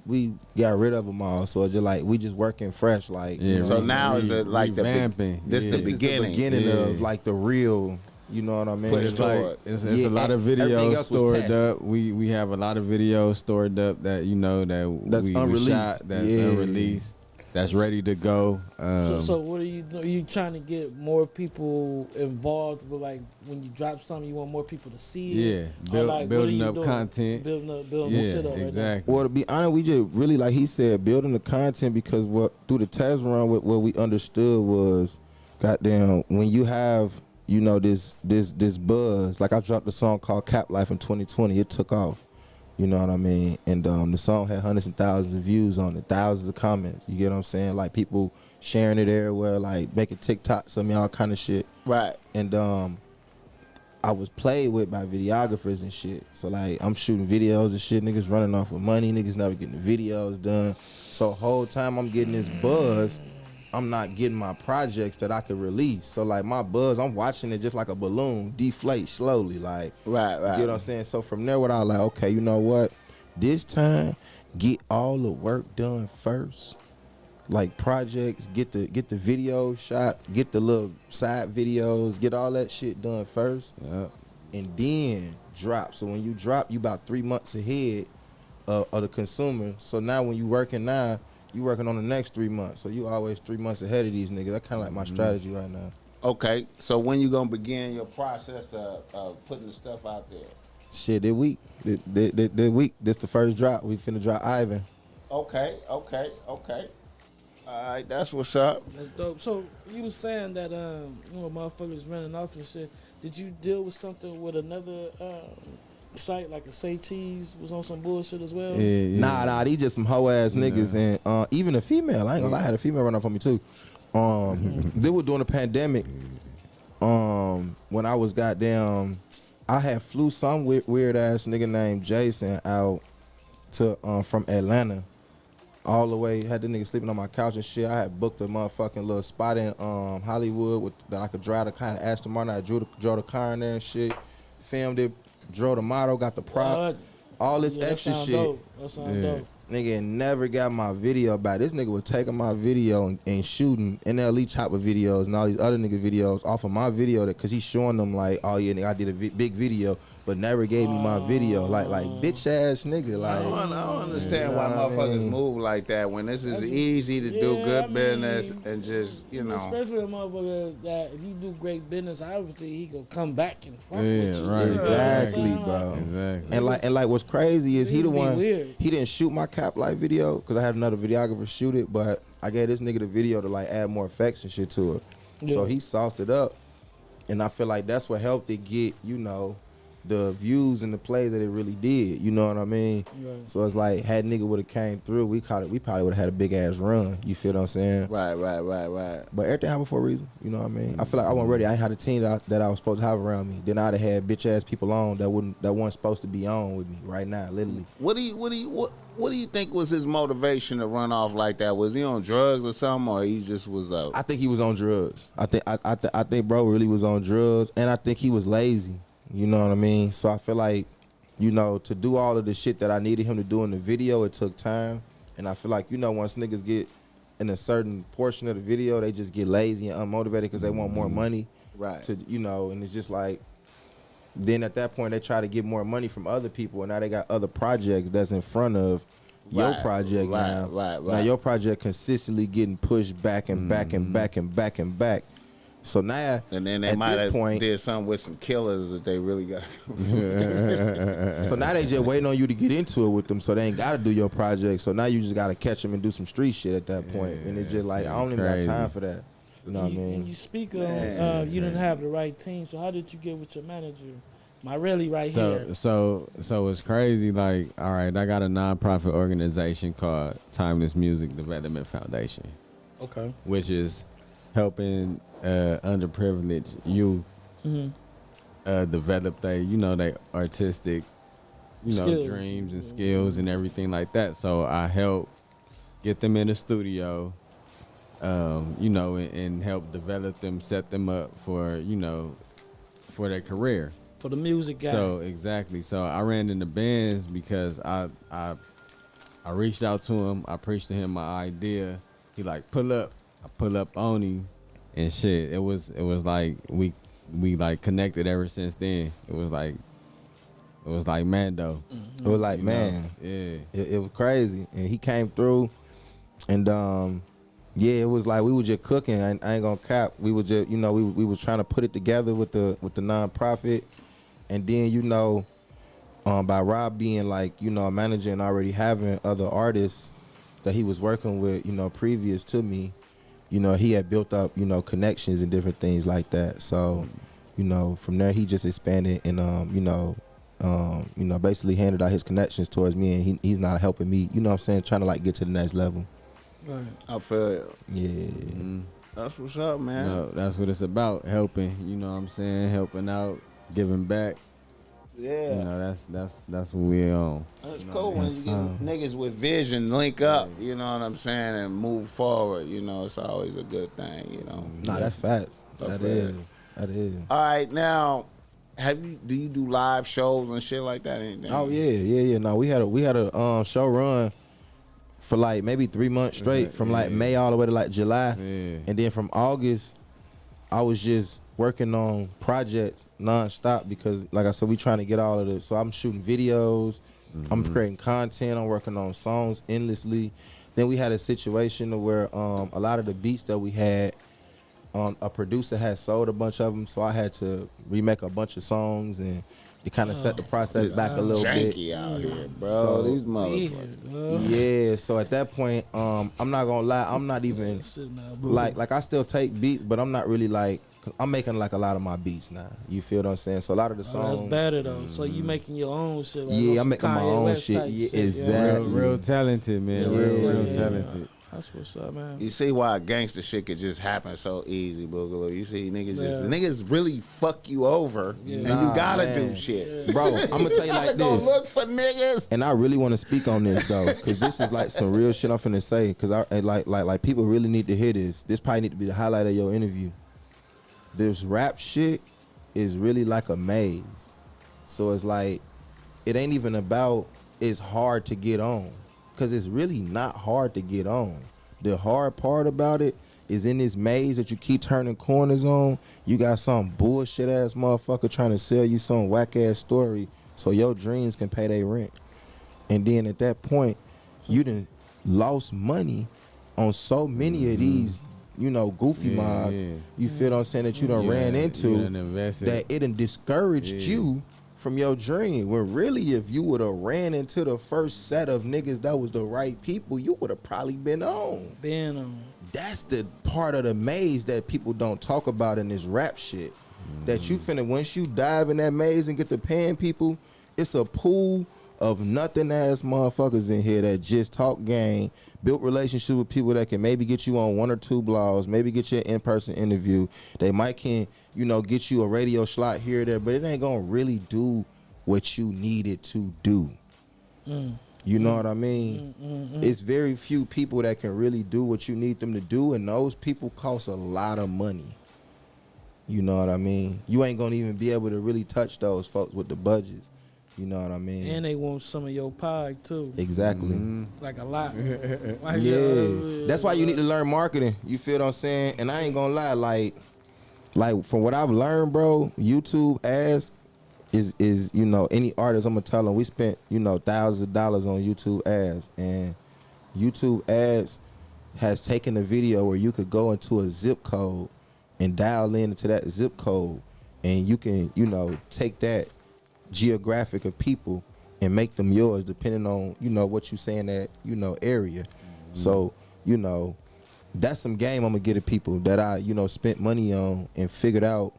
got rid of them all. So it's just like we just working fresh, like
Yeah,
you know,
So now is the like the
revamping.
this
Yeah.
the
this is the
beginning.
beginning
Yeah.
of like the real. You know what I mean?
Push
It's
it
like
forward.
it's
Yeah,
a lot of
everything
videos
else was
stored
tests.
up. We have a lot of videos stored up that you know
That's
we
unreleased.
shot that's
Yeah.
unreleased, that's ready to go.
So what are you doing? Are you trying to get more people involved with, like, when you drop something, you want more people to see it?
Yeah,
Or, like, what are
building
you
up
doing?
content.
Building
Yeah,
shit up
exactly.
Well, to be honest, we just really, like he said, building the content, because through the test run, what we understood was, goddamn, when you have, you know, this buzz. Like I dropped a song called Cap Life in 2020. It took off. You know what I mean? And the song had hundreds and thousands of views on it, thousands of comments. You get what I'm saying? Like people sharing it everywhere, like making TikToks, I mean, all kind of shit.
Right.
And I was played with by videographers and shit. So like I'm shooting videos and shit, niggas running off with money, niggas never getting the videos done. So the whole time I'm getting this buzz, I'm not getting my projects that I could release. So like my buzz, I'm watching it just like a balloon deflate slowly. Like,
Right.
you get what I'm saying? So from there, what I was like, okay, you know what? This time, get all the work done first. Like projects, get the video shot, get the little side videos, get all that shit done first,
Yep.
and then drop. So when you drop, you about 3 months ahead of the consumer. So now when you working now, you working on the next 3 months. So you always 3 months ahead of these niggas. That's kind of like my strategy right now.
Okay. So when you gonna begin your process of putting the stuff out there?
Shit, this week, the week, this the first drop. We finna drop Ivan.
Okay. All right, that's what's up.
That's dope. So you was saying that you know, motherfuckers running off and shit. Did you deal with something with another site, like a Say Cheese was on some bullshit as well?
Yeah.
Nah, these just some hoe ass niggas, and even a female. I ain't gonna lie, I had a female run up on me too. They were during the pandemic. When I was goddamn, I had flew some weird ass nigga named Jason out to from Atlanta, all the way. Had the nigga sleeping on my couch and shit. I had booked a motherfucking little spot in Hollywood that I could drive the kind of Aston Martin. I drove the car in there and shit. Filmed it, drove the model, got the props, all this
Yeah,
extra
that sound
shit.
dope. That sound dope.
Nigga never got my video back. This nigga was taking my video and shooting NLE Chopper videos and all these other nigga videos off of my video, that cause he's showing them like, oh yeah, nigga, I did a big video, but never gave me my video. Like bitch ass nigga. Like
I don't understand
you
why
know what I
motherfuckers
mean?
move like that when this is easy to do good business and just, you know.
Especially a motherfucker that if you do great business, obviously he gonna come back and fuck
Yeah,
with you.
right.
Exactly,
You know what I'm
bro.
saying?
Exactly.
And like what's crazy is he the
Niggas be
one.
weird.
He didn't shoot my Cap Light video because I had another videographer shoot it, but I gave this nigga the video to like add more effects and shit to it. So
Yeah.
he sauced it up, and I feel like that's what helped it get, you know, the views and the play that it really did. You know what I mean?
Right.
So it's like had nigga would have came through, we probably would have had a big ass run. You feel what I'm saying?
Right.
But everything happened for a reason. You know what I mean? I feel like I wasn't ready. I ain't had a team that I was supposed to have around me. Then I'd have had bitch ass people on that weren't supposed to be on with me right now, literally.
What do you think was his motivation to run off like that? Was he on drugs or something, or he just was
I think he was on drugs. I think bro really was on drugs, and I think he was lazy. You know what I mean? So I feel like, you know, to do all of the shit that I needed him to do in the video, it took time. And I feel like, you know, once niggas get in a certain portion of the video, they just get lazy and unmotivated because they want more money.
Right.
To, you know, and it's just like, then at that point they try to get more money from other people, and now they got other projects that's in front of your
Right,
project now.
right.
Now your project consistently getting pushed back and back and back and back and back. So now,
And then they
at
might
this
have
point,
did something with some killers that they really got.
so now they just waiting on you to get into it with them, so they ain't got to do your project. So now you just got to catch them and do some street shit at that point. And it's just like, I don't even got
crazy.
time for that. You know what I
And
mean?
you speak on you didn't have the right team. So how did you get with your manager? My really right here.
So it's crazy. Like, all right, I got a nonprofit organization called Timeless Music Development Foundation,
Okay.
which is helping underprivileged youth develop they artistic,
Skills.
dreams and skills and everything like that. So I help get them in the studio, and help develop them, set them up for for their career.
For the music guy.
So exactly. So I ran into bands because I reached out to him. I preached to him my idea. He like pull up. I pull up on him, and shit. It was like we like connected ever since then. It was like Mando.
It was like,
you
man,
know? Yeah.
it was crazy. And he came through, and it was like we were just cooking. I ain't gonna cap. We were just, we was trying to put it together with the nonprofit, and then by Rob being like a manager and already having other artists that he was working with, previous to me, he had built up, connections and different things like that. So, from there he just expanded and basically handed out his connections towards me, and he's not helping me, trying to like get to the next level.
Right.
I feel it.
Yeah.
That's what's up, man.
That's what it's about. Helping. Helping out, giving back.
Yeah.
That's what we on.
That's cool when you get niggas with vision link up, you know what I'm saying, and move forward. It's always a good thing,
Nah, that's facts.
That's
That is.
All right, now, do you do live shows and shit like that? Anything?
Oh yeah. No, we had a show run for like maybe 3 months straight, from like May all the way to like July, and then from August, I was just working on projects nonstop because, like I said, we trying to get all of this. So I'm shooting videos, I'm creating content, I'm working on songs endlessly. Then we had a situation where a lot of the beats that we had, a producer had sold a bunch of them, so I had to remake a bunch of songs, and it kind of set the process back a little bit.
Janky out here, bro.
So,
These motherfuckers.
Yeah, so at that point, I'm not gonna lie, I'm not even like I still take beats, but I'm not really like, I'm making like a lot of my beats now. You feel what I'm saying? So a lot of the songs.
That's better though. So you making your own shit. Like
Yeah, I'm making my own shit. Yeah, exactly.
Real talented, man. Real talented.
That's what's up, man.
You see why gangster shit could just happen so easy, Boogaloo. You see niggas really fuck you over, and you gotta do shit.
Bro, I'm gonna tell you like
Go
this.
look for niggas.
And I really want to speak on this though, because this is like some real shit I'm finna say. Because I like people really need to hear this. This probably need to be the highlight of your interview. This rap shit is really like a maze. So it's like, it ain't even about it's hard to get on, because it's really not hard to get on. the hard part about it is in this maze that you keep turning corners on, you got some bullshit ass motherfucker trying to sell you some whack ass story so your dreams can pay their rent. And then at that point, you done lost money on so many of these, you know, goofy mobs. Yeah. You feel what I'm saying, that you done ran into, that it done discouraged you from your dream. When really, if you would have ran into the first set of niggas that was the right people, you would have probably been on. That's the part of the maze that people don't talk about in this rap shit. That you finna, once you dive in that maze and get to paying people, it's a pool of nothing ass motherfuckers in here that just talk gang, built relationships with people that can maybe get you on 1 or 2 blogs, maybe get you an in-person interview. They might can, you know, get you a radio slot here or there, but it ain't gonna really do what you need it to do. You know what I mean? It's very few people that can really do what you need them to do, and those people cost a lot of money. You know what I mean? You ain't gonna even be able to really touch those folks with the budgets. You know what I mean?
And they want some of your pie too.
Exactly.
Like a lot.
Yeah. That's why you need to learn marketing. You feel what I'm saying? And I ain't gonna lie, like from what I've learned, bro, YouTube ads is you know, any artist, I'm gonna tell them we spent, you know, thousands of dollars on YouTube ads, and YouTube ads has taken a video where you could go into a zip code and dial into that zip code, and you can, you know, take that geographic of people and make them yours depending on, you know, what you say in that, you know, area. So, you know, that's some game I'm gonna get at people that I, you know, spent money on and figured out,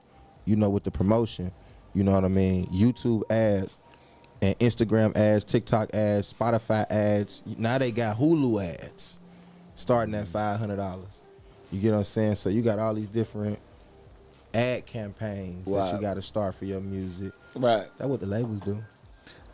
you know, with the promotion. You know what I mean? YouTube ads and Instagram ads, TikTok ads, Spotify ads. Now they got Hulu ads starting at $500. You get what I'm saying? So you got all these different ad campaigns that you got to start for your music.
Right.
That's what the labels do.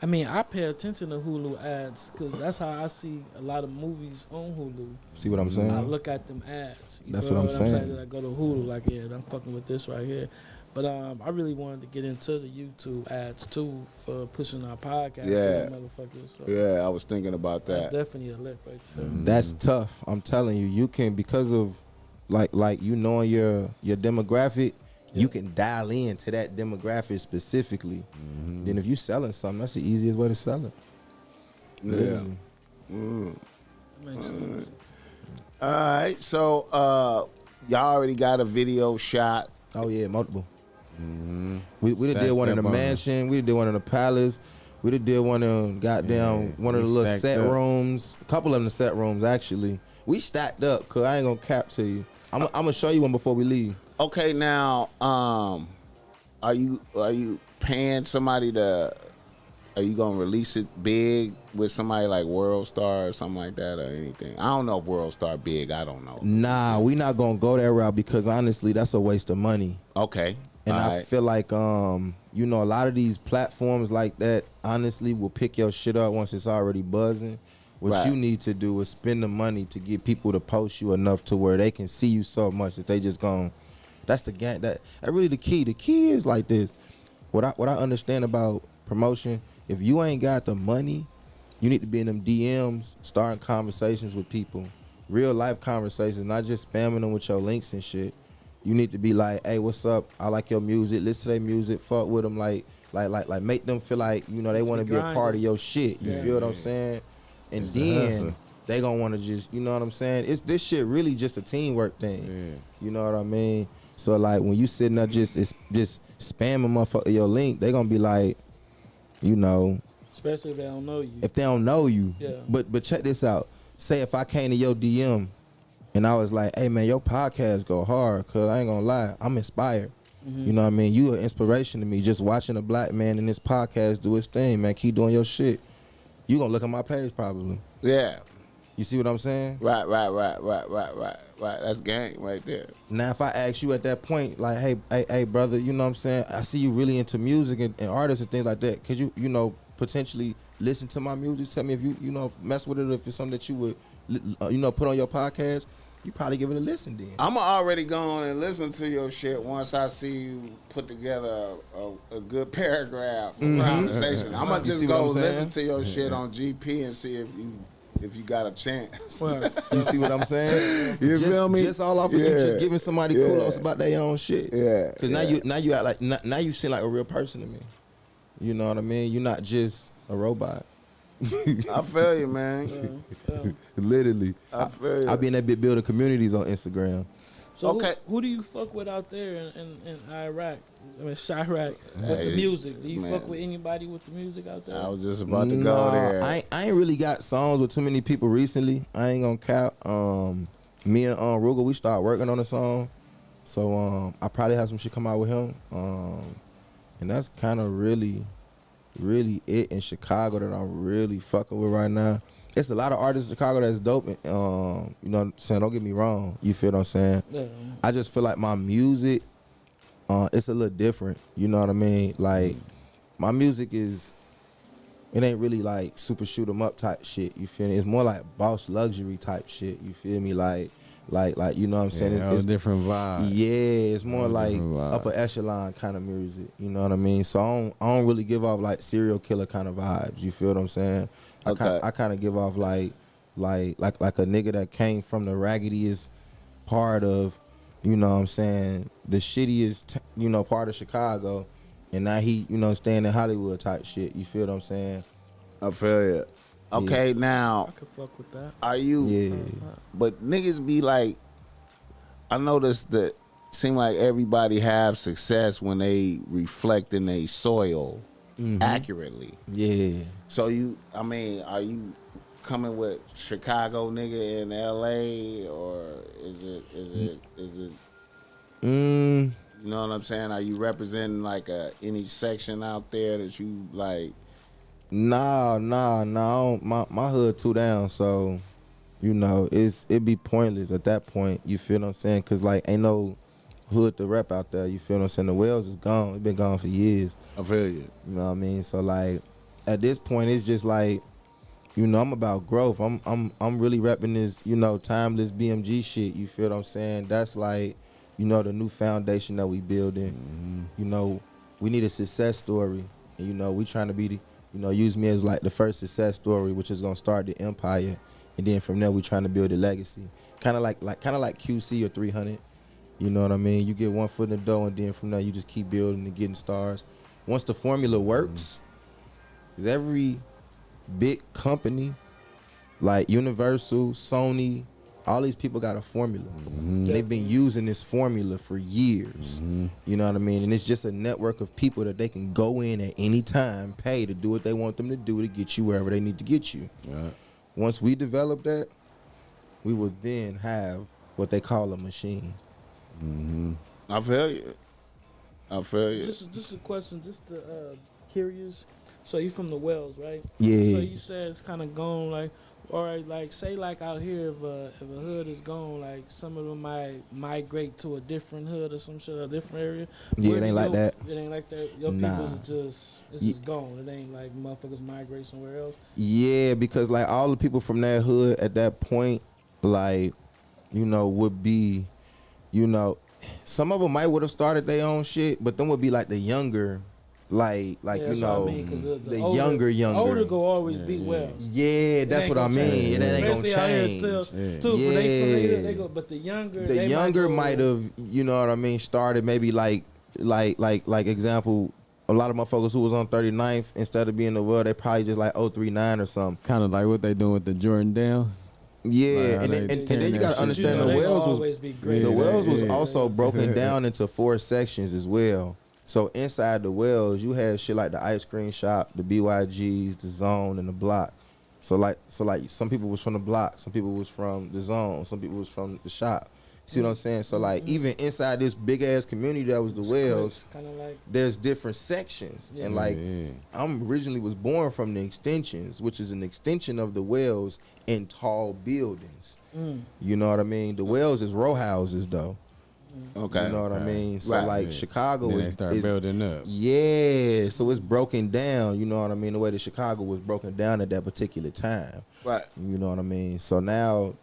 I mean, I pay attention to Hulu ads because that's how I see a lot of movies on Hulu.
See what I'm saying?
I look at them ads.
That's what I'm saying.
I go to Hulu like, yeah, I'm fucking with this right here. But I really wanted to get into the YouTube ads too for pushing our podcast.
Yeah,
to motherfuckers. So
yeah, I was thinking about that.
That's definitely a lick right there.
That's tough. I'm telling you, you can, because of like you knowing your demographic, you can dial in to that demographic specifically. Then if you selling something, that's the easiest way to sell it.
Yeah.
That makes sense.
All right, so y'all already got a video shot.
Oh yeah, multiple. We did one in the mansion. We did one in the palace. We did one in goddamn one of the little set rooms. A couple of them the set rooms actually. We stacked up, cause I ain't gonna cap to you. I'm gonna show you one before we leave.
Okay, now are you paying somebody to? Are you gonna release it big with somebody like World Star or something like that or anything? I don't know if World Star big. I don't know.
Nah, we not gonna go that route because honestly, that's a waste of money.
Okay.
And I feel like you know, a lot of these platforms like that honestly will pick your shit up once it's already buzzing. What you need to do is spend the money to get people to post you enough to where they can see you so much that they just gon'. That's the game. That really the key. The key is like this. What I understand about promotion. If you ain't got the money, you need to be in them DMs, starting conversations with people, real life conversations, not just spamming them with your links and shit. You need to be like, hey, what's up? I like your music. Listen to their music. Fuck with them. Like make them feel like, you know, they want to be a part of your shit. You feel what I'm saying? And then they gonna want to just, you know what I'm saying? It's this shit really just a teamwork thing. Yeah. You know what I mean? So like when you sitting there just spamming motherfucker your link, they gonna be like, you know,
especially if they don't know you.
If they don't know you,
yeah.
But check this out. Say if I came to your DM and I was like, hey man, your podcast go hard, cause I ain't gonna lie, I'm inspired. You know what I mean? You an inspiration to me. Just watching a black man in this podcast do his thing, man. Keep doing your shit. You gonna look at my page probably.
Yeah.
You see what I'm saying?
Right. That's gang right there.
Now, if I ask you at that point, like, hey, brother, you know what I'm saying? I see you really into music and artists and things like that. Could you, you know, potentially listen to my music? Tell me if you know, mess with it, if it's something that you would, you know, put on your podcast. You probably give it a listen then.
I'm already going and listen to your shit once I see you put together a good paragraph of conversation. I'm going to just go listen to your shit on GP and see if you if you got a chance.
Well,
You see what I'm saying?
You feel me?
Just all off of you just giving somebody kudos about their own shit.
Yeah.
Cause now you act like now you seem like a real person to me. You know what I mean? You're not just a robot.
I feel you, man.
Literally.
I feel you.
I be in that bit building communities on Instagram.
so
Okay.
who do you fuck with out there in Iraq? I mean, Chirac with
Hey,
the music. Do you
man.
fuck with anybody with the music out there?
I was just about to go
Nah,
there.
I ain't really got songs with too many people recently. I ain't gonna cap. Me and Rugal, we started working on a song. So I probably have some shit come out with him. And that's kind of really it in Chicago that I'm really fucking with right now. It's a lot of artists in Chicago that's dope. And, you know what I'm saying? Don't get me wrong. You feel what I'm saying?
Yeah.
I just feel like my music, it's a little different. You know what I mean? Like, my music is, it ain't really like super shoot 'em up type shit. You feel me? It's more like boss luxury type shit. You feel me? Like you know what I'm saying?
Yeah, it's different vibe.
Yeah, it's more like
different vibe.
upper echelon kind of music. You know what I mean? So I don't really give off like serial killer kind of vibes. You feel what I'm saying?
Okay.
I kind of give off like a nigga that came from the raggediest part of, you know what I'm saying, the shittiest, part of Chicago, and now he, staying in Hollywood type shit. You feel what I'm saying?
I feel you. Okay,
I
now,
could fuck with that.
are you?
Yeah.
But niggas be like, I noticed that seem like everybody have success when they reflect in their soil accurately.
Yeah.
So are you coming with Chicago nigga in LA, or is it
Mm.
you know what I'm saying? Are you representing like any section out there that you like?
Nah. My hood too down, so it be pointless at that point. You feel what I'm saying? Cause like ain't no hood to rep out there. You feel what I'm saying? The Wells is gone. It's been gone for years.
I feel you.
You know what I mean? So like at this point, it's just like, I'm about growth. I'm really repping this, timeless BMG shit. You feel what I'm saying? That's like, the new foundation that we building. We need a success story, and we trying to be the. Use me as like the first success story, which is gonna start the empire, and then from there we trying to build a legacy. Kind of like QC or 300. You know what I mean? You get one foot in the door, and then from there you just keep building and getting stars. Once the formula works, because every big company like Universal, Sony, all these people got a formula. They've been using this formula for years. You know what I mean? And it's just a network of people that they can go in at any time, pay to do what they want them to do to get you wherever they need to get you.
Right.
Once we develop that, we will then have what they call a machine.
I feel you.
Just a question, just curious. So you from the Wells, right?
Yeah.
So you said it's kind of gone, like, all right, like say like out here, if a hood is gone, like some of them might migrate to a different hood or some shit, a different area.
Yeah, it ain't like that.
It ain't like that. Your
Nah.
people is just gone. It ain't like motherfuckers migrate somewhere else.
Yeah, because like all the people from that hood at that point, like, would be, some of them might would have started their own shit, but them would be like the younger, like
Yeah, that's what I mean, 'cause
the
older,
younger.
Older go always be Wells.
Yeah, that's what I mean. It ain't gonna
Especially out here
change.
too,
Yeah.
they go, but the younger,
The
they
younger
might
might have, started maybe like example, a lot of motherfuckers who was on 39th, instead of being the world, they probably just like 039 or something.
Kind of like what they doing with the Jordan Downs.
Yeah,
Like how
and
they
then
tearing
you
that
gotta
shit
understand
down.
the
they
Wells was
always be great.
the Wells was
Yeah.
also broken down into 4 sections as well. So inside the Wells, you had shit like the ice cream shop, the BYGs, the Zone, and the Block. So like some people was from the Block, some people was from the Zone, some people was from the shop. See what I'm saying? So like even inside this big ass community that was the Wells,
kind of like
there's different sections.
Yeah.
And like
Yeah.
I'm originally was born from the extensions, which is an extension of the Wells in tall buildings. You know what I mean? The Wells is row houses though.
Okay.
You know what I mean? So
Right.
like
Yeah.
Chicago
Then
is
they start building up.
Yeah, so it's broken down. You know what I mean? The way that Chicago was broken down at that particular time.
Right.
You know what I mean? So now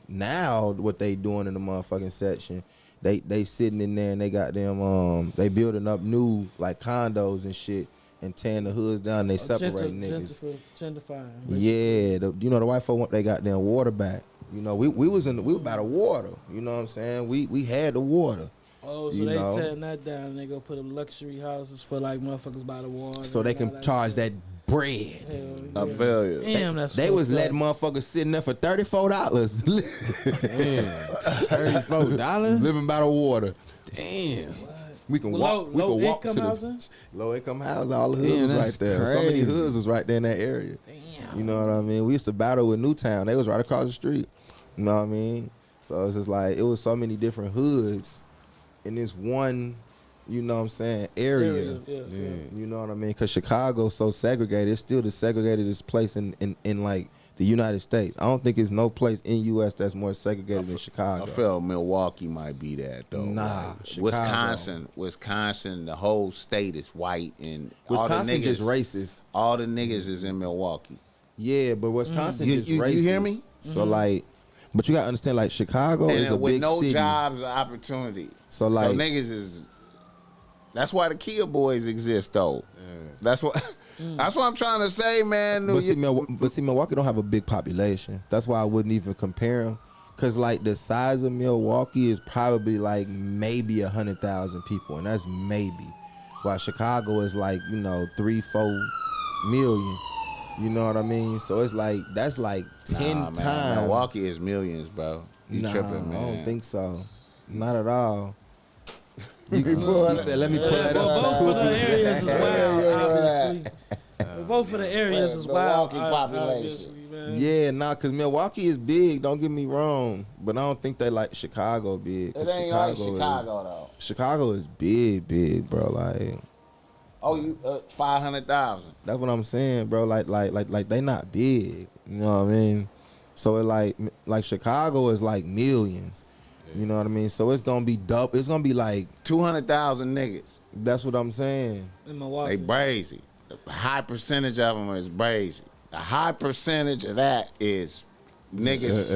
what they doing in the motherfucking section, they sitting in there and they got them they building up new like condos and shit. and tearing the hoods down. And they separate niggas.
Gentrifying.
Yeah, you know the white folk want they got their water back. You know, we were by the water. You know what I'm saying? We had the water.
Oh, so they tearing that down and they go put them luxury houses for like motherfuckers by the water.
So they can charge that bread.
Yeah.
I feel you.
Damn,
they was letting motherfuckers sitting there for $34.
Damn. $34?
Living by the water.
Damn.
We can walk to the low income housing. All the hoods was right there.
Crazy.
So many hoods was right there in that area.
Damn.
You know what I mean? We used to battle with Newtown. They was right across the street. You know what I mean? So it's just like it was so many different hoods in this one, you know what I'm saying, area.
Yeah.
You know what I mean? Because Chicago's so segregated. It's still the segregatedest place in like the United States. I don't think there's no place in U.S. that's more segregated than Chicago.
I feel Milwaukee might be that though.
Nah,
like, Wisconsin, the whole state is white and
Wisconsin
all the niggas,
just racist.
All the niggas is in Milwaukee.
Yeah, but Wisconsin is
you
racist.
You hear me?
So like, but you gotta understand, like Chicago is a
with
big
no
city.
jobs or opportunity.
So like,
niggas is. That's why the Kia boys exist though. That's what. That's what I'm trying to say, man.
But see, Milwaukee don't have a big population. That's why I wouldn't even compare them. Cause like the size of Milwaukee is probably like maybe 100,000 people, and that's maybe. While Chicago is like 3-4 million. You know what I mean? So it's like that's like 10 times.
Milwaukee is millions, bro. You tripping, man?
I don't think so. Not at all. He said, "Let me pull that up."
Both of the areas is wild, obviously. Both of the areas is wild, obviously, man.
Yeah, cause Milwaukee is big. Don't get me wrong, but I don't think they like Chicago big.
It ain't like Chicago though.
Chicago is big, bro. Like,
you 500,000.
That's what I'm saying, bro. Like they not big. You know what I mean? So it like Chicago is like millions. You know what I mean? So it's gonna be double. It's gonna be like
200,000 niggas.
That's what I'm saying.
In Milwaukee,
they brazy. A high percentage of them is brazy. A high percentage of that is niggas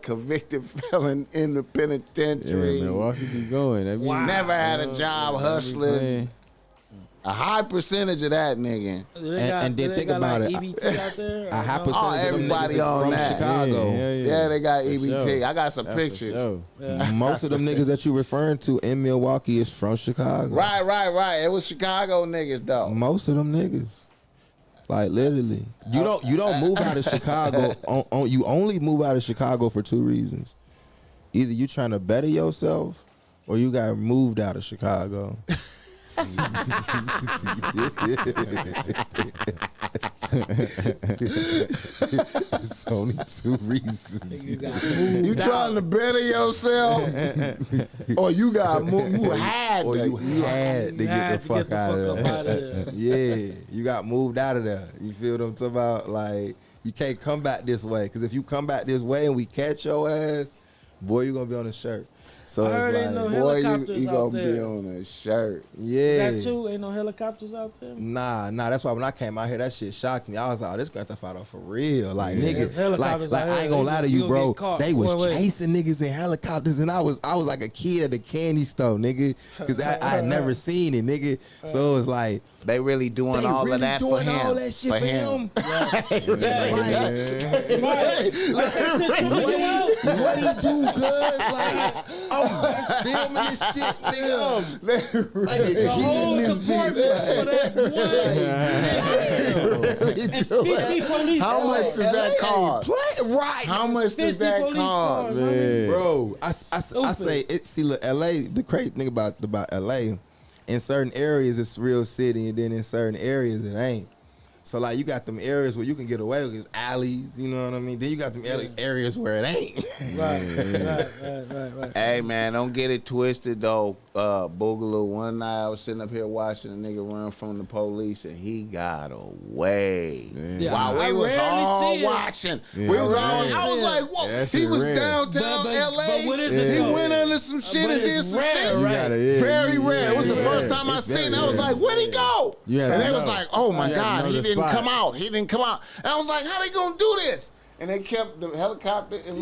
convicted felon in the penitentiary.
Yeah, Milwaukee be going.
Never had a job hustling. A high percentage of that nigga.
And then think about it.
EBT out there,
a high percentage of them niggas is from Chicago.
Yeah, they got EBT. Sure. I got some pictures.
Sure.
Yeah.
Most of them niggas that you referring to in Milwaukee is from Chicago.
Right. It was Chicago niggas though.
Most of them niggas. Like literally. You don't move out of Chicago. You only move out of Chicago for two reasons. Either you trying to better yourself or you got moved out of Chicago. It's only two reasons.
You trying to better yourself, or you got moved? You had
to get the fuck out of there. Yeah, you got moved out of there. You feel what I'm talking about? Like you can't come back this way, because if you come back this way and we catch your ass, boy, you gonna be on the shirt. So
I
it's like,
boy, you gonna be on a shirt.
Yeah.
Is that true? Ain't no helicopters out there?
Nah. That's why when I came out here, that shit shocked me. I was like, oh, this Grand Theft Auto for real. Like, nigga, like I ain't gonna lie to you, bro. They was chasing niggas in helicopters, and I was like a kid at the candy store, nigga, because I had never seen it, nigga. So it was like,
they really doing all of that for him.
All that shit for him. What he do, cuz? Like, I'm filming this shit, nigga. Like a kid in this bitch.
How much does that cost?
Right.
How much does that cost?
Bro, I say it. See, look, LA. The crazy thing about LA, in certain areas it's real city, and then in certain areas it ain't. So like you got them areas where you can get away with it's alleys, you know what I mean? Then you got them areas where it ain't.
Right.
Hey man, don't get it twisted though. Boogaloo, one night I was sitting up here watching a nigga run from the police and he got away.
Yeah.
While we was all watching.
Yeah.
We was all I was like, whoa,
yeah,
he was
rare.
downtown LA.
But what is it
he
though?
went under some shit and did some shit.
Right?
Very rare. It was the first time I seen it. I was like, where'd he go? And they was like, oh my God, he didn't come out. He didn't come out. And I was like, how they gonna do this? And they kept the helicopter, and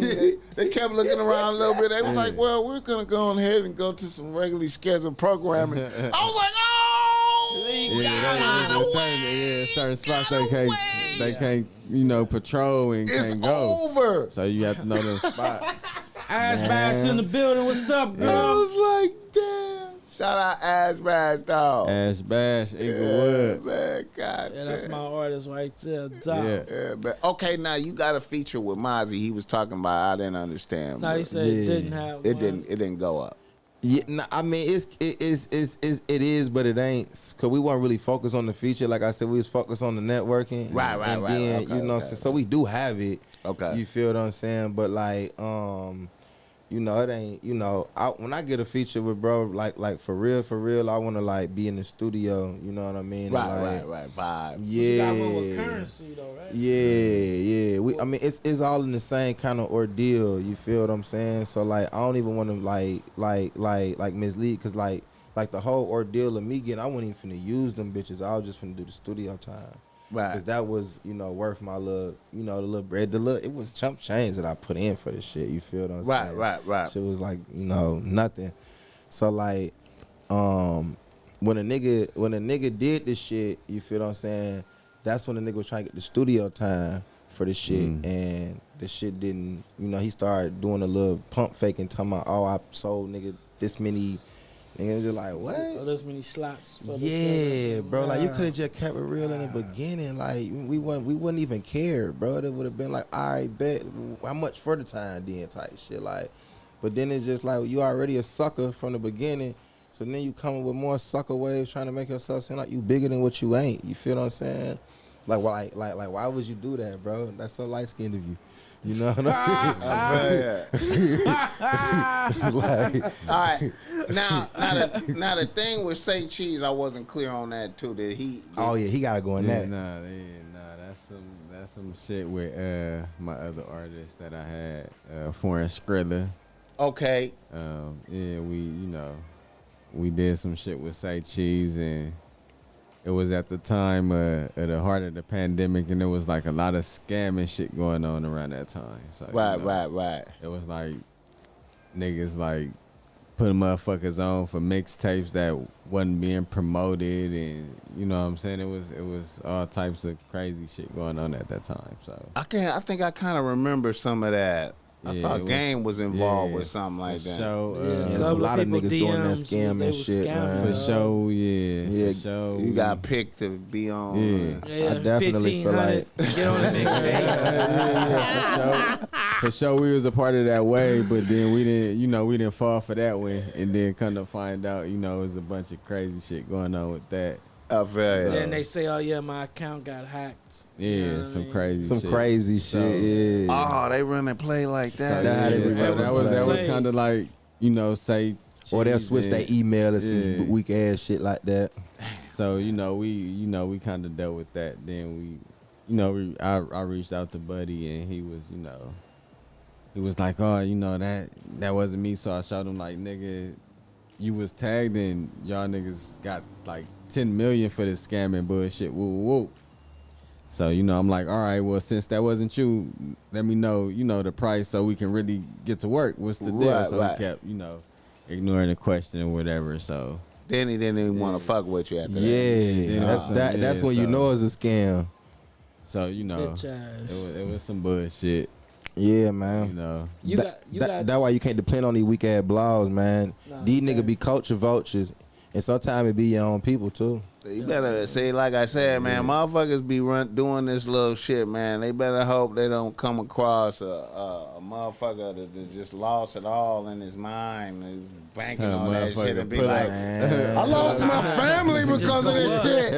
they kept looking around a little bit. They was like, well, we're going to go ahead and go to some regularly scheduled programming. I was like, oh!
certain spots they can't, patrol and
It's
can't go.
over.
So you have to know them spots.
Ass Bash in the building. What's up,
I
girl?
was like, damn. Shout out Ass Bash, dog.
Ash Bash, Inglewood.
Yeah, man, God
Yeah, that's
damn.
my artist right there. Dog.
Yeah.
Yeah, but okay, now you got a feature with Mozzie. He was talking about. I didn't understand.
No, he
but
said it didn't have.
it
one.
didn't. It didn't go up.
Yeah, nah, I mean it is, but it ain't. Cause we weren't really focused on the feature. Like I said, we was focused on the networking.
Right.
And then
Okay,
so we do have it.
Okay.
You feel what I'm saying? But like, it ain't. When I get a feature with bro, like for real, I want to like be in the studio. You know what I mean?
Right.
And, like,
Vibe.
Yeah.
You got one with currency though, right?
Yeah. I mean, it's all in the same kind of ordeal. You feel what I'm saying? So like, I don't even want to like mislead, cause like the whole ordeal of me getting, I wasn't even finna use them bitches. I was just finna do the studio time.
Right.
Cause that was, worth my little, the little bread, it was chump change that I put in for this shit. You feel what I'm saying?
Right.
Shit was like, nothing. So like, when a nigga did this shit, you feel what I'm saying? That's when the nigga was trying to get the studio time for the shit, and the shit didn't. He started doing a little pump faking, talking about, oh, I sold nigga this many. Niggas just like, what?
Oh, there's many slots. For the
Yeah,
service.
bro. Like, you could have just kept it real in the beginning. Like, we wouldn't even care, bro. It would have been like, all right, bet. How much for the time then type shit. Like, but then it's just like, you already a sucker from the beginning. So then you come with more sucker ways trying to make yourself seem like you bigger than what you ain't. You feel what I'm saying? Like, why would you do that, bro? That's so light-skinned of you. You know what I mean? Like,
All right. Now the thing with Say Cheese, I wasn't clear on that too.
oh yeah, he gotta go in
Yeah,
that.
that's some shit with my other artists that I had, Foreign Skrilla.
Okay.
Yeah, we did some shit with Say Cheese, and it was at the time at the heart of the pandemic, and there was like a lot of scamming shit going on around that time. So
Right.
it was like niggas like putting motherfuckers on for mixtapes that wasn't being promoted, and you know what I'm saying? It was all types of crazy shit going on at that time. So
I think I kind of remember some of that. I thought Game was involved with something like that.
There's a lot of niggas doing that scam and shit, man.
For sure, yeah. For sure.
You got picked to be on.
Yeah.
I definitely feel like
Get on the mixtape.
For sure, we was a part of that wave, but then we didn't fall for that one, and then come to find out, it was a bunch of crazy shit going on with that.
I feel you.
Then they say, "Oh yeah, my account got hacked."
Yeah,
You know what I
some
mean?
crazy shit.
shit. Yeah.
Oh, they really play like that.
That was kind of like, say.
Or they'll switch their email or some
Yeah.
weak ass shit like that.
So we kind of dealt with that. Then I reached out to Buddy, and he was like, oh, that wasn't me. So I showed him like, nigga, you was tagged and y'all niggas got like 10 million for this scamming bullshit. Woo woo woo. So I'm like, all right, well, since that wasn't you, let me know the price so we can really get to work. What's the deal?
Right,
So
right.
he kept ignoring the question or whatever. So
Then he didn't even want to fuck with you after that.
Yeah, that's when you know it's a scam.
So
Bitch ass.
it was some bullshit.
Yeah, man.
You got.
That's why you can't depend on these weak ass blogs, man.
Nah,
These
okay.
niggas be culture vultures, and sometimes it be your own people too.
You better say, like I said, man, motherfuckers be doing this little shit, man. They better hope they don't come across a motherfucker that just lost it all in his mind, and banking on that shit, and be like, I lost my family because of this shit.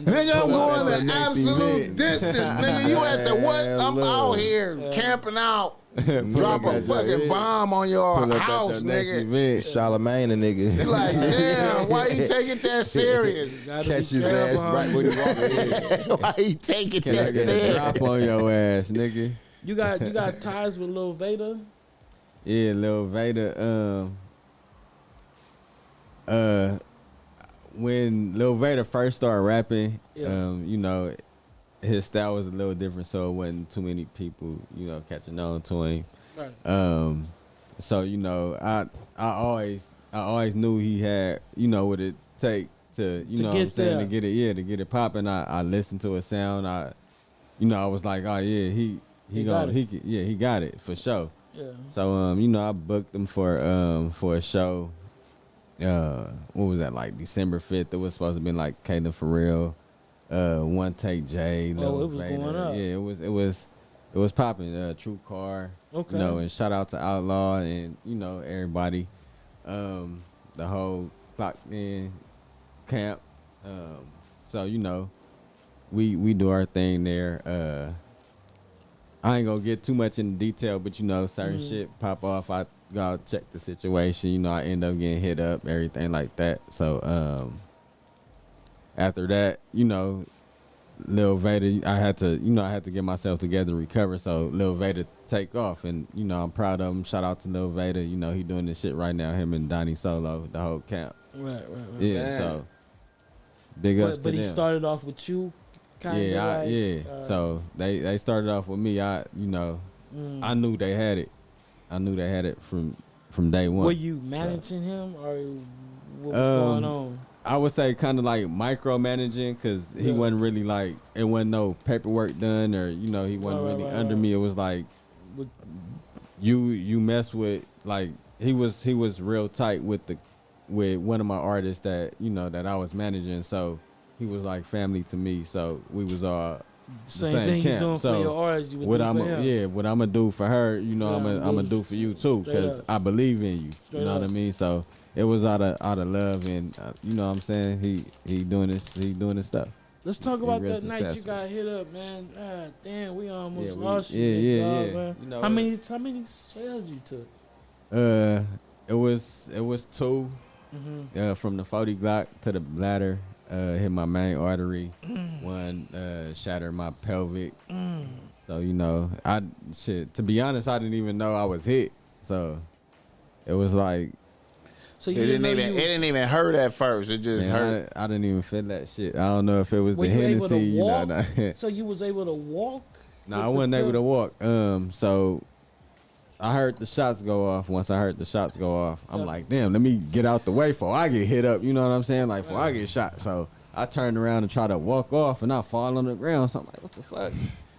Nigga, I'm going to absolute distance. Nigga, you at the what? I'm out here camping out. Drop a fucking bomb on your house, nigga.
Charlemagne a nigga.
You like, damn, why you take it that serious?
Catch his ass right when he walk in.
Why you take it
Can I
that
get a
serious?
drop on your ass, nigga?
You got ties with Lil Vader?
Yeah, Lil Vader. When Lil Vader first started rapping, his style was a little different, so it wasn't too many people, catching on to him.
Right.
So I always knew he had, what it take to
To
know what
get
I'm saying,
there.
to get it popping. I listened to a sound. I was like, oh yeah, he
got
he got it for sure.
Yeah.
So I booked him for a show. What was that, like December 5th? It was supposed to be like Caleb for real. One Take J.
Oh, it was going up.
Yeah, it was popping. True Car.
Okay.
And shout out to Outlaw and everybody. The whole Clock In camp. So we do our thing there. I ain't gonna get too much in detail, but certain shit pop off. I gotta check the situation. I end up getting hit up, everything like that. So after that, Lil Vader, I had to get myself together and recover. So Lil Vader take off, and I'm proud of him. Shout out to Lil Vader. He doing this shit right now. Him and Donnie Solo, the whole camp.
Right.
Yeah.
Man.
So big ups to
But
them.
he started off with you.
So they started off with me. I knew they had it. I knew they had it from day one.
Were you managing him, or what was going on?
I would say kind of like micromanaging, because he wasn't really like, it wasn't no paperwork done, or he wasn't really under me. It was like you mess with, like, he was real tight with one of my artists that that I was managing. So he was like family to me. So we was all the
Same
same
thing
camp.
you doing
So
for your artist, you would
what
do
I'm
for him.
what I'm gonna do for her, I'm gonna do for you too,
Straight
because
up.
I believe in you.
Straight
You know
up.
what I mean? So it was out of love, and you know what I'm saying, he doing his stuff.
Let's talk
He
about
real
that night you
successful.
got hit up, man. God damn, we almost
Yeah,
lost you. big dog, man.
You know,
How many shells you took?
it was two, from the 40 Glock to the bladder, hit my main artery. One shattered my pelvic. So to be honest, I didn't even know I was hit. So it was like,
So
It
you
didn't
know
even
you
it didn't even hurt at first. It just
man,
hurt.
I didn't even feel that shit. I don't know if it was
Were
the
you able to
Hennessy.
walk?
Nah.
So you was able to walk?
I wasn't able to walk. So I heard the shots go off. Once I heard the shots go off, I'm like, damn, let me get out the way before I get hit up. You know what I'm saying? Like, before I get shot. So I turned around and tried to walk off, and I fall on the ground. So I'm like, what the fuck?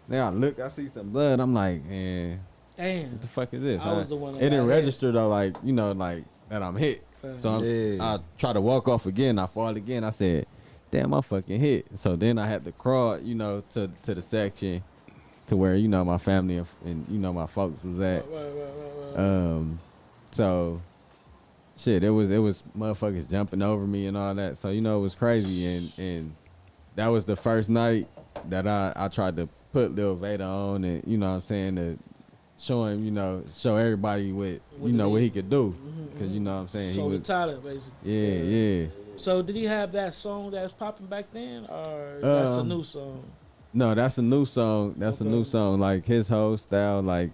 Then I look, I see some blood. I'm like, man,
Damn.
what the fuck is this?
I was the one that
it didn't
got hit.
register though, like, like that I'm hit. So I try to walk off again. I fall again. I said, damn, I'm fucking hit. So then I had to crawl, to the section to where, my family and my folks was at.
Right.
So shit, it was motherfuckers jumping over me and all that. So, it was crazy. And that was the first night that I tried to put Lil Vader on, and, what I'm saying, to show him, show everybody what he could do. Because, what I'm saying,
So
he
the
was,
talent, basically.
yeah.
So did he have that song that was popping back then, or that's a new song?
No, that's a new song. That's a new song. Like, his whole style, like,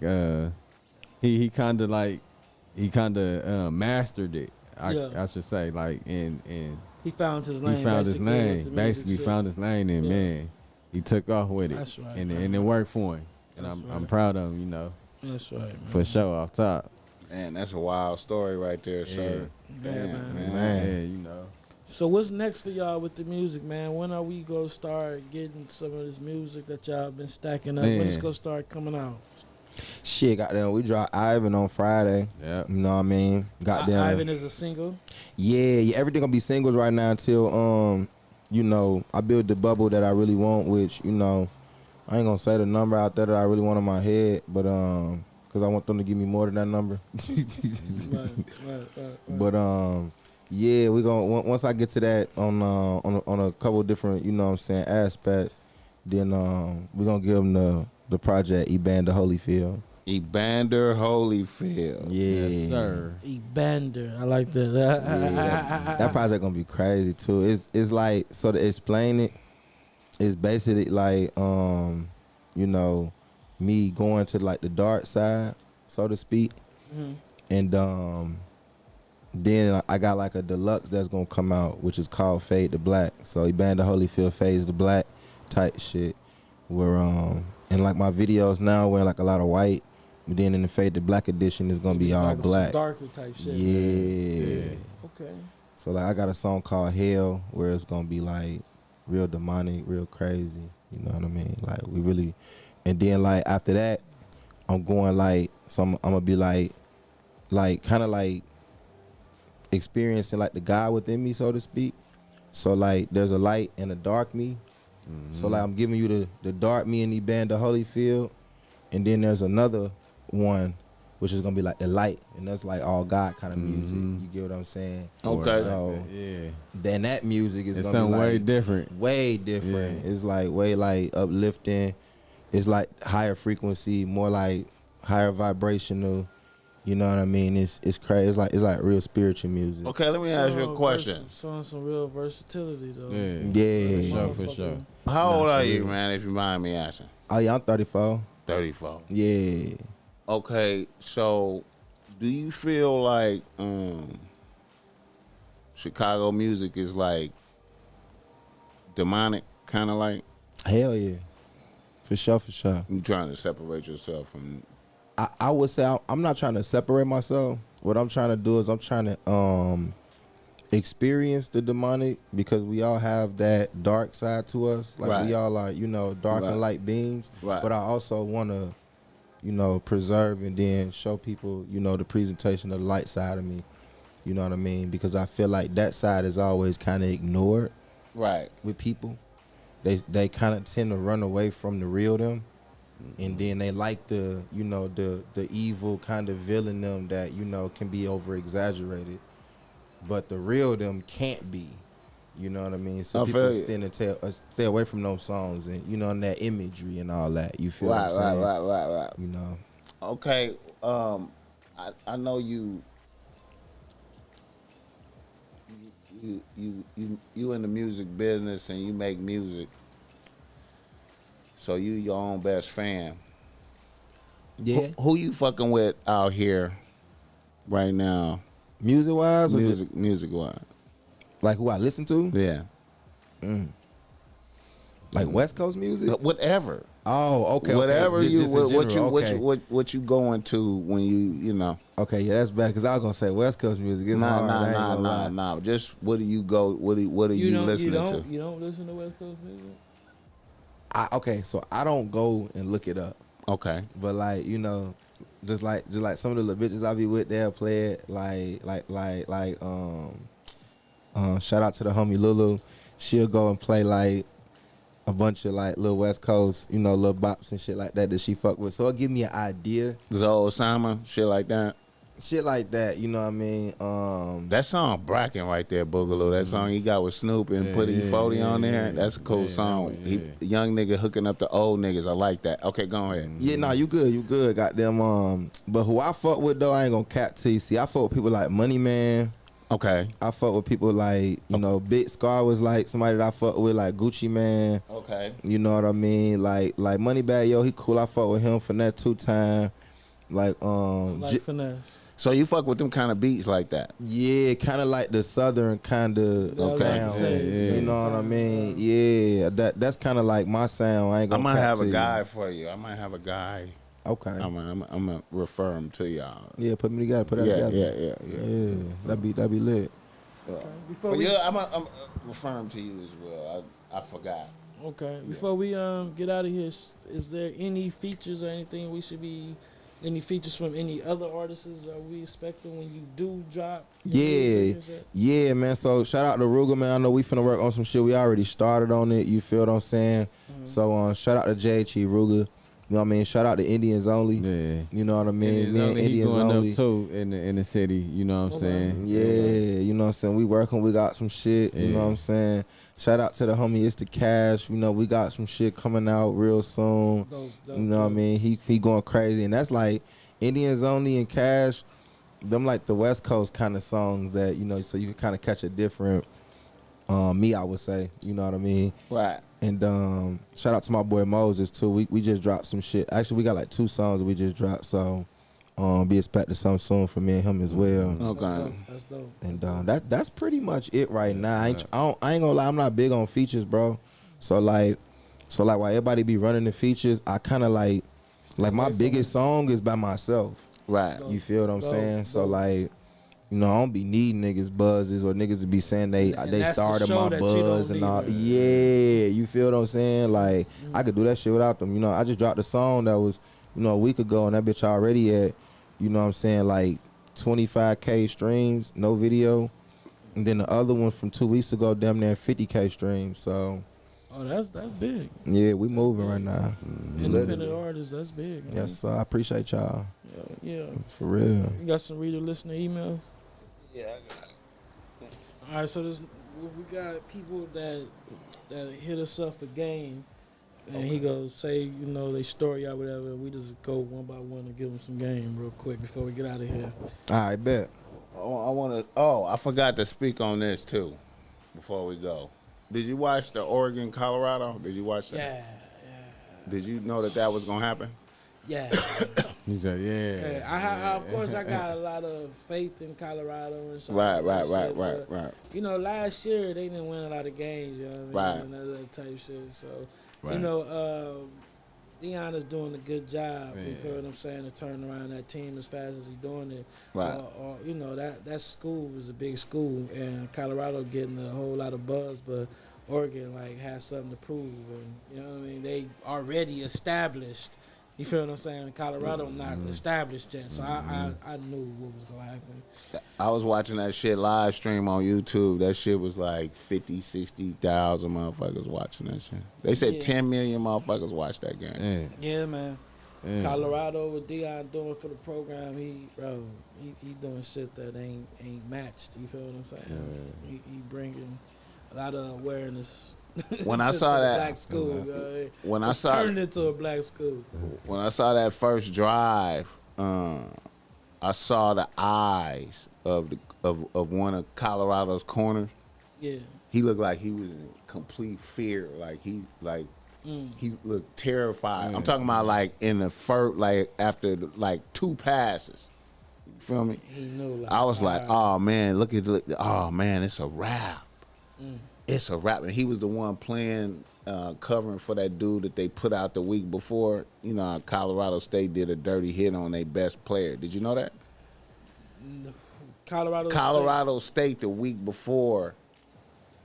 he kind of mastered it. I should say, like, and
He found his lane.
he found his
basically, with
lane.
the
Basically,
music
found his lane, and
Yeah.
man, he took off with it.
That's right,
and
man.
it worked for him. And
That's
I'm
right.
proud of him,
shit. That's right, man.
for sure, off top.
Man, that's a wild story right there, sir.
Yeah,
Damn,
man.
man.
Yeah,
So what's next for y'all with the music, man? When are we gonna start getting some of this music that y'all been stacking up? When it's
Man.
gonna start coming out?
Shit, goddamn, we dropped Ivan on Friday.
Yeah.
You know what I mean? Goddamn.
Ivan is a single.
Yeah, everything gonna be singles right now until I build the bubble that I really want, which, I ain't gonna say the number out there that I really want in my head, but because I want them to give me more than that number.
Right.
But yeah, we gonna once I get to that on a couple different, aspects, then we gonna give them the project Evander Holyfield.
Evander Holyfield.
Yeah,
Yes, sir.
Evander, I like that.
Yeah, that project gonna be crazy too. It's like, so to explain it, it's basically like me going to like the dark side, so to speak, and then I got like a deluxe that's gonna come out, which is called Fade to Black. So Evander Holyfield Fades to Black type shit. Where and like my videos now wearing like a lot of white, but then in the Fade to Black edition it's gonna be all black.
Darker type shit.
Yeah.
Okay.
So like I got a song called Hell where it's gonna be like real demonic, real crazy. You know what I mean? Like we really, and then like after that, I'm going like so I'm gonna be like kind of like experiencing like the God within me, so to speak. So like there's a light and a dark me. So like I'm giving you the dark me in the band, the Holyfield, and then there's another one which is gonna be like the light, and that's like all God kind of music. You get what I'm saying?
Okay.
So
Yeah.
then that music is
It's
gonna be
something
like
way different.
way different.
Yeah.
It's like way like uplifting. It's like higher frequency, more like higher vibrational. You know what I mean? It's crazy. It's like real spiritual music.
Okay, let me ask you a question.
Showing some real versatility though.
Yeah.
For sure.
How old are you, man, if you mind me asking?
Oh yeah, I'm 34.
34.
Yeah.
Okay, so do you feel like Chicago music is like demonic, kind of like?
Hell yeah. For sure, for sure.
You trying to separate yourself from?
I would say I'm not trying to separate myself. What I'm trying to do is I'm trying to experience the demonic, because we all have that dark side to us. Like
Right.
we all are, dark
Right.
and light beams.
Right.
But I also want to, preserve and then show people, the presentation of the light side of me. You know what I mean? Because I feel like that side is always kind of ignored
Right.
with people. They kind of tend to run away from the real them. And then they like the evil kind of villain them that, can be over exaggerated. But the real them can't be. You know what I mean? So
I
people
feel you.
tend to stay away from those songs and, and that imagery and all that. You feel what I'm saying?
Right.
You know.
Okay, I know you in the music business and you make music, so you your own best fan.
Yeah.
Who you fucking with out here right now?
Music wise or just
Music wise.
like who I listen to?
Yeah.
Like West Coast music?
Whatever.
Oh, okay.
Whatever
Just
you
in general, okay.
what you going to when you know.
Okay, yeah, that's bad because I was gonna say West Coast music. It's hard. I ain't gonna lie.
Nah. Just what do you go? What are you listening to?
You don't listen to West Coast music?
Okay, so I don't go and look it up,
Okay.
but like just like some of the little bitches I be with, they'll play it shout out to the homie Lulu. She'll go and play like a bunch of like little West Coast, little bops and shit like that she fuck with. So it'll give me an idea.
Zoe Osama, shit like that.
Shit like that, you know what I mean?
That song Bracken right there, Boogaloo. That song he got with Snoop and put E40 on there. That's a cool song. He young nigga hooking up the old niggas. I like that. Okay, go ahead.
Yeah, nah, you good. Got them. But who I fuck with though, I ain't gonna cap to you. See, I fuck with people like Money Man.
Okay.
I fuck with people like, Big Scar was like somebody that I fuck with, like Gucci Man.
Okay.
You know what I mean? Like Moneybag, yo, he cool. I fuck with him for that 2 time. Like
Finesse.
So you fuck with them kind of beats like that?
Yeah, kind of like the southern kind of sound. You know what I mean? Yeah, that's kind of like my sound. I ain't gonna.
I might have a
you.
guy for you. I might have a guy.
Okay.
I'm gonna refer him to y'all.
Yeah, put me together. Put that together. Yeah. That'd be lit.
Before
For
we,
you, I'm referring to you as well. I forgot.
okay. Before we get out of here, is there any features or anything we should be? Any features from any other artists are we expecting when you do drop?
Yeah, man. So shout out to Ruger, man. I know we finna work on some shit. We already started on it. You feel what I'm saying? So shout out to JHE Ruger. You know what I mean? Shout out to Indians Only.
Yeah.
You know what I mean?
He
Indians
going
Only.
up too in the city. You know what I'm saying?
Yeah, you know what I'm saying? We working. We got some shit. You know what I'm saying? Shout out to the homie It's the Cash. We got some shit coming out real soon.
Dope,
you know what I mean? He going crazy, and that's like Indians Only and Cash. Them like the West Coast kind of songs that so you can kind of catch a different me. I would say. You know what I mean?
Right.
And shout out to my boy Moses too. We just dropped some shit. Actually, we got like 2 songs that we just dropped. So be expecting something soon from me and him as well.
Okay.
That's dope.
And that's pretty much it right now. I ain't gonna lie, I'm not big on features, bro. So like while everybody be running the features, I kind of like my biggest song is by myself.
Right.
You feel what I'm saying? So like You know, I don't be needing niggas buzzes or niggas to be saying they
that's the
started
show
my
that you
buzz
don't
and all.
need, man.
Yeah, you feel what I'm saying? Like I could do that shit without them. You know, I just dropped a song that was, you know, a week ago, and that bitch already at, you know what I'm saying, like 25K streams, no video, and then the other one from 2 weeks ago, damn near 50K streams. So
Oh, that's big.
yeah, we moving right now.
Independent artists, that's big. Man.
Yes, sir. I appreciate y'all
Yeah.
for real.
You got some reader listener emails?
Yeah, I got it.
All right, so we got people that hit us up for game, and he goes say, you know, they story or whatever, and we just go one by one and give them some game real quick before we get out of here.
All right, bet.
I forgot to speak on this too before we go. Did you watch the Oregon, Colorado? Did you watch that?
Yeah.
Did you know that was gonna happen?
Yeah.
He said,
Yeah,
yeah.
of course, I got a lot of faith in Colorado and stuff.
Right.
But, you know, last year they didn't win a lot of games, you know what I mean? And other type shit. So, you know, Deion is doing a good job. You feel what I'm saying? To turn around that team as fast as he's doing it.
Right.
Or you know, that school was a big school, and Colorado getting a whole lot of buzz, but Oregon like has something to prove, and you know what I mean. They already established. You feel what I'm saying? Colorado not established yet, so I knew what was gonna happen.
I was watching that shit live stream on YouTube. That shit was like 50, 60,000 motherfuckers watching that shit. They said 10 million motherfuckers watched that game.
Yeah, man. Colorado, what Deion doing for the program, he doing shit that ain't matched. You feel what I'm saying? He bringing a lot of awareness.
When I saw that,
black school,
when I saw
turned into a black school.
When I saw that first drive, I saw the eyes of one of Colorado's corners.
Yeah.
He looked like he was in complete fear. He looked terrified. I'm talking about like in the first, like after like 2 passes. You feel me?
He knew. Like,
I was like, oh man, oh man, it's a wrap. It's a wrap. And he was the one playing, covering for that dude that they put out the week before. You know, Colorado State did a dirty hit on their best player. Did you know that? Colorado State the week before,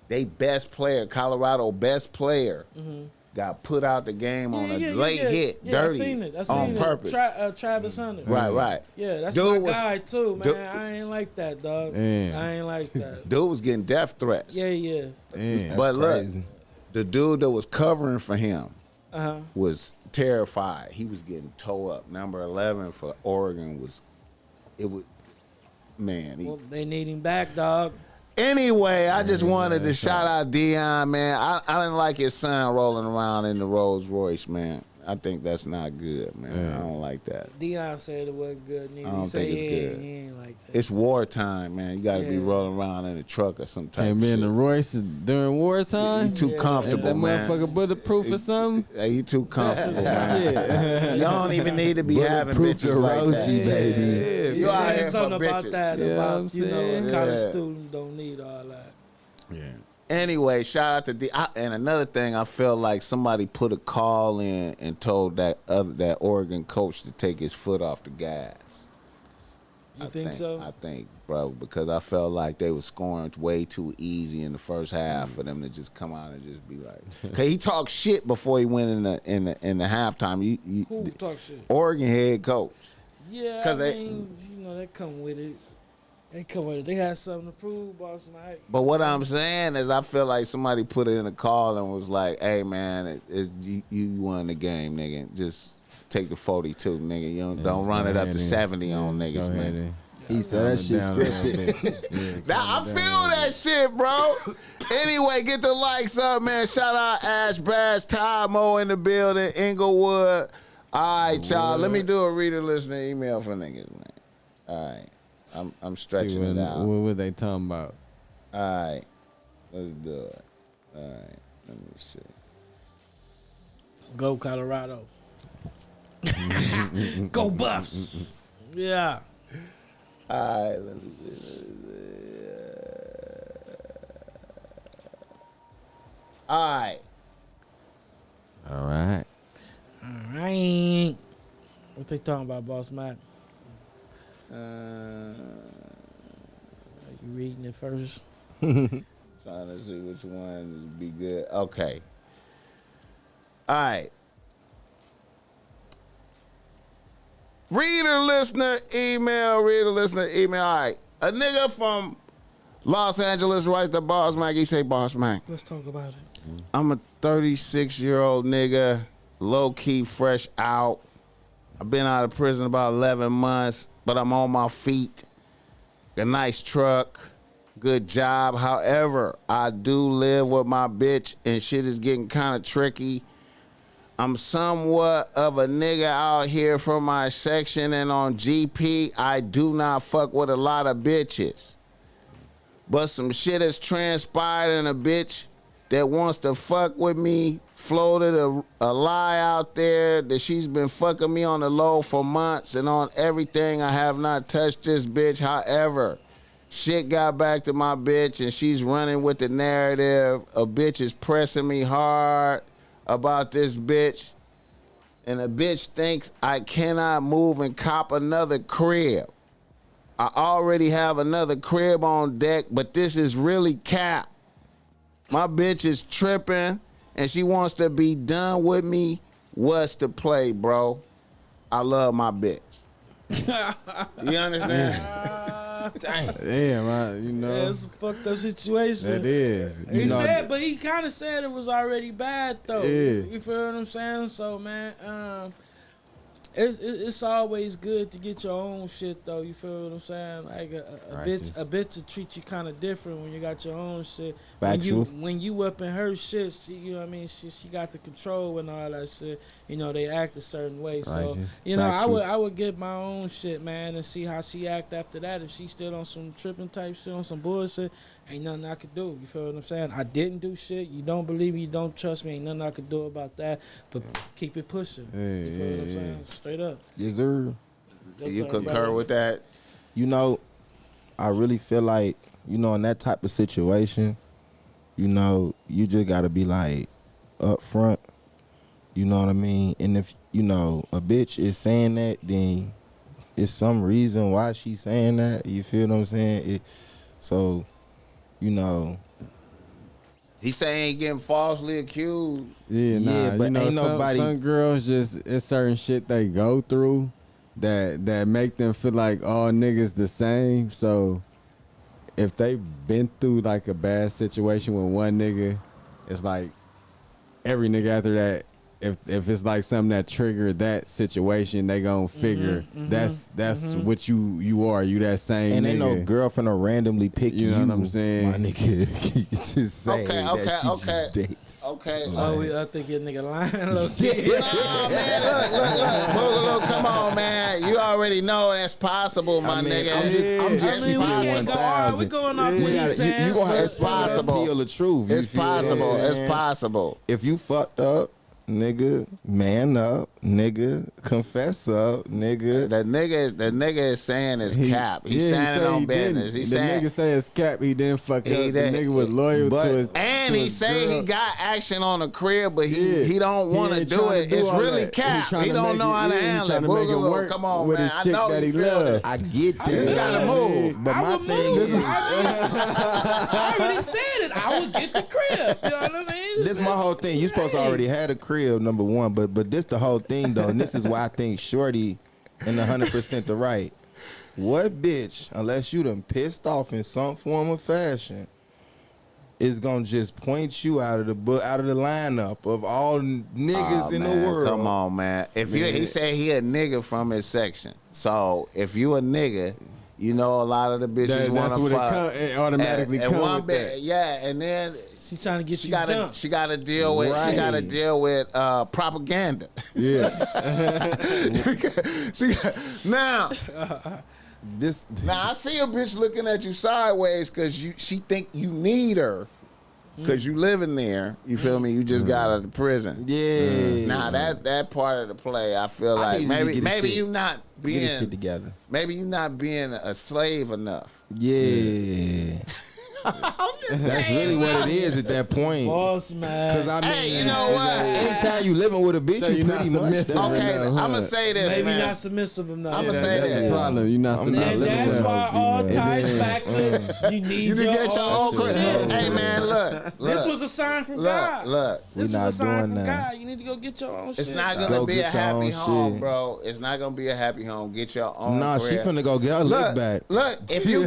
they best player, Colorado best player, got put out the game on a late hit, dirty, on purpose.
Travis Hunter.
Right.
Yeah, that's my guy too, man. I ain't like that, dog. I ain't like that.
Dude was getting death threats.
Yeah.
But look, the dude that was covering for him was terrified. He was getting towed up. Number 11 for Oregon
well, they need him back, dog.
Anyway, I just wanted to shout out Deion, man. I didn't like his son rolling around in the Rolls Royce, man. I think that's not good, man. I don't like that.
Deion said it wasn't good.
I don't think it's good.
He ain't like that.
It's wartime, man. You got to be rolling around in a truck or some type
Can't
of
be
shit.
in the Royce during wartime.
You too comfortable,
that
man.
motherfucker bulletproof or something.
Hey, you too comfortable, man. You don't even need to be having bitches like that.
Baby.
You out here for
something about
bitches.
that.
Yeah,
About,
I'm
you know,
saying.
a college
Yeah.
student don't need all that.
Yeah. Anyway, shout out to D. And another thing, I felt like somebody put a call in and told that Oregon coach to take his foot off the gas.
You think so?
I think, bro, because I felt like they were scoring way too easy in the first half for them to just come out and just be like, cause he talked shit before he went in the halftime.
Who talk shit?
Oregon head coach.
Yeah, I mean, you know, they come with it. They had something to prove, BossMack.
But what I'm saying is, I feel like somebody put it in a call and was like, "Hey, man, you won the game, nigga. Just take the 42, nigga. You don't run it up to 70 on niggas, man."
He said that shit scripted.
Now I feel that shit, bro. Anyway, get the likes up, man. Shout out Ash Bass, Ty Mo in the building, Inglewood. All right, y'all. Let me do a reader listener email for niggas, man. All right. I'm stretching it out.
What were they talking about?
All right. Let's do it. All right. Let me see.
Go Colorado. Go Buffs. Yeah.
All right. Let me see. All right.
All right.
All right. What they talking about, BossMack? reading it first.
Trying to see which one would be good. Okay. All right. Reader, listener, email. All right. A nigga from Los Angeles writes to BossMack. He say, BossMack,
Let's talk about it.
I'm a 36-year-old nigga, low-key fresh out. I've been out of prison about 11 months, but I'm on my feet. A nice truck, good job. However, I do live with my bitch, and shit is getting kind of tricky. I'm somewhat of a nigga out here from my section, and on GP, I do not fuck with a lot of bitches. But some shit has transpired, and a bitch that wants to fuck with me floated a lie out there that she's been fucking me on the low for months, and on everything I have not touched this bitch. However, shit got back to my bitch, and she's running with the narrative. A bitch is pressing me hard about this bitch, and a bitch thinks I cannot move and cop another crib. I already have another crib on deck, but this is really cap. My bitch is tripping, and she wants to be done with me. What's the play, bro? I love my bitch. You understand?
Damn, you know.
Yeah, it's a fucked up situation.
That is.
He said, but he kind of said it was already bad, though.
Yeah.
You feel what I'm saying? So, man, it's always good to get your own shit, though. You feel what I'm saying? Like a bitch will treat you kind of different when you got your own shit. When you up in her shit, she, you know what I mean? She got the control and all that shit. You know, they act a certain way. So, you know, I would get my own shit, man, and see how she act after that. If she still on some tripping type shit, on some bullshit, ain't nothing I could do. You feel what I'm saying? I didn't do shit. You don't believe me, you don't trust me, ain't nothing I could do about that. But keep it pushing. You feel what I'm saying? Straight up.
Yes, sir.
You concur with that?
You know, I really feel like, you know, in that type of situation, you know, you just gotta be like up front. You know what I mean? And if, you know, a bitch is saying that, then it's some reason why she's saying that. You feel what I'm saying? So, you know.
He saying he getting falsely accused.
Yeah,
but
you know,
ain't nobody.
Some girls just, it's certain shit they go through that make them feel like all niggas the same. So if they been through like a bad situation with one nigga, it's like every nigga after that, if it's like something that triggered that situation, they gonna figure that's what you are. You that same
and
nigga.
Ain't no girl finna randomly pick you.
You know what I'm saying?
My nigga. Just saying
Okay.
just dates.
Okay.
I think your nigga lying a little bit.
Nah, man, look. Boogaloo, come on, man. You already know that's possible, my nigga.
I'm just
we can't go hard. We going off what he's saying.
You gonna have
It's
to
possible.
peel the truth.
It's possible. It's possible.
If you fucked up, nigga, man up, nigga, confess up, nigga.
The nigga is saying it's cap. He's standing on business. He's saying
the nigga say it's cap. He didn't fuck up. The nigga was loyal to his.
And he say he got action on the crib, but he don't want to do it. It's really cap. He don't know how to handle it. Boogaloo, come on, man. I know you feel it.
I get that.
You gotta move.
But my thing is,
I already said it. I would get the crib. You know what I mean?
this my whole thing. You supposed to already had a crib, number one, but this the whole thing though, and this is why I think Shorty in 100% the right. What bitch, unless you done pissed off in some form or fashion, is gonna just point you out of the lineup of all niggas in the world?
Come on, man. He said he a nigga from his section, so if you a nigga, you know a lot of the bitches want to fuck.
It automatically comes with that.
Yeah, and then
she's trying to get you dumped.
She got to deal with. Right. She got to deal with propaganda.
Yeah.
Now I see a bitch looking at you sideways because she think you need her because you living there. You feel me? You just got out of the prison.
Yeah.
Now that part of the play, I feel like maybe you not being
get shit together.
Maybe you not being a slave enough.
Yeah. That's really what it is at that point.
BossMack.
Cause I mean,
Hey, you know what?
anytime you living with a bitch,
So
you
you're
pretty
not
much
submissive.
that.
Okay,
no,
I'm
huh?
gonna say this,
Maybe
man.
not submissive enough.
I'ma
Yeah,
say
That's
that.
the problem. You're not
I'm not
And
submissive.
living
that's
with
why
her,
all
female.
ties back to you need
You need to get your own
shit.
crib. Hey, man, look.
This was a sign from God.
Look.
This
We
was a
not
sign
doing
from
that.
God. You need to go get your own shit.
It's not
dog.
gonna
Go
be a
get your
happy
own
home,
shit.
bro. It's not gonna be a happy home. Get your own
Nah,
crib.
she finna go get her lick back.
Look, if you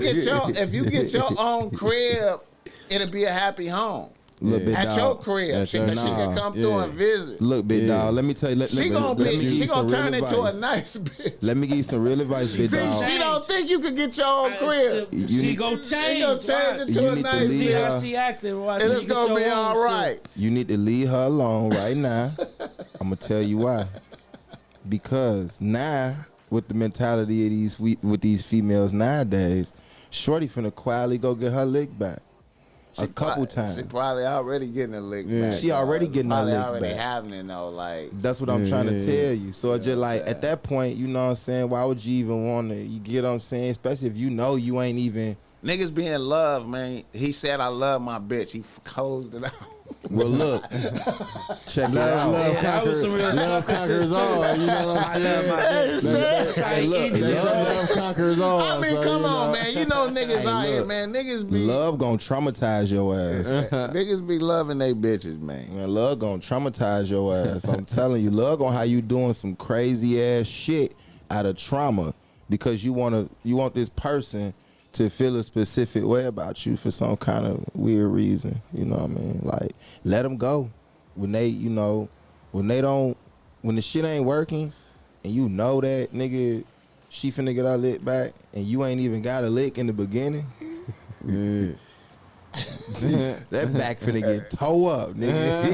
get your own crib, it'll be a happy home.
Little bit
At
dog.
your crib,
At
she
your-
can come through and visit.
Look, big
Yeah.
dog. Let me tell you.
She gonna turn into a nice bitch.
Let me give you some real advice, big
See,
dog.
she don't think you could get your own crib.
You
She
need-
go
She
change.
gonna change into
You
a
need to
nice
See
leave
bitch.
how she acting. Watch
And
you
it's
get
gonna
your
be
own
all
shit.
right.
You need to leave her alone right now. I'm gonna tell you why. Because now, with the mentality of these females nowadays, shorty finna quietly go get her lick back a couple times.
She probably already getting a lick
Yeah.
back.
She already
dog.
getting a
probably
lick
already
back.
happening though. Like
That's what I'm trying to
Yeah.
tell you. So it's just like at that point, you know what I'm saying? Why would you even want to? You get what I'm saying? Especially if you know you ain't even.
niggas be in love, man. He said I love my bitch. He closed it out.
Well, look, check it out.
Love
Yeah, that was some real
love conquers all. You know what I'm
I love my
saying?
bitch.
Hey, look,
They say love conquers all.
I mean,
so,
come
you
on,
know.
man. You know niggas
Hey,
out here,
look.
man. Niggas be
Love gonna traumatize your ass.
niggas be loving they bitches, man.
Man, love gonna traumatize your ass. I'm telling you, love gonna have you doing some crazy ass shit out of trauma because you want this person to feel a specific way about you for some kind of weird reason. You know what I mean? Like, let them go when they, when the shit ain't working, and you know that nigga, she finna get her lick back, and you ain't even got a lick in the beginning.
Yeah.
That back finna get toe up, nigga.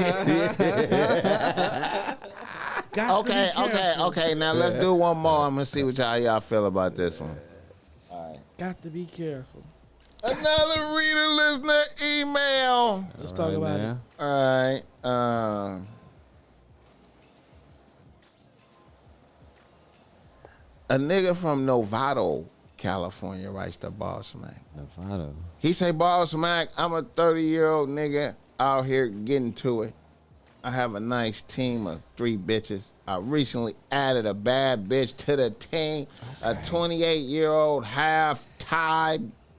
Got to be careful.
Okay. Now let's do one more. I'm gonna see what y'all feel about this one.
Got to be careful.
Another reader listener email.
Let's talk about it.
All right. A nigga from Novato, California writes to BossMack.
Nevada.
He say, BossMack, I'm a 30-year-old nigga out here getting to it. I have a nice team of 3 bitches. I recently added a bad bitch to the team. A 28-year-old half Thai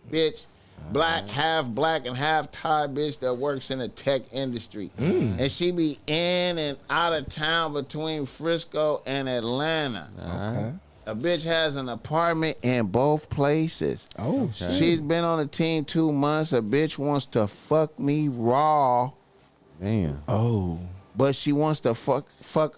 bitch. Half black and half Thai bitch that works in the tech industry. And she be in and out of town between Frisco and Atlanta.
Okay.
A bitch has an apartment in both places.
Oh, shit.
She's been on the team 2 months. A bitch wants to fuck me raw,
Damn.
Oh.
but she wants to fuck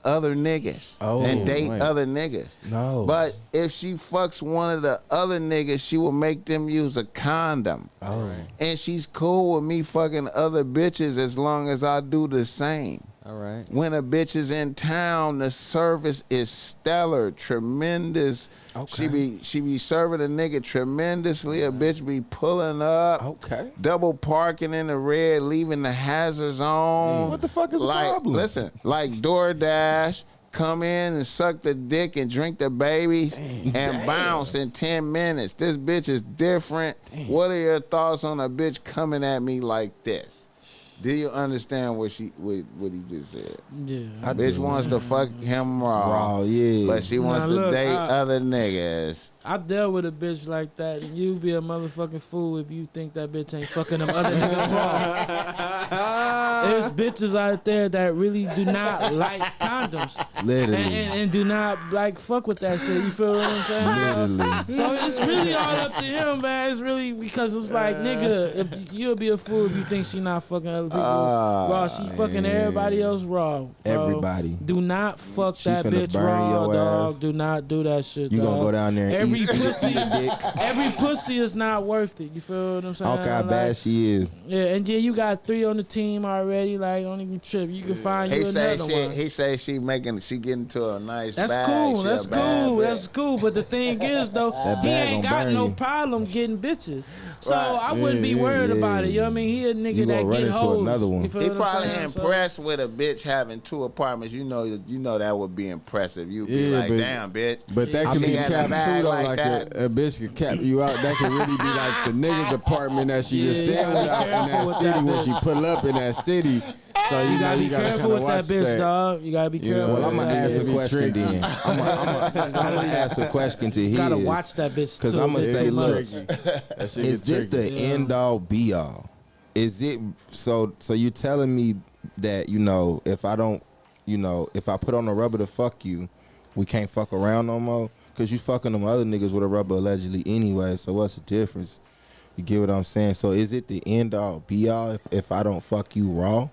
other niggas and date
wait.
other niggas.
No.
But if she fucks one of the other niggas, she will make them use a condom.
Oh.
And she's cool with me fucking other bitches as long as I do the same.
All right.
When a bitch is in town, the service is stellar, tremendous.
Okay.
She be serving a nigga tremendously. A bitch be pulling up,
Okay.
double parking in the red, leaving the hazard zone.
What the fuck is the
like,
problem?
Listen, like DoorDash, come in and suck the dick and drink the babies and bounce in 10 minutes. This bitch is different. What are your thoughts on a bitch coming at me like this? Do you understand what he just said?
Yeah.
A bitch wants to fuck him raw,
yeah.
but she wants
Nah,
to
look,
date other niggas.
I dealt with a bitch like that, and you be a motherfucking fool if you think that bitch ain't fucking them other niggas raw. There's bitches out there that really do not like condoms.
Literally.
And do not like fuck with that shit. You feel what I'm saying?
Literally.
So it's really all up to him, man. It's really because it's like, nigga, if you'll be a fool if you think she not fucking other people raw. She fucking everybody else raw. Bro.
Everybody.
Do not fuck
She
that
finna
bitch
burn
raw,
your
dog.
ass.
Do not do that shit.
You gonna
dog.
go down there and
Every
eat
pussy,
dick.
every pussy is not worth it. You feel what I'm saying?
Okay, how bad she is.
Yeah, and yeah, you got 3 on the team already. already. Like, don't even trip. You can find you another one.
He say she getting to a nice
That's
bag.
cool.
She
That's
a bad
cool.
bitch.
That's cool. But the thing is, though, he
bag
ain't
gonna
got
burn
no
you.
problem getting bitches. So
Right.
I wouldn't be worried about it. You know what I mean? He a nigga
You
that
gonna run
get
into
hoes.
another one.
You feel
He
what I'm
probably
saying? So-
impressed with a bitch having 2 apartments. You know that would be impressive. You'd be
Yeah,
like,
but-
damn, bitch.
But that
I
could
mean,
be
had a
capped
bag
too, though.
like
Like
that.
a bitch could cap you out. That could really be like the nigga's apartment that she just
Yeah,
staying
you
with
gotta be
out in
careful
that
with
city
that
when she
bitch.
pull up in that city. So
You gotta be careful
kinda
with that
watch
bitch, dog. You gotta be
You know,
careful.
Well, I'm
with
gonna
that
ask a
bitch.
be
question
tricky.
then. I'm gonna ask a question to his.
You gotta watch that bitch.
Because
too,
I'm gonna
bitch,
say,
too
look,
much.
That shit
is
get
this
tricky.
the end all be all? Is it so? So you telling me that if I don't, if I put on the rubber to fuck you, we can't fuck around no more? Cause you fucking them other niggas with a rubber allegedly anyway. So what's the difference? You get what I'm saying? So is it the end all be all if I don't fuck you raw?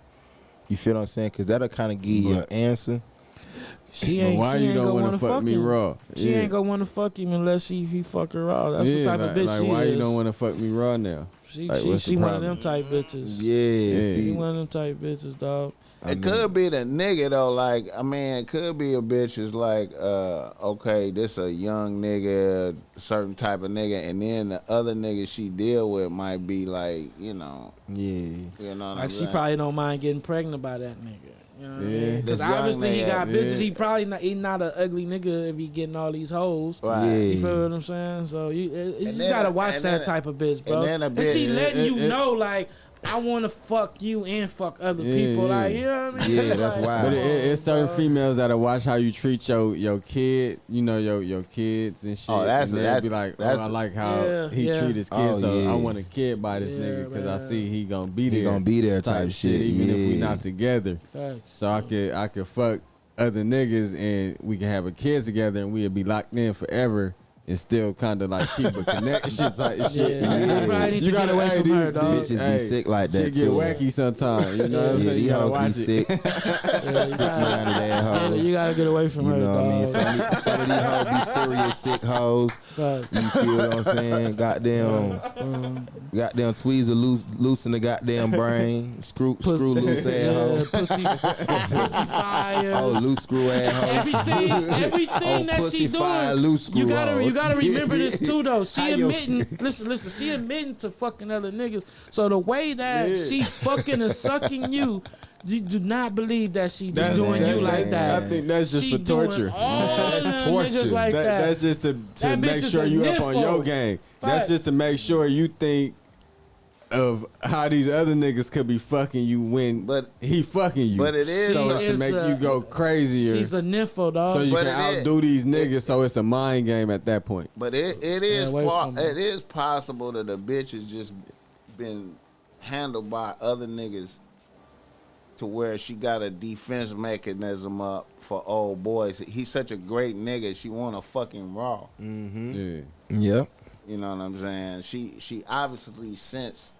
You feel what I'm saying? Cause that'll kind of give you an answer.
She
But
ain't.
why
she
you
ain't
don't
gonna
wanna
wanna
fuck me
him.
raw?
She
Yeah.
ain't gonna wanna fuck him unless he fuck her raw. That's what type of bitch
like
she
why
is.
you don't want to fuck me raw now?
She
Like, what's the
one of them
problem?
type bitches.
Yeah.
Yeah.
She
See,
one of them type bitches, dog.
It could be the nigga though, like I mean, it could be a bitch is like, okay, this a young nigga, certain type of nigga, and then the other nigga she deal with might be like,
yeah.
you know what
Like
I'm
she
saying?
probably don't mind getting pregnant by that nigga. You know what I
Yeah.
mean? Because
This young
obviously he
nigga,
got bitches.
yeah.
He probably not. He not an ugly nigga if he getting all these hoes.
Right.
Yeah.
You feel what I'm saying? So you just
then
gotta
a-
watch
and
that
then a-
type of bitch, bro.
and then a
And she
bitch-
letting you
it-
know, like, I want to fuck you and fuck other
Yeah,
people.
yeah.
Like, you know what I mean?
Yeah, that's
Like,
wild.
But
come
it's
on,
certain
bro.
females that'll watch how you treat your kid, your kids and shit.
Oh,
and they'll be like,
that's-
I like how
Yeah,
he
yeah.
treat his kid,
Oh,
so
yeah.
I want a kid by this
Yeah,
nigga because I
man.
see he gonna be there.
He gonna be there type shit,
even if we
yeah.
not together.
Facts.
So I could fuck other niggas and we can have a kid together and we'll be locked in forever and still kind of like keep a connection type shit.
Yeah. You probably need to get away from her, dog.
Bitches be sick like that
shit get
too.
wacky sometimes. You know what I'm
Yeah,
saying? You
these
gotta
hoes be
watch it.
sick.
Yeah,
Sick behind that
yeah,
hoe.
you gotta get away from
You
her,
know what I mean?
dog.
Some of these hoes be serious sick hoes.
Facts.
You feel what I'm saying? Goddamn tweezer loose in the goddamn brain. Screw loose ass hoe.
Pussy fire.
Oh, loose screw ass hoe.
Everything
Oh,
that
pussy
she doing,
fire, loose screw
you gotta
hoe.
remember this too though.
How
She
your-
admitting, listen, she admitting to fucking other niggas. So the way that she fucking and sucking you do not believe that she just doing you like that.
I think that's just
She
for torture.
doing all
That's
them
torture.
niggas like that.
That's just to
That
make
bitch is
sure
a
you up on
nympho.
your game. That's
Fact.
just to make sure you think of how these other niggas could be fucking you when
But-
he fucking you.
but it is-
so
She
it's to
is
make
a-
you go crazier.
She's a nympho, dog.
So you
But
can
it is-
outdo these niggas. So it's a mind game at that point.
But it
Stay
is
away from her.
it is possible that a bitch has just been handled by other niggas to where she got a defense mechanism up for old boys. He's such a great nigga. She want a fucking raw.
Yeah.
Yep.
You know what I'm saying? She obviously sensed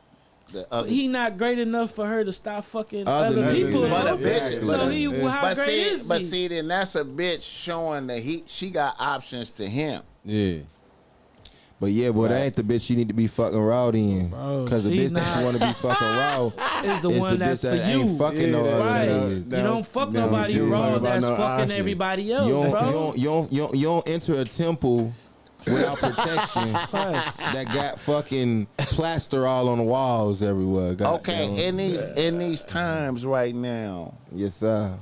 the other.
He not great enough for her to stop fucking
Other
other
niggas.
people.
But
though.
a bitch-
So
but a-
he, how
but
great
see,
is
but
he?
see, then that's a bitch showing that she got options to him.
Yeah.
But yeah, boy, that ain't the bitch you need to be fucking raw then.
Bro,
Cause the
she
bitch that
not-
you want to be fucking raw
is the
is
one
the
that's
bitch
for
that
you.
ain't fucking no other
Right.
niggas.
You don't fuck
no,
nobody
she ain't
raw
talking about
that's
no
fucking
options.
everybody
You
else,
don't,
bro.
you don't enter a temple without protection
Facts.
that got fucking plaster all on the walls everywhere.
Okay,
Goddamn.
in these times right now,
Yes, sir.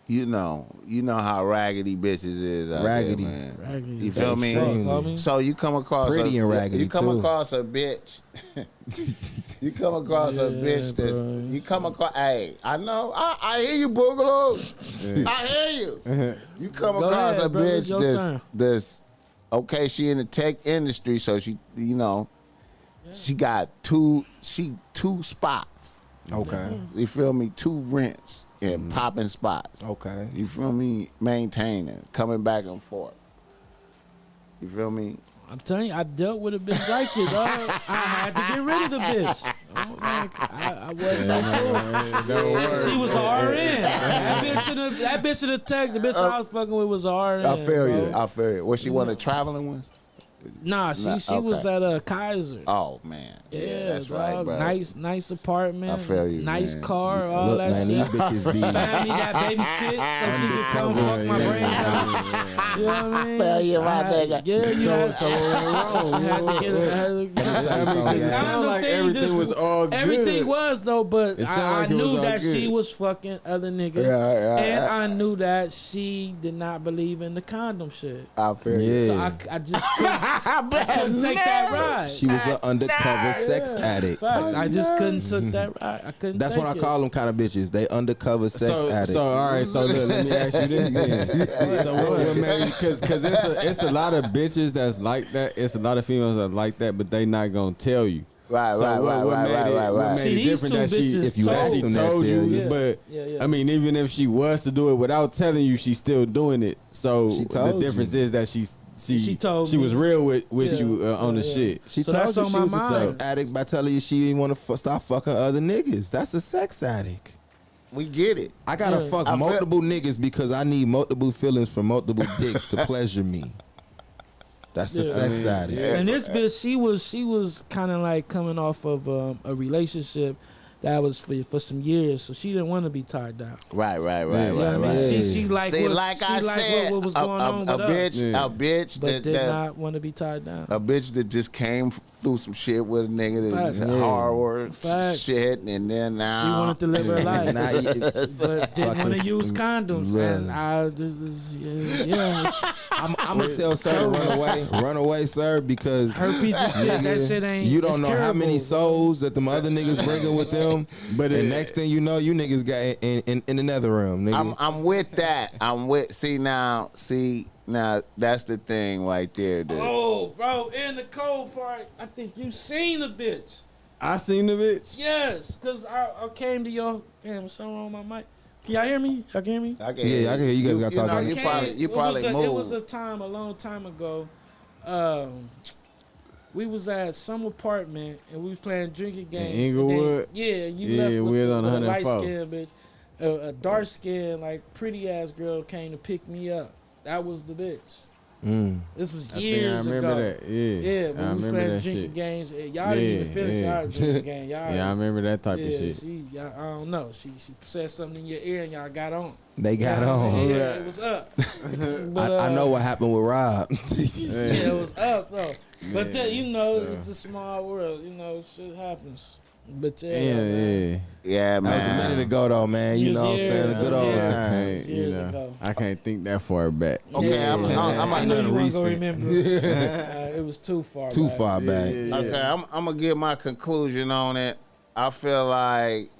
you know how raggedy bitches is out
Raggedy.
there, man.
Raggedy.
You feel me?
Extremely.
So you come across
Pretty and raggedy,
You come
too.
across a bitch. You come across a
Yeah,
bitch that's.
bro.
You come across. Hey, I know. I hear you, Boogaloo. I hear you. You come
Go
across
ahead,
a
bro, it's
bitch
your turn.
that's okay. She in the tech industry, so she she got two spots.
Okay.
You feel me? 2 rents and popping spots.
Okay.
You feel me? Maintaining, coming back and forth. You feel me?
I'm telling you, I dealt with a bitch like it, dog. I had to get rid of the bitch. I wasn't no fool. She was an RN. That bitch in the tech, the bitch I was fucking with was an RN.
I feel you.
bro.
I feel you. Was she one of the traveling ones?
Nah, she was at Kaiser.
Oh man, yeah, that's right,
dog.
bro.
Nice apartment.
I feel you,
nice
man.
car, all
Look,
that
man,
shit.
these bitches be.
Family got babysit so she could come fuck my brain out. You know what I mean?
Feel you, my nigga.
Yeah, you had to get it.
It sounded like everything was all good.
Everything was though, but
It sounded
I
like it was
knew
all
that
good.
she was fucking other niggas, and I knew that she did not believe in the condom shit.
I feel you.
Yeah.
So I just couldn't take that ride.
She was an undercover sex addict.
Facts. I just couldn't took that ride. I couldn't.
That's
take
what I
it.
call them kind of bitches. They undercover sex addicts.
So all right. So look, let me ask you this then. So what made? Because it's a lot of bitches that's like that. It's a lot of females that like that, but they not gonna tell you.
Right.
What made
See,
it
these
different
two
that she,
bitches
if you
told
ask
she
them,
told
they'll
you,
tell
you.
but
Yeah.
I mean, even if she was to do it without telling you, she's still doing it. So
She
the
told
difference
you.
is that she
told
she was
me.
real with
Yeah.
you on the
Yeah.
shit.
She
So
told
that's
you
on
she
my
was a
mind.
sex addict by telling you she didn't want to stop fucking other niggas. That's a sex addict.
We get it.
I gotta
Yeah.
fuck
I feel-
multiple niggas because I need multiple feelings from multiple dicks to pleasure me. That's a
Yeah.
sex
I mean,
addict.
yeah.
And this bitch, she was kind of like coming off of a relationship that was for some years, so she didn't want to be tied down.
Right.
You know what I mean? She like
See,
what,
like
she
I
like
said,
what was
a
going on with us,
bitch,
Yeah.
a bitch
but
that,
did
that
not want to be tied down.
a bitch that just came through some shit with a nigga that
Facts.
just
Yeah.
hard
Facts.
shit, and then now
She wanted to live her life,
Now you-
but didn't want to use condoms.
Look.
And I just
I'm gonna tell sir run away, sir, because
herpes and shit. That shit ain't.
you don't
it's
know how many
curable.
souls that them other niggas bringing with them.
But
And next thing you know, you niggas got in another realm, nigga.
I'm with that. I'm with. See now, that's the thing right there, dude.
Oh, bro, in the cold part, I think you seen the bitch.
I seen the bitch.
Yes, cause I came to your. Damn, what's something wrong with my mic? Can y'all hear me? Y'all can hear me?
I can
Yeah, I can hear you guys got talk
know,
on
you
it.
probably
It
moved.
was a long time ago. We was at some apartment and we was playing drinking games. and
Inglewood?
then, you
Yeah,
left
we
with
was on
a
104.
light skinned bitch. A dark skinned, like pretty ass girl came to pick me up. That was the bitch. This was
I think I
years
remember
ago.
that. Yeah,
Yeah,
I
when we was
remember
playing
that
drinking
shit.
games, y'all didn't even finish our drinking game. Y'all,
Yeah, I remember that type of shit.
I don't know. She said something in your ear and y'all got on.
They got
Yeah,
on.
Yeah, it was up. But,
I know what happened with Rob.
Yeah, it was up though. But then,
so-
it's a small world. Shit happens. But
Yeah.
Yeah,
That was a
man.
minute ago though, man. You know what I'm saying? The good old
Yeah.
times.
Years ago.
I can't think that far back.
Okay,
Yeah.
I'm
I know you weren't gonna remember. It was too far.
Too
back.
far back.
Okay, I'm gonna give my conclusion on it. I feel like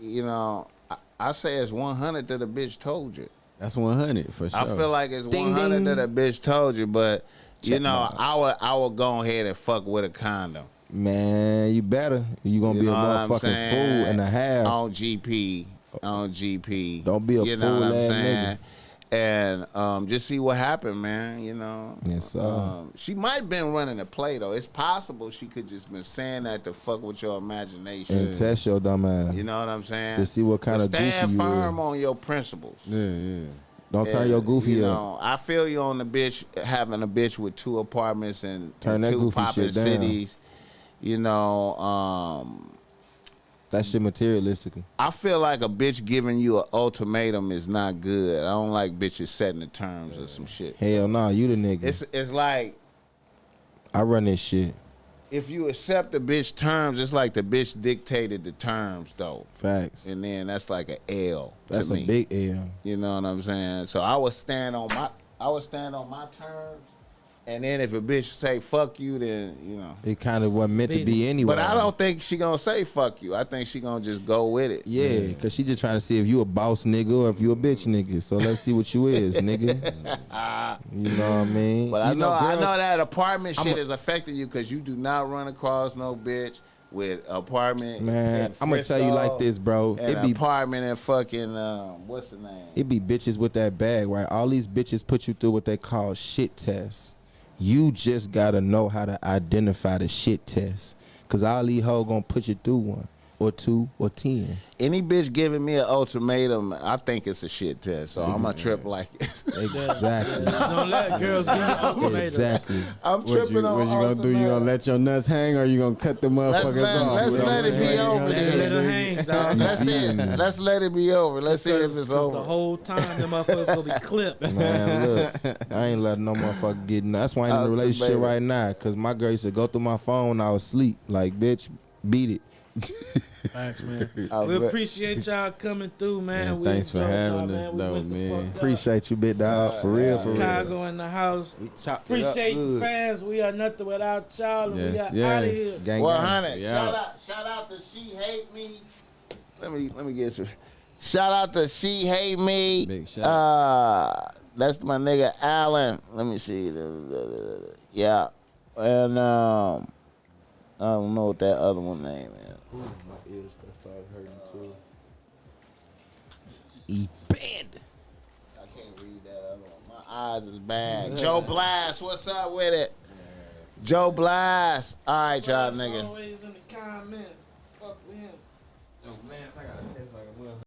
I say it's 100 that a bitch told you.
That's 100 for sure.
I feel like it's
Ding,
100
ding.
that a bitch told you, but
Check
I would go ahead and fuck with a condom.
Man, you better. You gonna
You
be a
know what I'm
motherfucking
saying?
fool and a half.
On GP.
Don't be a
you know
fool
what I'm
ass
saying? And just see what happened, man.
Yes, sir.
She might been running the play though. It's possible she could just been saying that to fuck with your imagination.
And test your dumb ass.
You know what I'm saying?
To see what kind
But
of goofy
stand
you
firm
is.
on your principles.
Yeah.
Don't turn your goofy up.
I feel you on the bitch having a bitch with 2 apartments and
Turn that
two
goofy
popping
shit down.
cities.
That shit materialistic.
I feel like a bitch giving you an ultimatum is not good. I don't like bitches setting the terms or some shit.
Hell no, you the nigga.
It's like
I run this shit.
if you accept the bitch terms, it's like the bitch dictated the terms though.
Facts.
And then that's like an L
That's
to
a
me.
big L.
You know what I'm saying? So I would stand on my terms, and then if a bitch say fuck you, then
It kind of wasn't meant to be anyway.
But I don't think she gonna say fuck you. I think she gonna just go with it.
Yeah, because she just trying to see if you a boss nigga or if you a bitch nigga. So let's see what you is, nigga. You know what I mean?
But I
You
know
girls-
that apartment shit is affecting you because you do not run across no bitch with apartment.
Man,
in
I'm gonna tell you like
Frisco
this, bro.
and
It be
apartment in fucking what's the name?
it be bitches with that bag, right? All these bitches put you through what they call shit tests. You just gotta know how to identify the shit test. Cause all these hoes gonna put you through one. or 2 or 10.
Any bitch giving me an ultimatum, I think it's a shit test. So I'm gonna trip like it.
Exactly.
Don't let girls give you ultimatums.
Exactly.
I'm tripping on
What you gonna do? You gonna let your nuts hang, or you gonna cut the motherfuckers off?
let's let it be over
Let
there.
it hang, dog.
Let's let it be over. Let's see if it's
The
over.
whole time them motherfuckers gonna be clipped.
Man, look, I ain't letting no motherfucker get nothing. That's why I ain't in a relationship right now. Cause my girl used to go through my phone when I was asleep. Like, bitch, beat it.
Thanks, man. We appreciate y'all coming through, man.
Man,
We
thanks for
enjoyed y'all,
having us,
We
though,
went the
man.
fuck up.
Appreciate you, big dog. For real, for real.
Chicago in the house.
We chopped
Appreciate
it up
you
good.
fans. We are nothing without y'all, and we
Yes,
are out of
yes.
here.
Gang,
100.
gang.
Shout out to She Hate Me. Let me get some. Shout out to She Hate Me.
Big shout.
That's my nigga Allen. Let me see. Yeah, and I don't know what that other one name is.
My ears started hurting too.
Bend. I can't read that other one. My eyes is bad. Joe Blast, what's up with it? Joe Blast. All right, y'all
Blast
niggas.
always in the comments. Fuck with him.
Yo, Lance, I gotta